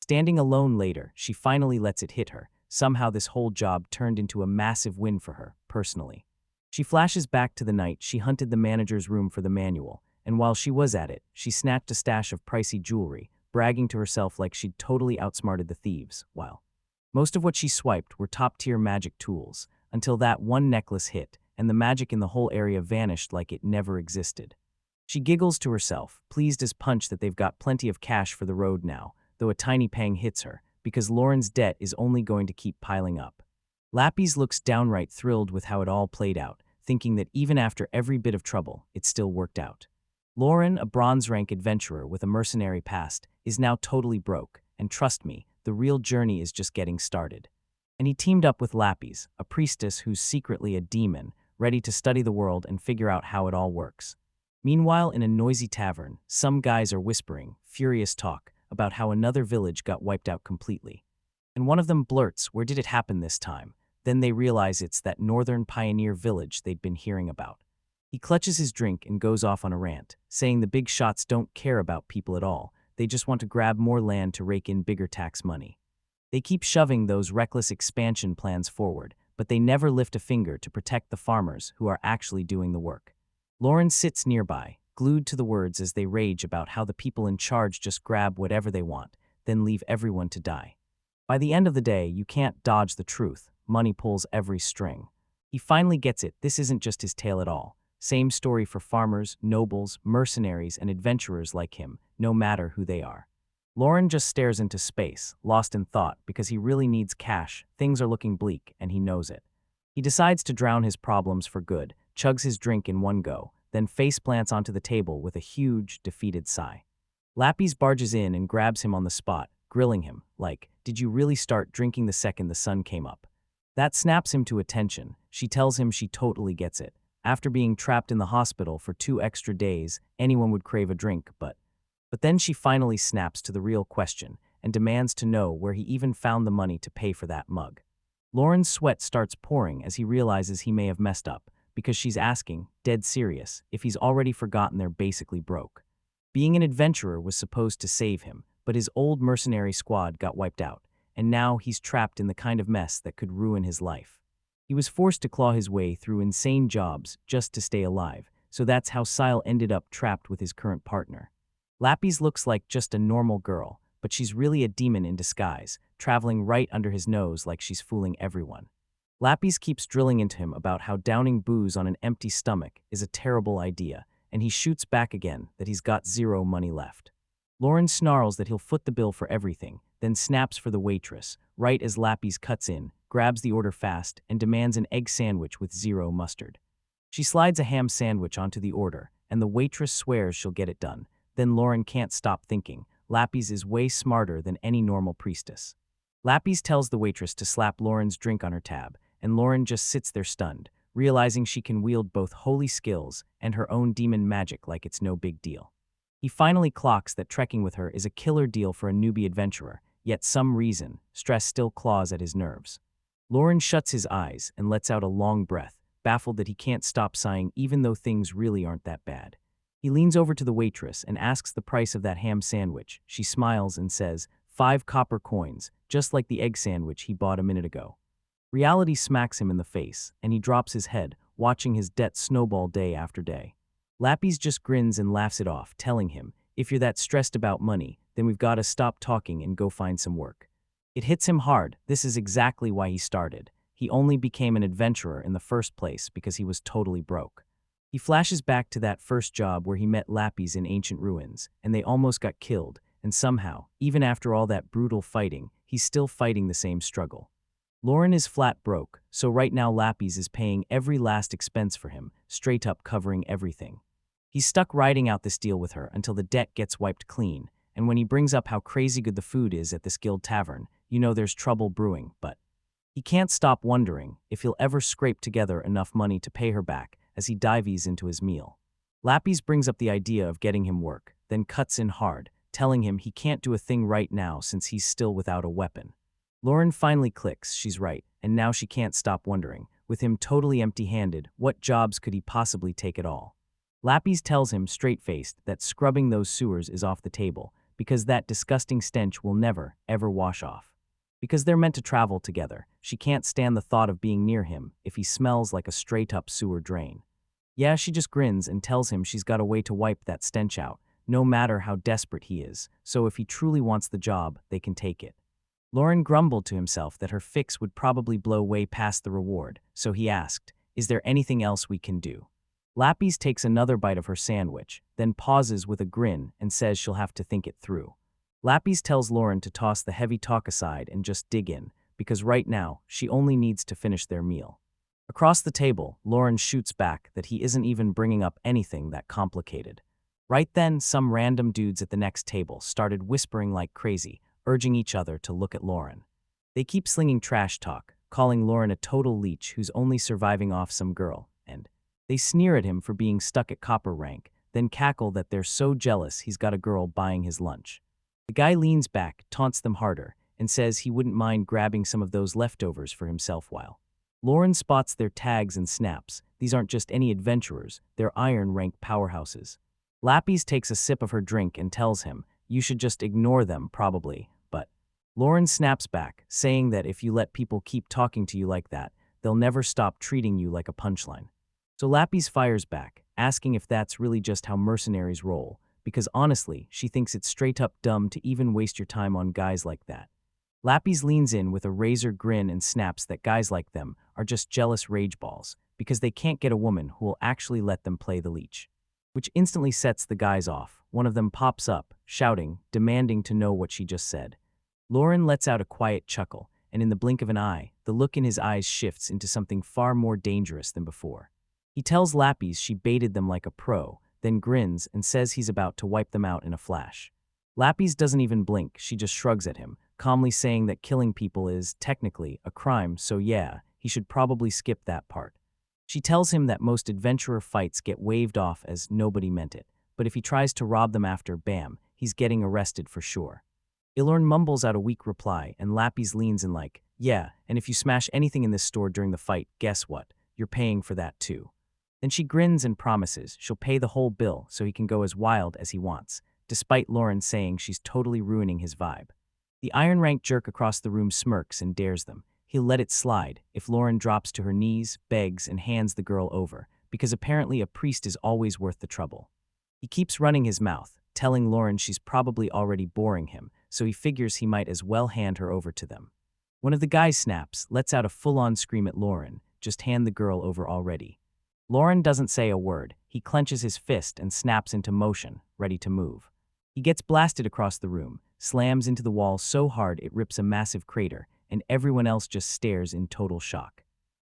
Standing alone later, she finally lets it hit her. Somehow this whole job turned into a massive win for her, personally. She flashes back to the night she hunted the manager's room for the manual, and while she was at it, she snatched a stash of pricey jewelry, bragging to herself like she'd totally outsmarted the thieves, while most of what she swiped were top-tier magic tools, until that one necklace hit, and the magic in the whole area vanished like it never existed. She giggles to herself, pleased as punch that they've got plenty of cash for the road now, though a tiny pang hits her, because Lauren's debt is only going to keep piling up. Lapis looks downright thrilled with how it all played out, thinking that even after every bit of trouble, it still worked out. Lauren, a bronze-rank adventurer with a mercenary past, is now totally broke, and trust me, the real journey is just getting started. And he teamed up with Lapis, a priestess who's secretly a demon, ready to study the world and figure out how it all works. Meanwhile, in a noisy tavern, some guys are whispering, furious talk, about how another village got wiped out completely. And one of them blurts, where did it happen this time? Then they realize it's that northern pioneer village they'd been hearing about. He clutches his drink and goes off on a rant, saying the big shots don't care about people at all, they just want to grab more land to rake in bigger tax money. They keep shoving those reckless expansion plans forward, but they never lift a finger to protect the farmers who are actually doing the work. Lauren sits nearby, glued to the words as they rage about how the people in charge just grab whatever they want, then leave everyone to die. By the end of the day, you can't dodge the truth. Money pulls every string. He finally gets it. This isn't just his tale at all. Same story for farmers, nobles, mercenaries, and adventurers like him, no matter who they are. Lauren just stares into space, lost in thought, because he really needs cash. Things are looking bleak, and he knows it. He decides to drown his problems for good, chugs his drink in one go, then faceplants onto the table with a huge, defeated sigh. Lapis barges in and grabs him on the spot, grilling him, like, "Did you really start drinking the second the sun came up?" That snaps him to attention. She tells him she totally gets it. After being trapped in the hospital for 2 extra days, anyone would crave a drink, but then she finally snaps to the real question and demands to know where he even found the money to pay for that mug. Lauren's sweat starts pouring as he realizes he may have messed up, because she's asking, dead serious, if he's already forgotten they're basically broke. Being an adventurer was supposed to save him, but his old mercenary squad got wiped out, and now he's trapped in the kind of mess that could ruin his life. He was forced to claw his way through insane jobs just to stay alive, so that's how Sile ended up trapped with his current partner. Lapis looks like just a normal girl, but she's really a demon in disguise, traveling right under his nose like she's fooling everyone. Lapis keeps drilling into him about how downing booze on an empty stomach is a terrible idea, and he shoots back again that he's got zero money left. Lauren snarls that he'll foot the bill for everything, then snaps for the waitress, right as Lapis cuts in, grabs the order fast, and demands an egg sandwich with zero mustard. She slides a ham sandwich onto the order, and the waitress swears she'll get it done. Then Lauren can't stop thinking, Lapis is way smarter than any normal priestess. Lapis tells the waitress to slap Lauren's drink on her tab, and Lauren just sits there stunned, realizing she can wield both holy skills and her own demon magic like it's no big deal. He finally clocks that trekking with her is a killer deal for a newbie adventurer, yet some reason, stress still claws at his nerves. Lauren shuts his eyes and lets out a long breath, baffled that he can't stop sighing even though things really aren't that bad. He leans over to the waitress and asks the price of that ham sandwich. She smiles and says, 5 copper coins, just like the egg sandwich he bought a minute ago. Reality smacks him in the face, and he drops his head, watching his debt snowball day after day. Lapis just grins and laughs it off, telling him, if you're that stressed about money, then we've got to stop talking and go find some work. It hits him hard. This is exactly why he started. He only became an adventurer in the first place because he was totally broke. He flashes back to that first job where he met Lapis in ancient ruins, and they almost got killed, and somehow, even after all that brutal fighting, he's still fighting the same struggle. Lauren is flat broke, so right now Lapis is paying every last expense for him, straight up covering everything. He's stuck riding out this deal with her until the debt gets wiped clean, and when he brings up how crazy good the food is at this guild tavern, you know there's trouble brewing, but he can't stop wondering if he'll ever scrape together enough money to pay her back as he dives into his meal. Lapis brings up the idea of getting him work, then cuts in hard, telling him he can't do a thing right now since he's still without a weapon. Lauren finally clicks, she's right, and now she can't stop wondering, with him totally empty-handed, what jobs could he possibly take at all? Lapis tells him straight-faced that scrubbing those sewers is off the table, because that disgusting stench will never, ever wash off. Because they're meant to travel together, she can't stand the thought of being near him if he smells like a straight-up sewer drain. Yeah, she just grins and tells him she's got a way to wipe that stench out, no matter how desperate he is, so if he truly wants the job, they can take it. Lauren grumbled to himself that her fix would probably blow way past the reward, so he asked, is there anything else we can do? Lapis takes another bite of her sandwich, then pauses with a grin and says she'll have to think it through. Lapis tells Lauren to toss the heavy talk aside and just dig in, because right now, she only needs to finish their meal. Across the table, Lauren shoots back that he isn't even bringing up anything that complicated. Right then, some random dudes at the next table started whispering like crazy, urging each other to look at Lauren. They keep slinging trash talk, calling Lauren a total leech who's only surviving off some girl, and they sneer at him for being stuck at copper rank, then cackle that they're so jealous he's got a girl buying his lunch. The guy leans back, taunts them harder, and says he wouldn't mind grabbing some of those leftovers for himself while. Lauren spots their tags and snaps. These aren't just any adventurers, they're iron-rank powerhouses. Lapis takes a sip of her drink and tells him, you should just ignore them, probably, but Lauren snaps back, saying that if you let people keep talking to you like that, they'll never stop treating you like a punchline. So Lapis fires back, asking if that's really just how mercenaries roll, because honestly, she thinks it's straight-up dumb to even waste your time on guys like that. Lapis leans in with a razor grin and snaps that guys like them are just jealous rage balls, because they can't get a woman who will actually let them play the leech. Which instantly sets the guys off. One of them pops up, shouting, demanding to know what she just said. Lauren lets out a quiet chuckle, and in the blink of an eye, the look in his eyes shifts into something far more dangerous than before. He tells Lapis she baited them like a pro, then grins and says he's about to wipe them out in a flash. Lapis doesn't even blink, she just shrugs at him, calmly saying that killing people is, technically, a crime, so yeah, he should probably skip that part. She tells him that most adventurer fights get waved off as nobody meant it, but if he tries to rob them after, bam, he's getting arrested for sure. Ilorn mumbles out a weak reply, and Lapis leans in like, yeah, and if you smash anything in this store during the fight, guess what? You're paying for that too. Then she grins and promises she'll pay the whole bill so he can go as wild as he wants, despite Lauren saying she's totally ruining his vibe. The Iron Rank jerk across the room smirks and dares them. He'll let it slide if Lauren drops to her knees, begs, and hands the girl over, because apparently a priest is always worth the trouble. He keeps running his mouth, telling Lauren she's probably already boring him, so he figures he might as well hand her over to them. One of the guys snaps, lets out a full-on scream at Lauren, just hand the girl over already. Lauren doesn't say a word. He clenches his fist and snaps into motion, ready to move. He gets blasted across the room, slams into the wall so hard it rips a massive crater, and everyone else just stares in total shock.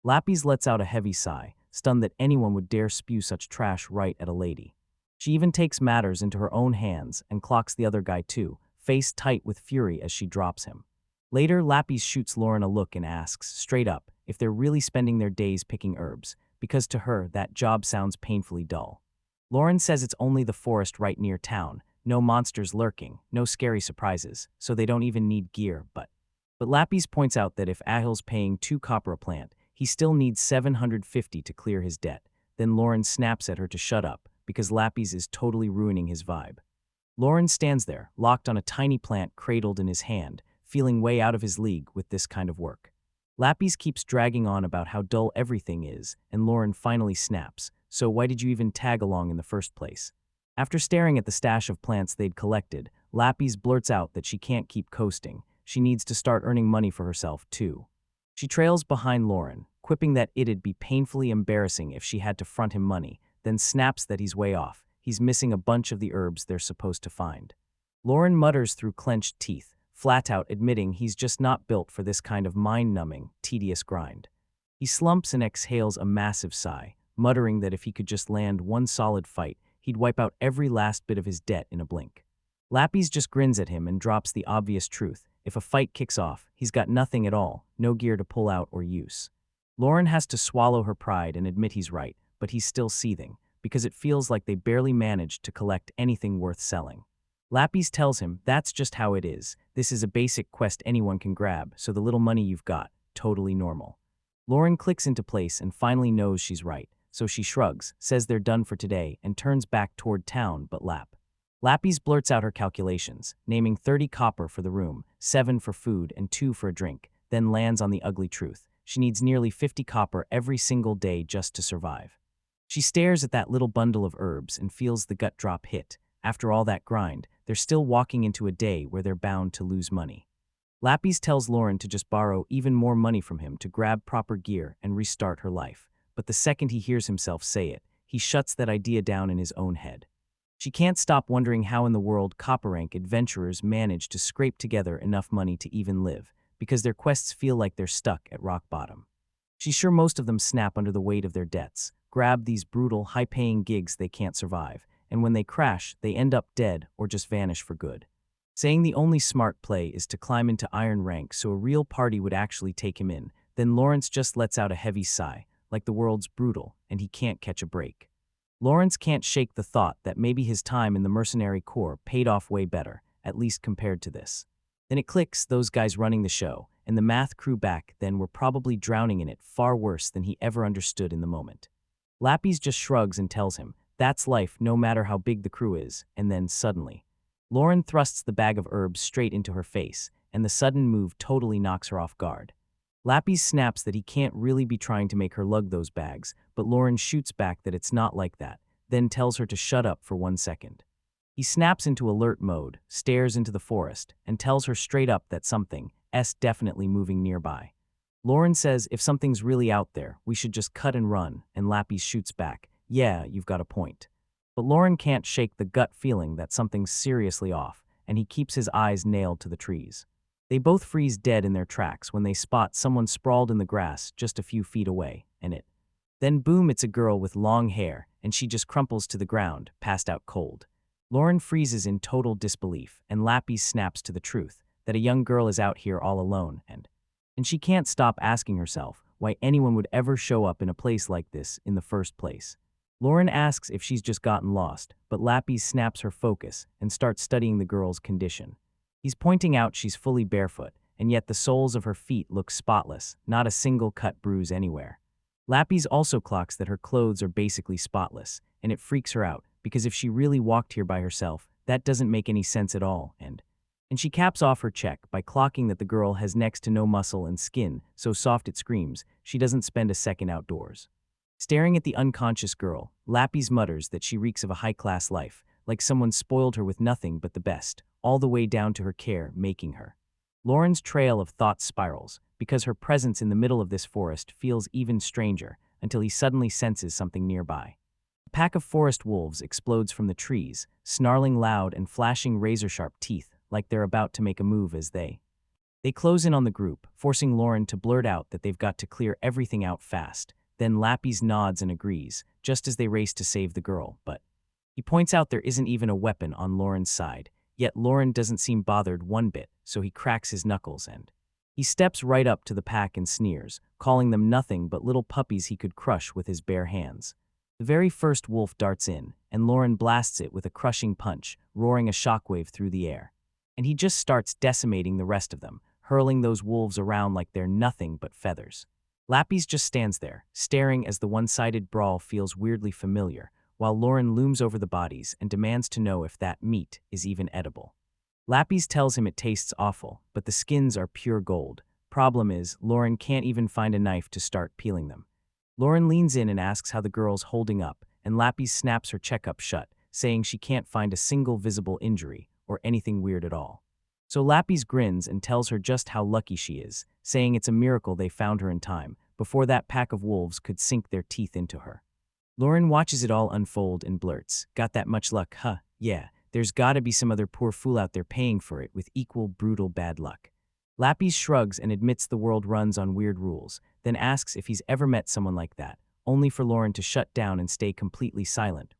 Lapis lets out a heavy sigh, stunned that anyone would dare spew such trash right at a lady. She even takes matters into her own hands and clocks the other guy too, face tight with fury as she drops him. Later, Lapis shoots Lauren a look and asks, straight up, if they're really spending their days picking herbs, because to her, that job sounds painfully dull. Lauren says it's only the forest right near town, no monsters lurking, no scary surprises, so they don't even need gear, but Lapis points out that if Ahil's paying 2 copper a plant, he still needs 750 to clear his debt. Then Lauren snaps at her to shut up, because Lapis is totally ruining his vibe. Lauren stands there, locked on a tiny plant cradled in his hand, feeling way out of his league with this kind of work. Lapis keeps dragging on about how dull everything is, and Lauren finally snaps, so why did you even tag along in the first place? After staring at the stash of plants they'd collected, Lapis blurts out that she can't keep coasting. She needs to start earning money for herself, too. She trails behind Lauren, quipping that it'd be painfully embarrassing if she had to front him money, then snaps that he's way off. He's missing a bunch of the herbs they're supposed to find. Lauren mutters through clenched teeth, flat out admitting he's just not built for this kind of mind-numbing, tedious grind. He slumps and exhales a massive sigh, muttering that if he could just land one solid fight, he'd wipe out every last bit of his debt in a blink. Lapis just grins at him and drops the obvious truth. If a fight kicks off, he's got nothing at all, no gear to pull out or use. Lauren has to swallow her pride and admit he's right, but he's still seething, because it feels like they barely managed to collect anything worth selling. Lapis tells him that's just how it is. This is a basic quest anyone can grab, so the little money you've got, totally normal. Lauren clicks into place and finally knows she's right, so she shrugs, says they're done for today, and turns back toward town but Lapis blurts out her calculations, naming 30 copper for the room, 7 for food and 2 for a drink, then lands on the ugly truth. She needs nearly 50 copper every single day just to survive. She stares at that little bundle of herbs and feels the gut drop hit. After all that grind, they're still walking into a day where they're bound to lose money. Lapis tells Lauren to just borrow even more money from him to grab proper gear and restart her life, but the second he hears himself say it, he shuts that idea down in his own head. She can't stop wondering how in the world copper rank adventurers manage to scrape together enough money to even live, because their quests feel like they're stuck at rock bottom. She's sure most of them snap under the weight of their debts, grab these brutal, high-paying gigs they can't survive, and when they crash, they end up dead or just vanish for good. Saying the only smart play is to climb into Iron Rank so a real party would actually take him in, then Lawrence just lets out a heavy sigh, like the world's brutal and he can't catch a break. Lawrence can't shake the thought that maybe his time in the Mercenary Corps paid off way better, at least compared to this. Then it clicks, those guys running the show, and the math crew back then were probably drowning in it far worse than he ever understood in the moment. Lapis just shrugs and tells him, that's life no matter how big the crew is, and then suddenly, Lauren thrusts the bag of herbs straight into her face, and the sudden move totally knocks her off guard. Lapis snaps that he can't really be trying to make her lug those bags, but Lauren shoots back that it's not like that, then tells her to shut up for 1 second. He snaps into alert mode, stares into the forest, and tells her straight up that something's definitely moving nearby. Lauren says if something's really out there, we should just cut and run, and Lapis shoots back, yeah, you've got a point. But Lauren can't shake the gut feeling that something's seriously off, and he keeps his eyes nailed to the trees. They both freeze dead in their tracks when they spot someone sprawled in the grass just a few feet away, and Then boom, it's a girl with long hair, and she just crumples to the ground, passed out cold. Lauren freezes in total disbelief, and Lapis snaps to the truth, that a young girl is out here all alone, and she can't stop asking herself why anyone would ever show up in a place like this in the first place. Lauren asks if she's just gotten lost, but Lapis snaps her focus and starts studying the girl's condition. He's pointing out she's fully barefoot, and yet the soles of her feet look spotless, not a single cut bruise anywhere. Lapis also clocks that her clothes are basically spotless, and it freaks her out, because if she really walked here by herself, that doesn't make any sense at all, and she caps off her check by clocking that the girl has next to no muscle and skin, so soft it screams, she doesn't spend a second outdoors. Staring at the unconscious girl, Lapis mutters that she reeks of a high-class life, like someone spoiled her with nothing but the best, all the way down to her care making her. Lauren's trail of thoughts spirals, because her presence in the middle of this forest feels even stranger, until he suddenly senses something nearby. A pack of forest wolves explodes from the trees, snarling loud and flashing razor-sharp teeth, like they're about to make a move as they close in on the group, forcing Lauren to blurt out that they've got to clear everything out fast. Then Lapis nods and agrees, just as they race to save the girl, but he points out there isn't even a weapon on Lauren's side, yet Lauren doesn't seem bothered one bit, so he cracks his knuckles and he steps right up to the pack and sneers, calling them nothing but little puppies he could crush with his bare hands. The very first wolf darts in, and Lauren blasts it with a crushing punch, roaring a shockwave through the air. And he just starts decimating the rest of them, hurling those wolves around like they're nothing but feathers. Lapis just stands there, staring as the one-sided brawl feels weirdly familiar, while Lauren looms over the bodies and demands to know if that meat is even edible. Lapis tells him it tastes awful, but the skins are pure gold. Problem is, Lauren can't even find a knife to start peeling them. Lauren leans in and asks how the girl's holding up, and Lapis snaps her checkup shut, saying she can't find a single visible injury or anything weird at all. So Lapis grins and tells her just how lucky she is, saying it's a miracle they found her in time, before that pack of wolves could sink their teeth into her. Lauren watches it all unfold and blurts, "Got that much luck, huh? Yeah, there's gotta be some other poor fool out there paying for it with equal brutal bad luck." Lapis shrugs and admits the world runs on weird rules, then asks if he's ever met someone like that, only for Lauren to shut down and stay completely silent,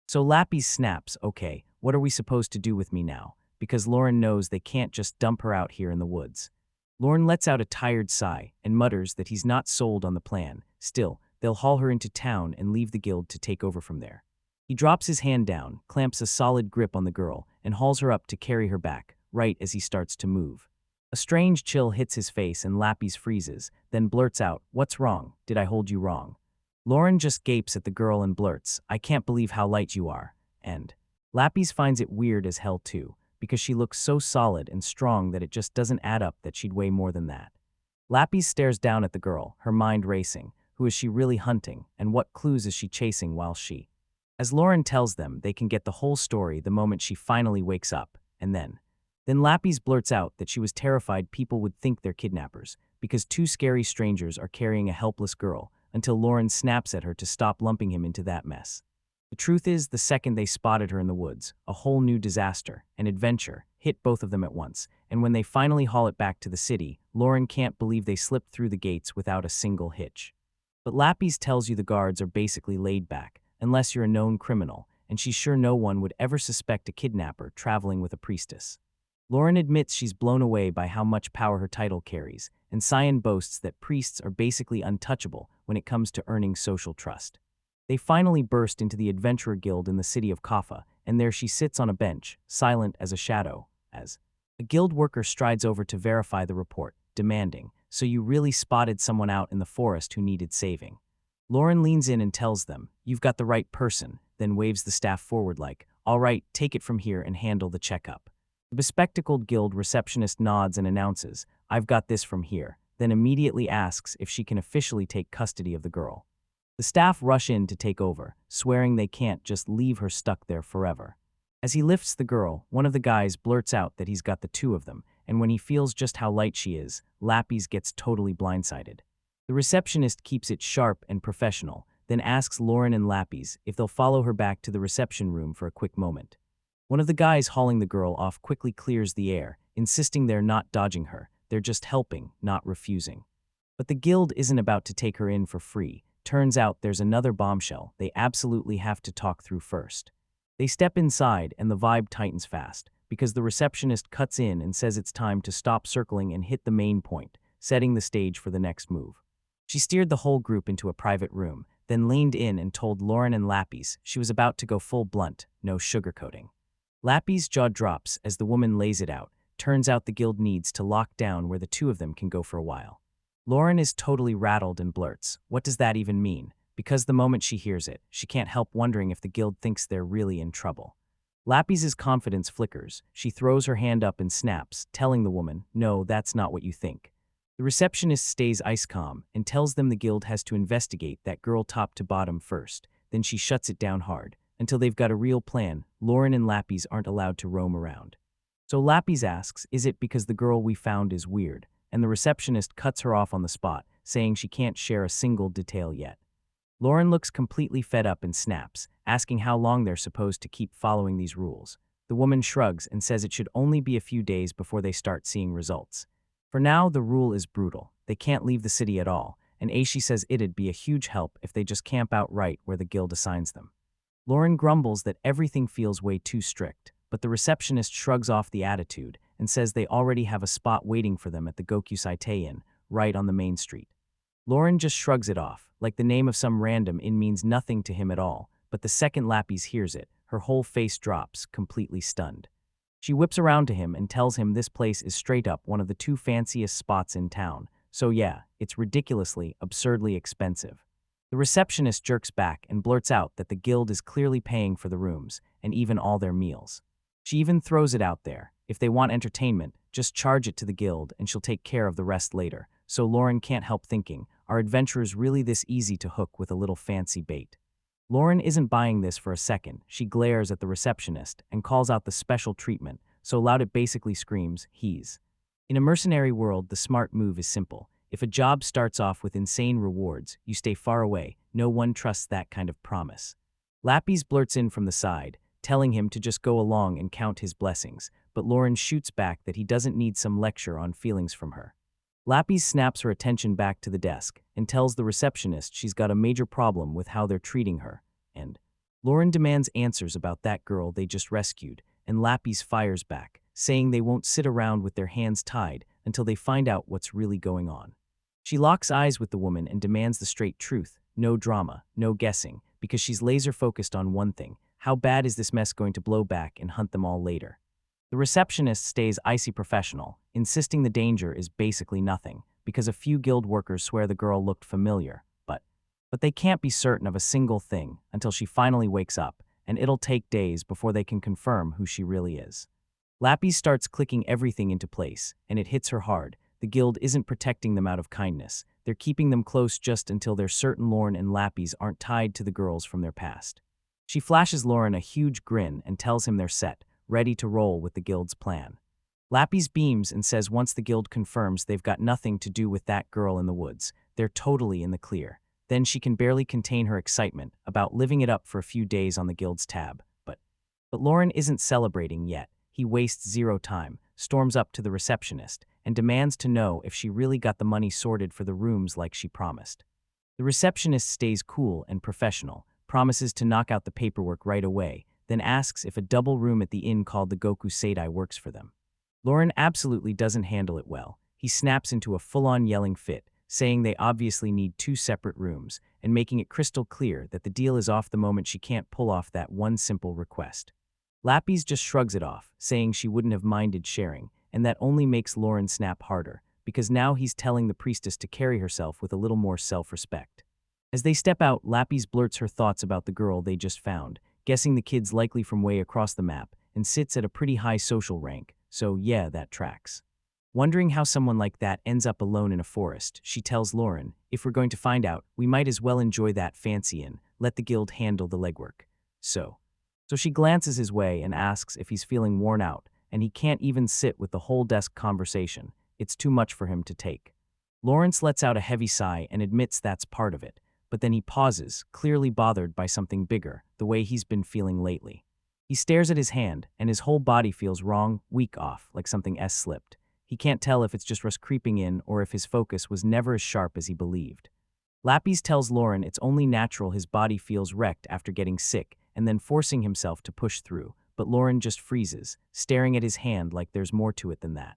So Lapis snaps, "Okay, what are we supposed to do with me now?" Because Lauren knows they can't just dump her out here in the woods. Lauren lets out a tired sigh and mutters that he's not sold on the plan. Still, they'll haul her into town and leave the guild to take over from there. He drops his hand down, clamps a solid grip on the girl, and hauls her up to carry her back, right as he starts to move. A strange chill hits his face and Lapis freezes, then blurts out, "What's wrong? Did I hold you wrong?" Lauren just gapes at the girl and blurts, "I can't believe how light you are." And Lapis finds it weird as hell too, because she looks so solid and strong that it just doesn't add up that she'd weigh more than that. Lapis stares down at the girl, her mind racing. Who is she really hunting, and what clues is she chasing while she? As Lauren tells them, they can get the whole story the moment she finally wakes up, and then Lapis blurts out that she was terrified people would think they're kidnappers, because two scary strangers are carrying a helpless girl, until Lauren snaps at her to stop lumping him into that mess. The truth is, the second they spotted her in the woods, a whole new disaster, an adventure, hit both of them at once, and when they finally haul it back to the city, Lauren can't believe they slipped through the gates without a single hitch. But Lapis tells you the guards are basically laid back, unless you're a known criminal, and she's sure no one would ever suspect a kidnapper traveling with a priestess. Lauren admits she's blown away by how much power her title carries, and Cyan boasts that priests are basically untouchable when it comes to earning social trust. They finally burst into the Adventurer Guild in the city of Kaffa, and there she sits on a bench, silent as a shadow, as a guild worker strides over to verify the report, demanding, "So you really spotted someone out in the forest who needed saving?" Lauren leans in and tells them, "You've got the right person," then waves the staff forward like, "All right, take it from here and handle the checkup." The bespectacled guild receptionist nods and announces, "I've got this from here," then immediately asks if she can officially take custody of the girl. The staff rush in to take over, swearing they can't just leave her stuck there forever. As he lifts the girl, one of the guys blurts out that he's got the two of them, and when he feels just how light she is, Lapis gets totally blindsided. The receptionist keeps it sharp and professional, then asks Lauren and Lapis if they'll follow her back to the reception room for a quick moment. One of the guys hauling the girl off quickly clears the air, insisting they're not dodging her, they're just helping, not refusing. But the guild isn't about to take her in for free. Turns out there's another bombshell they absolutely have to talk through first. They step inside and the vibe tightens fast, because the receptionist cuts in and says it's time to stop circling and hit the main point, setting the stage for the next move. She steered the whole group into a private room, then leaned in and told Lauren and Lapis she was about to go full blunt, no sugarcoating. Lapis' jaw drops as the woman lays it out. Turns out the guild needs to lock down where the two of them can go for a while. Lauren is totally rattled and blurts, "What does that even mean?" Because the moment she hears it, she can't help wondering if the guild thinks they're really in trouble. Lapis' confidence flickers. She throws her hand up and snaps, telling the woman, "No, that's not what you think." The receptionist stays ice calm and tells them the guild has to investigate that girl top to bottom first. Then she shuts it down hard. Until they've got a real plan, Lauren and Lapis aren't allowed to roam around. So Lapis asks, "Is it because the girl we found is weird?" And the receptionist cuts her off on the spot, saying she can't share a single detail yet. Lauren looks completely fed up and snaps, asking how long they're supposed to keep following these rules. The woman shrugs and says it should only be a few days before they start seeing results. For now, the rule is brutal. They can't leave the city at all, and Aishi says it'd be a huge help if they just camp out right where the guild assigns them. Lauren grumbles that everything feels way too strict, but the receptionist shrugs off the attitude and says they already have a spot waiting for them at the Gokusai Inn, right on the main street. Lauren just shrugs it off, like the name of some random inn means nothing to him at all, but the second Lapis hears it, her whole face drops, completely stunned. She whips around to him and tells him this place is straight up one of the two fanciest spots in town, so yeah, it's ridiculously, absurdly expensive. The receptionist jerks back and blurts out that the guild is clearly paying for the rooms, and even all their meals. She even throws it out there, if they want entertainment, just charge it to the guild and she'll take care of the rest later. So Lauren can't help thinking, are adventurers really this easy to hook with a little fancy bait? Lauren isn't buying this for a second. She glares at the receptionist and calls out the special treatment, so loud it basically screams, "He's." In a mercenary world, the smart move is simple. If a job starts off with insane rewards, you stay far away. No one trusts that kind of promise. Lapis blurts in from the side, telling him to just go along and count his blessings, but Lauren shoots back that he doesn't need some lecture on feelings from her. Lapis snaps her attention back to the desk and tells the receptionist she's got a major problem with how they're treating her, and Lauren demands answers about that girl they just rescued, and Lapis fires back, saying they won't sit around with their hands tied until they find out what's really going on. She locks eyes with the woman and demands the straight truth, no drama, no guessing, because she's laser-focused on one thing: how bad is this mess going to blow back and hunt them all later? The receptionist stays icy professional, insisting the danger is basically nothing, because a few guild workers swear the girl looked familiar, but they can't be certain of a single thing until she finally wakes up, and it'll take days before they can confirm who she really is. Lapis starts clicking everything into place, and it hits her hard. The guild isn't protecting them out of kindness. They're keeping them close just until they're certain Lauren and Lapis aren't tied to the girls from their past. She flashes Lauren a huge grin and tells him they're set, ready to roll with the guild's plan. Lapis beams and says once the guild confirms they've got nothing to do with that girl in the woods, they're totally in the clear. Then she can barely contain her excitement about living it up for a few days on the guild's tab. But Lauren isn't celebrating yet. He wastes zero time, storms up to the receptionist, and demands to know if she really got the money sorted for the rooms like she promised. The receptionist stays cool and professional, promises to knock out the paperwork right away, then asks if a double room at the inn called the Goku Seidai works for them. Lauren absolutely doesn't handle it well. He snaps into a full-on yelling fit, saying they obviously need two separate rooms, and making it crystal clear that the deal is off the moment she can't pull off that one simple request. Lapis just shrugs it off, saying she wouldn't have minded sharing, and that only makes Lauren snap harder, because now he's telling the priestess to carry herself with a little more self-respect. As they step out, Lapis blurts her thoughts about the girl they just found, guessing the kid's likely from way across the map, and sits at a pretty high social rank, so yeah, that tracks. Wondering how someone like that ends up alone in a forest, she tells Lauren, if we're going to find out, we might as well enjoy that fancy inn, let the guild handle the legwork. So she glances his way and asks if he's feeling worn out, and he can't even sit with the whole desk conversation. It's too much for him to take. Lawrence lets out a heavy sigh and admits that's part of it, but then he pauses, clearly bothered by something bigger, the way he's been feeling lately. He stares at his hand, and his whole body feels wrong, weak off, like something slipped. He can't tell if it's just rust creeping in or if his focus was never as sharp as he believed. Lapis tells Lauren it's only natural his body feels wrecked after getting sick and then forcing himself to push through, but Lauren just freezes, staring at his hand like there's more to it than that.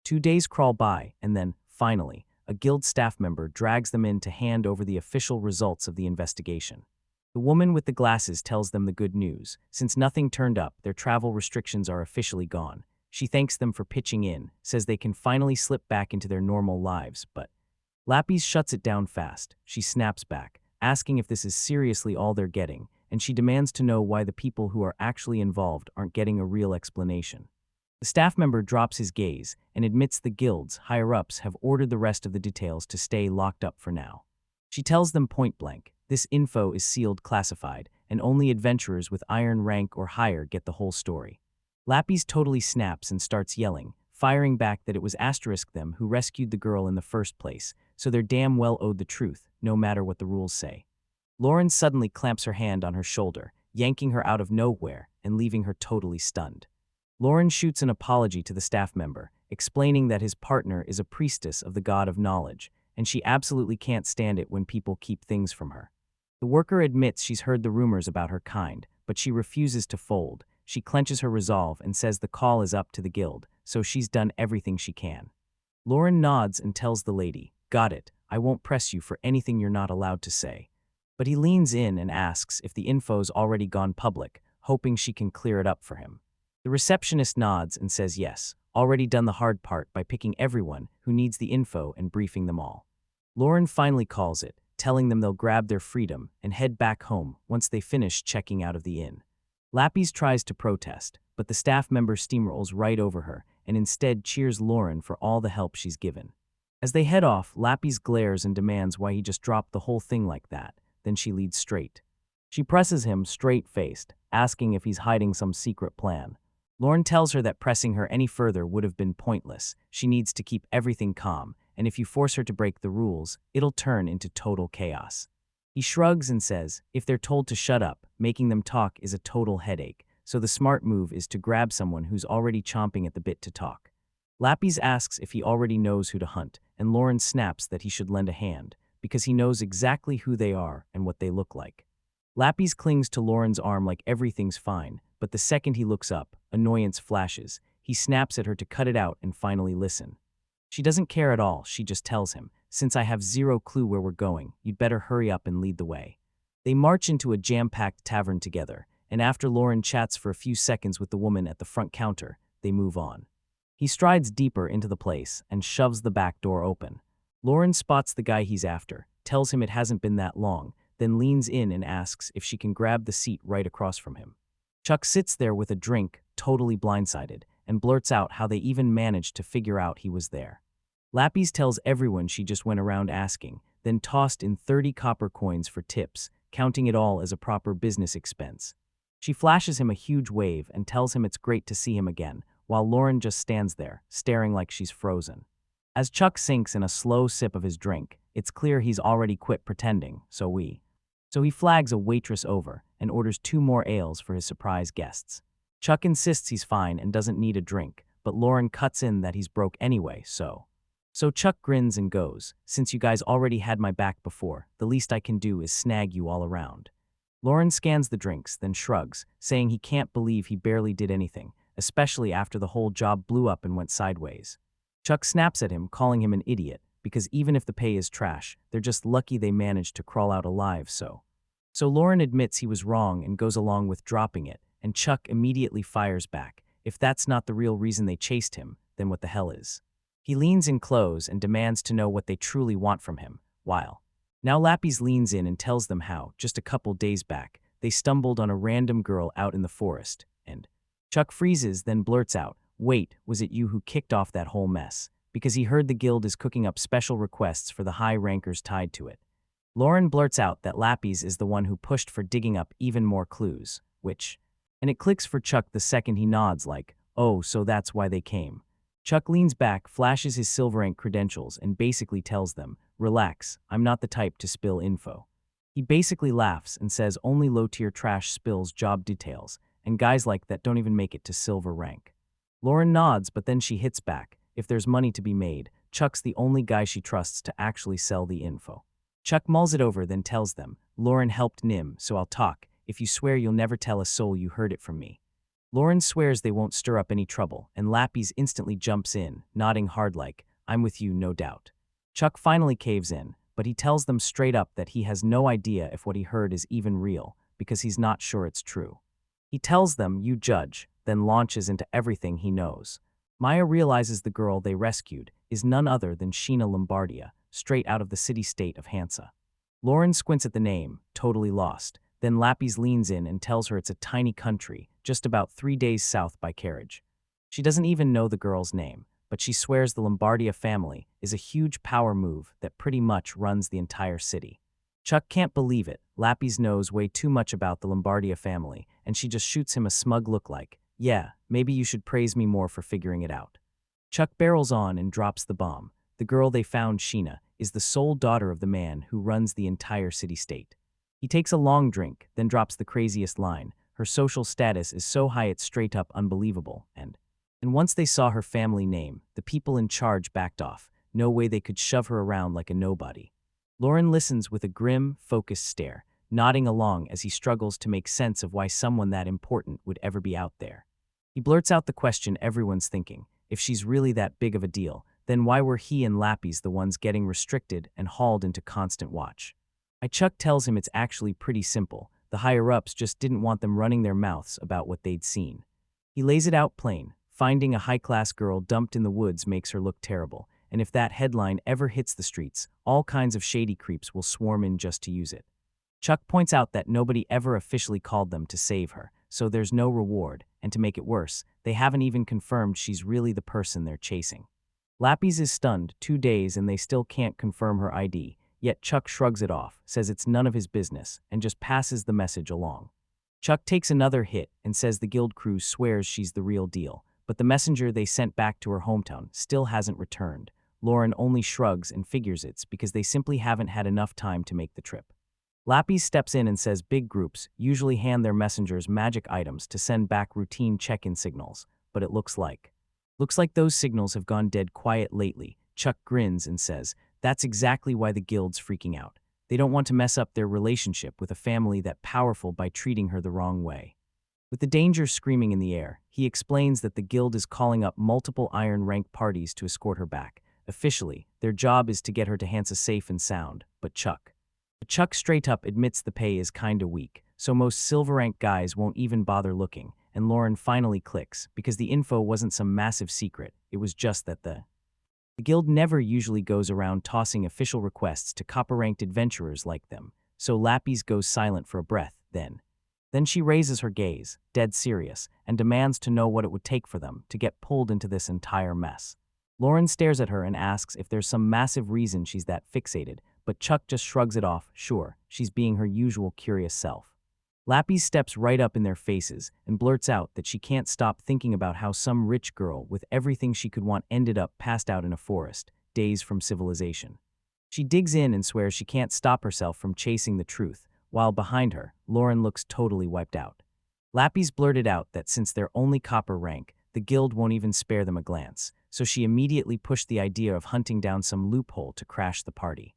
2 days crawl by, and then, finally, a guild staff member drags them in to hand over the official results of the investigation. The woman with the glasses tells them the good news. Since nothing turned up, their travel restrictions are officially gone. She thanks them for pitching in, says they can finally slip back into their normal lives, but Lapis shuts it down fast. She snaps back, asking if this is seriously all they're getting, and she demands to know why the people who are actually involved aren't getting a real explanation. The staff member drops his gaze and admits the guild's higher-ups have ordered the rest of the details to stay locked up for now. She tells them point blank, this info is sealed classified, and only adventurers with iron rank or higher get the whole story. Lapis totally snaps and starts yelling, firing back that it was Asterisk them who rescued the girl in the first place, so they're damn well owed the truth, no matter what the rules say. Lauren suddenly clamps her hand on her shoulder, yanking her out of nowhere and leaving her totally stunned. Lauren shoots an apology to the staff member, explaining that his partner is a priestess of the god of knowledge, and she absolutely can't stand it when people keep things from her. The worker admits she's heard the rumors about her kind, but she refuses to fold. She clenches her resolve and says the call is up to the guild, so she's done everything she can. Lauren nods and tells the lady, "Got it, I won't press you for anything you're not allowed to say." But he leans in and asks if the info's already gone public, hoping she can clear it up for him. The receptionist nods and says yes, already done the hard part by picking everyone who needs the info and briefing them all. Lauren finally calls it, telling them they'll grab their freedom and head back home once they finish checking out of the inn. Lapis tries to protest, but the staff member steamrolls right over her and instead cheers Lauren for all the help she's given. As they head off, Lapis glares and demands why he just dropped the whole thing like that, then she leads straight. She presses him straight-faced, asking if he's hiding some secret plan. Lauren tells her that pressing her any further would have been pointless. She needs to keep everything calm, and if you force her to break the rules, it'll turn into total chaos. He shrugs and says, if they're told to shut up, making them talk is a total headache, so the smart move is to grab someone who's already chomping at the bit to talk. Lapis asks if he already knows who to hunt, and Lauren snaps that he should lend a hand, because he knows exactly who they are and what they look like. Lapis clings to Lauren's arm like everything's fine, but the second he looks up, annoyance flashes. He snaps at her to cut it out and finally listen. She doesn't care at all, she just tells him, since I have zero clue where we're going, you'd better hurry up and lead the way. They march into a jam-packed tavern together, and after Lauren chats for a few seconds with the woman at the front counter, they move on. He strides deeper into the place and shoves the back door open. Lauren spots the guy he's after, tells him it hasn't been that long, then leans in and asks if she can grab the seat right across from him. Chuck sits there with a drink, totally blindsided, and blurts out how they even managed to figure out he was there. Lapis tells everyone she just went around asking, then tossed in 30 copper coins for tips, counting it all as a proper business expense. She flashes him a huge wave and tells him it's great to see him again, while Lauren just stands there, staring like she's frozen. As Chuck sinks in a slow sip of his drink, it's clear he's already quit pretending, so he flags a waitress over and orders 2 more ales for his surprise guests. Chuck insists he's fine and doesn't need a drink, but Lauren cuts in that he's broke anyway, so Chuck grins and goes, since you guys already had my back before, the least I can do is snag you all around. Lauren scans the drinks, then shrugs, saying he can't believe he barely did anything, especially after the whole job blew up and went sideways. Chuck snaps at him, calling him an idiot, because even if the pay is trash, they're just lucky they managed to crawl out alive, so Lauren admits he was wrong and goes along with dropping it, and Chuck immediately fires back. If that's not the real reason they chased him, then what the hell is? He leans in close and demands to know what they truly want from him, while now Lapis leans in and tells them how, just a couple days back, they stumbled on a random girl out in the forest, and Chuck freezes, then blurts out, wait, was it you who kicked off that whole mess? Because he heard the guild is cooking up special requests for the high rankers tied to it. Lauren blurts out that Lapis is the one who pushed for digging up even more clues, and it clicks for Chuck the second he nods like, oh, so that's why they came. Chuck leans back, flashes his silver ink credentials, and basically tells them, relax, I'm not the type to spill info. He basically laughs and says only low-tier trash spills job details, and guys like that don't even make it to silver rank. Lauren nods, but then she hits back. If there's money to be made, Chuck's the only guy she trusts to actually sell the info. Chuck mulls it over, then tells them, Lauren helped Nim, so I'll talk. If you swear you'll never tell a soul you heard it from me. Lauren swears they won't stir up any trouble, and Lapis instantly jumps in, nodding hard like, I'm with you, no doubt. Chuck finally caves in, but he tells them straight up that he has no idea if what he heard is even real, because he's not sure it's true. He tells them, you judge, then launches into everything he knows. Maya realizes the girl they rescued is none other than Sheena Lombardia, straight out of the city-state of Hansa. Lauren squints at the name, totally lost. Then Lapis leans in and tells her it's a tiny country, just about 3 days south by carriage. She doesn't even know the girl's name, but she swears the Lombardia family is a huge power move that pretty much runs the entire city. Chuck can't believe it. Lapis knows way too much about the Lombardia family, and she just shoots him a smug look like, yeah, maybe you should praise me more for figuring it out. Chuck barrels on and drops the bomb. The girl they found, Sheena, is the sole daughter of the man who runs the entire city-state. He takes a long drink, then drops the craziest line. Her social status is so high it's straight up unbelievable, and once they saw her family name, the people in charge backed off. No way they could shove her around like a nobody. Lauren listens with a grim, focused stare, nodding along as he struggles to make sense of why someone that important would ever be out there. He blurts out the question everyone's thinking. If she's really that big of a deal, then why were he and Lapis the ones getting restricted and hauled into constant watch? Chuck tells him it's actually pretty simple. The higher-ups just didn't want them running their mouths about what they'd seen. He lays it out plain. Finding a high-class girl dumped in the woods makes her look terrible, and if that headline ever hits the streets, all kinds of shady creeps will swarm in just to use it. Chuck points out that nobody ever officially called them to save her, so there's no reward, and to make it worse, they haven't even confirmed she's really the person they're chasing. Lapis is stunned. 2 days and they still can't confirm her ID, yet Chuck shrugs it off, says it's none of his business, and just passes the message along. Chuck takes another hit and says the guild crew swears she's the real deal, but the messenger they sent back to her hometown still hasn't returned. Lauren only shrugs and figures it's because they simply haven't had enough time to make the trip. Lapis steps in and says big groups usually hand their messengers magic items to send back routine check-in signals, but it looks like those signals have gone dead quiet lately. Chuck grins and says, that's exactly why the guild's freaking out. They don't want to mess up their relationship with a family that powerful by treating her the wrong way. With the danger screaming in the air, he explains that the guild is calling up multiple iron-rank parties to escort her back. Officially, their job is to get her to Hansa safe and sound, but Chuck straight up admits the pay is kinda weak, so most silver-rank guys won't even bother looking, and Lauren finally clicks, because the info wasn't some massive secret, it was just that the guild never usually goes around tossing official requests to copper-ranked adventurers like them, so Lapis goes silent for a breath, then she raises her gaze, dead serious, and demands to know what it would take for them to get pulled into this entire mess. Lauren stares at her and asks if there's some massive reason she's that fixated, but Chuck just shrugs it off. Sure, she's being her usual curious self. Lapis steps right up in their faces and blurts out that she can't stop thinking about how some rich girl with everything she could want ended up passed out in a forest, days from civilization. She digs in and swears she can't stop herself from chasing the truth, while behind her, Lauren looks totally wiped out. Lapis blurted out that since they're only copper rank, the guild won't even spare them a glance, so she immediately pushed the idea of hunting down some loophole to crash the party.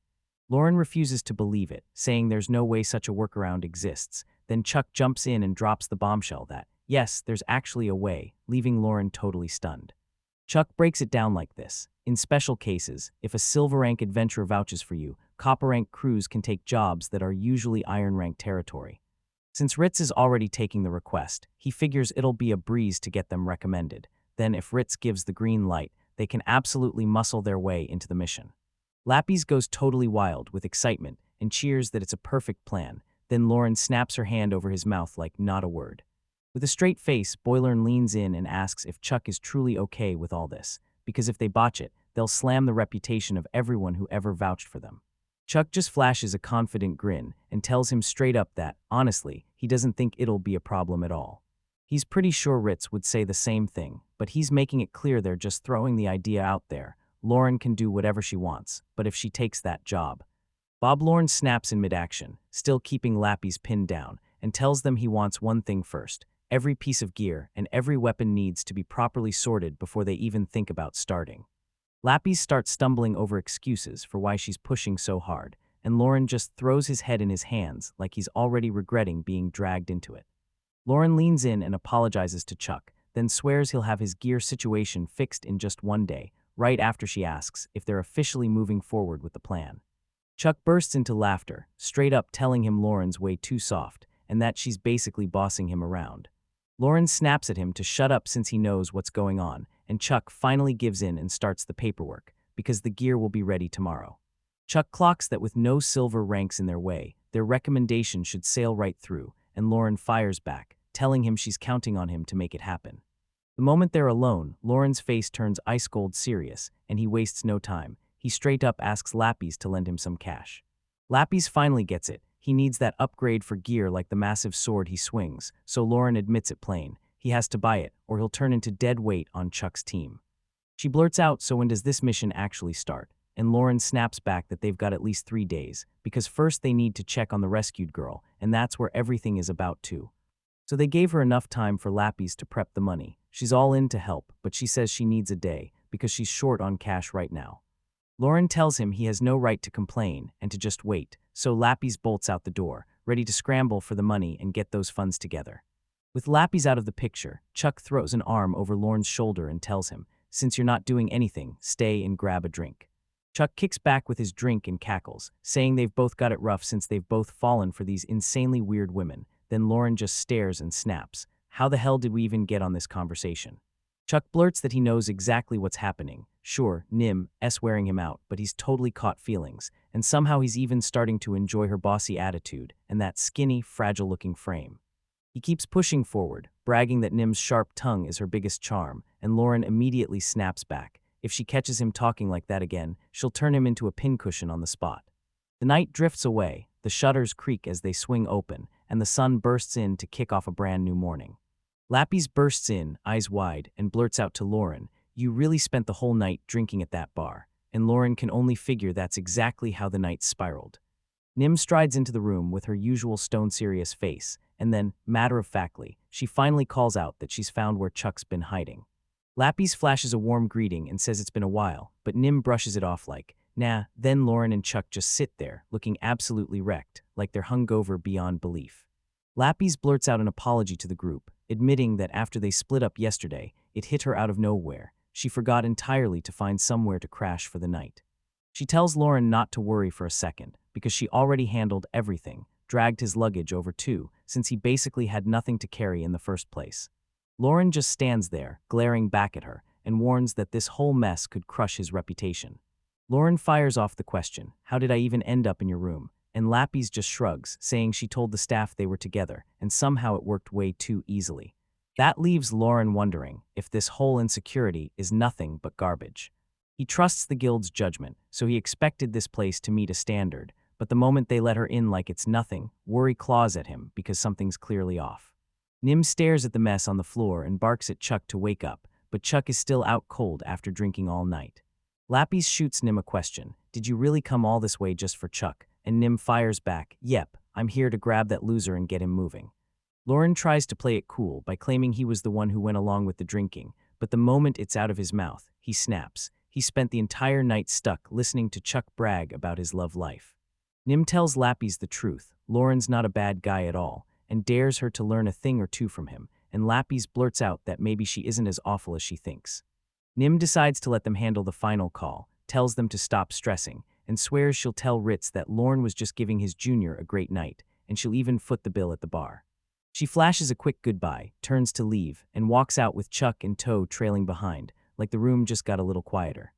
Lauren refuses to believe it, saying there's no way such a workaround exists. Then Chuck jumps in and drops the bombshell that, yes, there's actually a way, leaving Lauren totally stunned. Chuck breaks it down like this. In special cases, if a silver rank adventurer vouches for you, copper rank crews can take jobs that are usually iron rank territory. Since Ritz is already taking the request, he figures it'll be a breeze to get them recommended. Then if Ritz gives the green light, they can absolutely muscle their way into the mission. Lapis goes totally wild with excitement and cheers that it's a perfect plan. Then Lauren snaps her hand over his mouth like not a word. With a straight face, Boylern leans in and asks if Chuck is truly okay with all this, because if they botch it, they'll slam the reputation of everyone who ever vouched for them. Chuck just flashes a confident grin and tells him straight up that, honestly, he doesn't think it'll be a problem at all. He's pretty sure Ritz would say the same thing, but he's making it clear they're just throwing the idea out there. Lauren can do whatever she wants, but if she takes that job. Bob Lauren snaps in mid-action, still keeping Lapis pinned down, and tells them he wants one thing first. Every piece of gear and every weapon needs to be properly sorted before they even think about starting. Lapis starts stumbling over excuses for why she's pushing so hard, and Lauren just throws his head in his hands like he's already regretting being dragged into it. Lauren leans in and apologizes to Chuck, then swears he'll have his gear situation fixed in just one day, right after she asks if they're officially moving forward with the plan. Chuck bursts into laughter, straight up telling him Lauren's way too soft, and that she's basically bossing him around. Lauren snaps at him to shut up since he knows what's going on, and Chuck finally gives in and starts the paperwork, because the gear will be ready tomorrow. Chuck clocks that with no silver ranks in their way, their recommendation should sail right through, and Lauren fires back, telling him she's counting on him to make it happen. The moment they're alone, Lauren's face turns ice-cold serious, and he wastes no time. He straight up asks Lapis to lend him some cash. Lapis finally gets it. He needs that upgrade for gear like the massive sword he swings, so Lauren admits it plain. He has to buy it, or he'll turn into dead weight on Chuck's team. She blurts out, so when does this mission actually start? And Lauren snaps back that they've got at least 3 days, because first they need to check on the rescued girl, and that's where everything is about too. So they gave her enough time for Lapis to prep the money. She's all in to help, but she says she needs a day, because she's short on cash right now. Lauren tells him he has no right to complain and to just wait, so Lapis bolts out the door, ready to scramble for the money and get those funds together. With Lapis out of the picture, Chuck throws an arm over Lauren's shoulder and tells him, "Since you're not doing anything, stay and grab a drink." Chuck kicks back with his drink and cackles, saying they've both got it rough since they've both fallen for these insanely weird women. Then Lauren just stares and snaps. How the hell did we even get on this conversation? Chuck blurts that he knows exactly what's happening. Sure, Nim's wearing him out, but he's totally caught feelings, and somehow he's even starting to enjoy her bossy attitude and that skinny, fragile-looking frame. He keeps pushing forward, bragging that Nim's sharp tongue is her biggest charm, and Lauren immediately snaps back. If she catches him talking like that again, she'll turn him into a pincushion on the spot. The night drifts away, the shutters creak as they swing open, and the sun bursts in to kick off a brand new morning. Lapis bursts in, eyes wide, and blurts out to Lauren, "You really spent the whole night drinking at that bar," and Lauren can only figure that's exactly how the night spiraled. Nim strides into the room with her usual stone-serious face, and then, matter-of-factly, she finally calls out that she's found where Chuck's been hiding. Lapis flashes a warm greeting and says it's been a while, but Nim brushes it off like, nah. Then Lauren and Chuck just sit there, looking absolutely wrecked, like they're hungover beyond belief. Lapis blurts out an apology to the group, admitting that after they split up yesterday, it hit her out of nowhere. She forgot entirely to find somewhere to crash for the night. She tells Lauren not to worry for a second, because she already handled everything, dragged his luggage over too, since he basically had nothing to carry in the first place. Lauren just stands there, glaring back at her, and warns that this whole mess could crush his reputation. Lauren fires off the question, "How did I even end up in your room?" And Lapis just shrugs, saying she told the staff they were together, and somehow it worked way too easily. That leaves Lauren wondering if this whole insecurity is nothing but garbage. He trusts the guild's judgment, so he expected this place to meet a standard, but the moment they let her in like it's nothing, worry claws at him because something's clearly off. Nim stares at the mess on the floor and barks at Chuck to wake up, but Chuck is still out cold after drinking all night. Lapis shoots Nim a question, "Did you really come all this way just for Chuck?" And Nim fires back, "Yep, I'm here to grab that loser and get him moving." Lauren tries to play it cool by claiming he was the one who went along with the drinking, but the moment it's out of his mouth, he snaps. He spent the entire night stuck listening to Chuck brag about his love life. Nim tells Lapis the truth, Lauren's not a bad guy at all, and dares her to learn a thing or two from him, and Lapis blurts out that maybe she isn't as awful as she thinks. Nim decides to let them handle the final call, tells them to stop stressing, and swears she'll tell Ritz that Lauren was just giving his junior a great night, and she'll even foot the bill at the bar. She flashes a quick goodbye, turns to leave, and walks out with Chuck and Toe trailing behind, like the room just got a little quieter.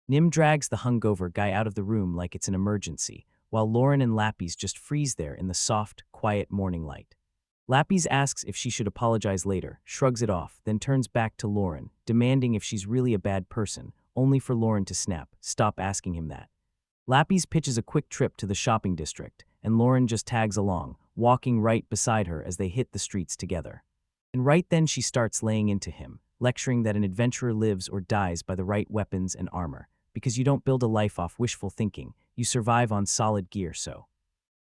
Nim drags the hungover guy out of the room like it's an emergency, while Lauren and Lapis just freeze there in the soft, quiet morning light. Lapis asks if she should apologize later, shrugs it off, then turns back to Lauren, demanding if she's really a bad person, only for Lauren to snap, "Stop asking him that." Lapis pitches a quick trip to the shopping district, and Lauren just tags along, walking right beside her as they hit the streets together. And right then she starts laying into him, lecturing that an adventurer lives or dies by the right weapons and armor, because you don't build a life off wishful thinking, you survive on solid gear. So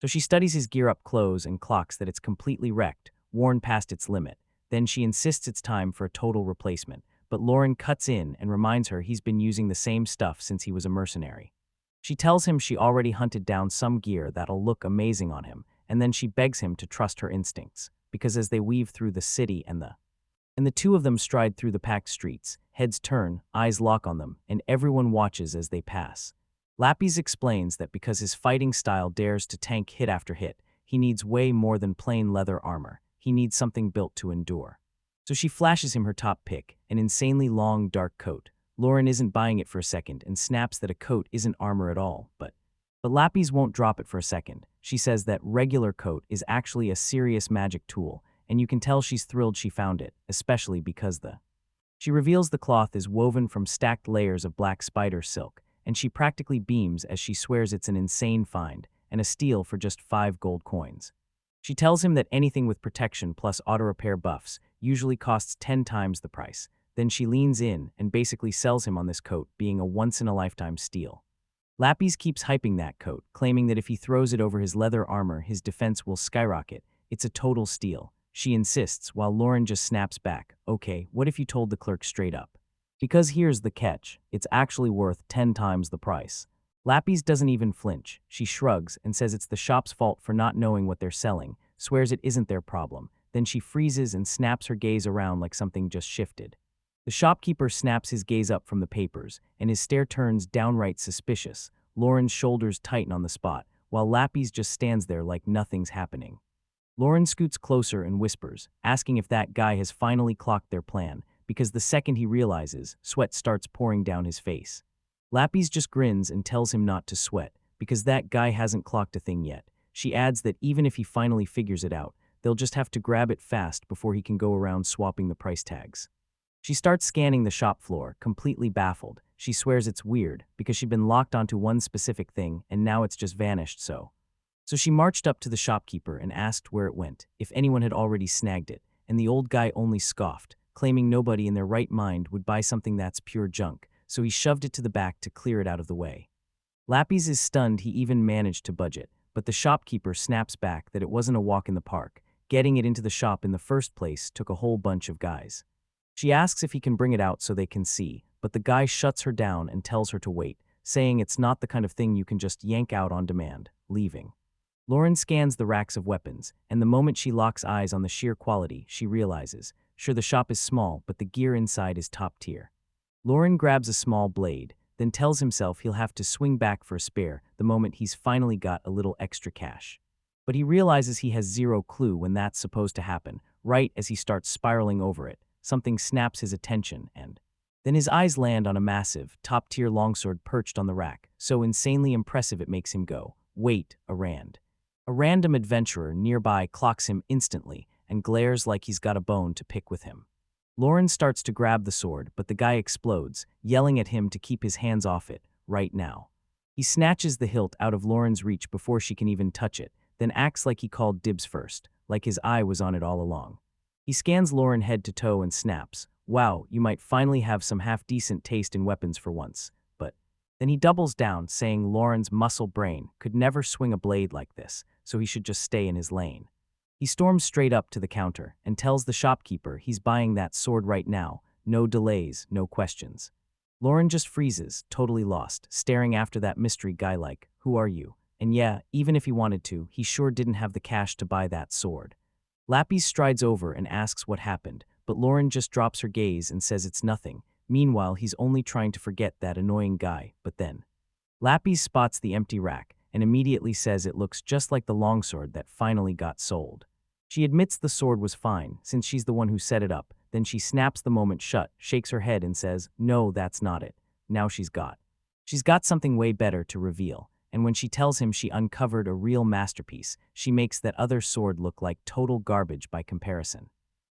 she studies his gear up close and clocks that it's completely wrecked, worn past its limit. Then she insists it's time for a total replacement, but Lauren cuts in and reminds her he's been using the same stuff since he was a mercenary. She tells him she already hunted down some gear that'll look amazing on him, and then she begs him to trust her instincts, because as they weave through the city and the two of them stride through the packed streets, heads turn, eyes lock on them, and everyone watches as they pass. Lapis explains that because his fighting style dares to tank hit after hit, he needs way more than plain leather armor. He needs something built to endure. So she flashes him her top pick, an insanely long, dark coat. Lauren isn't buying it for a second and snaps that a coat isn't armor at all, but Lapis won't drop it for a second. She says that regular coat is actually a serious magic tool, and you can tell she's thrilled she found it, especially because she reveals the cloth is woven from stacked layers of black spider silk, and she practically beams as she swears it's an insane find, and a steal for just 5 gold coins. She tells him that anything with protection plus auto-repair buffs usually costs 10 times the price. Then she leans in and basically sells him on this coat being a once-in-a-lifetime steal. Lapis keeps hyping that coat, claiming that if he throws it over his leather armor, his defense will skyrocket. It's a total steal. She insists, while Lauren just snaps back, "Okay, what if you told the clerk straight up? Because here's the catch, it's actually worth 10 times the price." Lapis doesn't even flinch. She shrugs and says it's the shop's fault for not knowing what they're selling, swears it isn't their problem. Then she freezes and snaps her gaze around like something just shifted. The shopkeeper snaps his gaze up from the papers, and his stare turns downright suspicious. Lauren's shoulders tighten on the spot, while Lapis just stands there like nothing's happening. Lauren scoots closer and whispers, asking if that guy has finally clocked their plan, because the second he realizes, sweat starts pouring down his face. Lapis just grins and tells him not to sweat, because that guy hasn't clocked a thing yet. She adds that even if he finally figures it out, they'll just have to grab it fast before he can go around swapping the price tags. She starts scanning the shop floor, completely baffled. She swears it's weird, because she'd been locked onto one specific thing, and now it's just vanished. So she marched up to the shopkeeper and asked where it went, if anyone had already snagged it, and the old guy only scoffed, claiming nobody in their right mind would buy something that's pure junk, so he shoved it to the back to clear it out of the way. Lapis is stunned he even managed to budget, but the shopkeeper snaps back that it wasn't a walk in the park. Getting it into the shop in the first place took a whole bunch of guys. She asks if he can bring it out so they can see, but the guy shuts her down and tells her to wait, saying it's not the kind of thing you can just yank out on demand, leaving. Lauren scans the racks of weapons, and the moment she locks eyes on the sheer quality, she realizes, sure, the shop is small, but the gear inside is top tier. Lauren grabs a small blade, then tells himself he'll have to swing back for a spare the moment he's finally got a little extra cash. But he realizes he has zero clue when that's supposed to happen. Right as he starts spiraling over it, something snaps his attention, and then his eyes land on a massive, top-tier longsword perched on the rack, so insanely impressive it makes him go, "Wait, a rand." A random adventurer nearby clocks him instantly and glares like he's got a bone to pick with him. Lauren starts to grab the sword, but the guy explodes, yelling at him to keep his hands off it, right now. He snatches the hilt out of Lauren's reach before she can even touch it, then acts like he called dibs first, like his eye was on it all along. He scans Lauren head to toe and snaps, "Wow, you might finally have some half-decent taste in weapons for once." But then he doubles down, saying Lauren's muscle brain could never swing a blade like this, so he should just stay in his lane. He storms straight up to the counter and tells the shopkeeper he's buying that sword right now, no delays, no questions. Lauren just freezes, totally lost, staring after that mystery guy like, "Who are you?" And yeah, even if he wanted to, he sure didn't have the cash to buy that sword. Lapis strides over and asks what happened, but Lauren just drops her gaze and says it's nothing. Meanwhile, he's only trying to forget that annoying guy, but then Lapis spots the empty rack and immediately says it looks just like the longsword that finally got sold. She admits the sword was fine, since she's the one who set it up. Then she snaps the moment shut, shakes her head and says, "No, that's not it." Now she's got something way better to reveal. And when she tells him she uncovered a real masterpiece, she makes that other sword look like total garbage by comparison.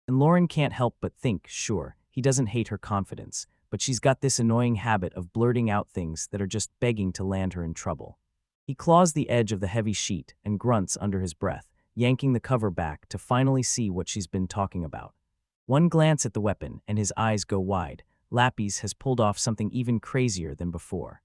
And Lauren can't help but think, sure, he doesn't hate her confidence, but she's got this annoying habit of blurting out things that are just begging to land her in trouble. He claws the edge of the heavy sheet and grunts under his breath, yanking the cover back to finally see what she's been talking about. One glance at the weapon and his eyes go wide. Lapis has pulled off something even crazier than before.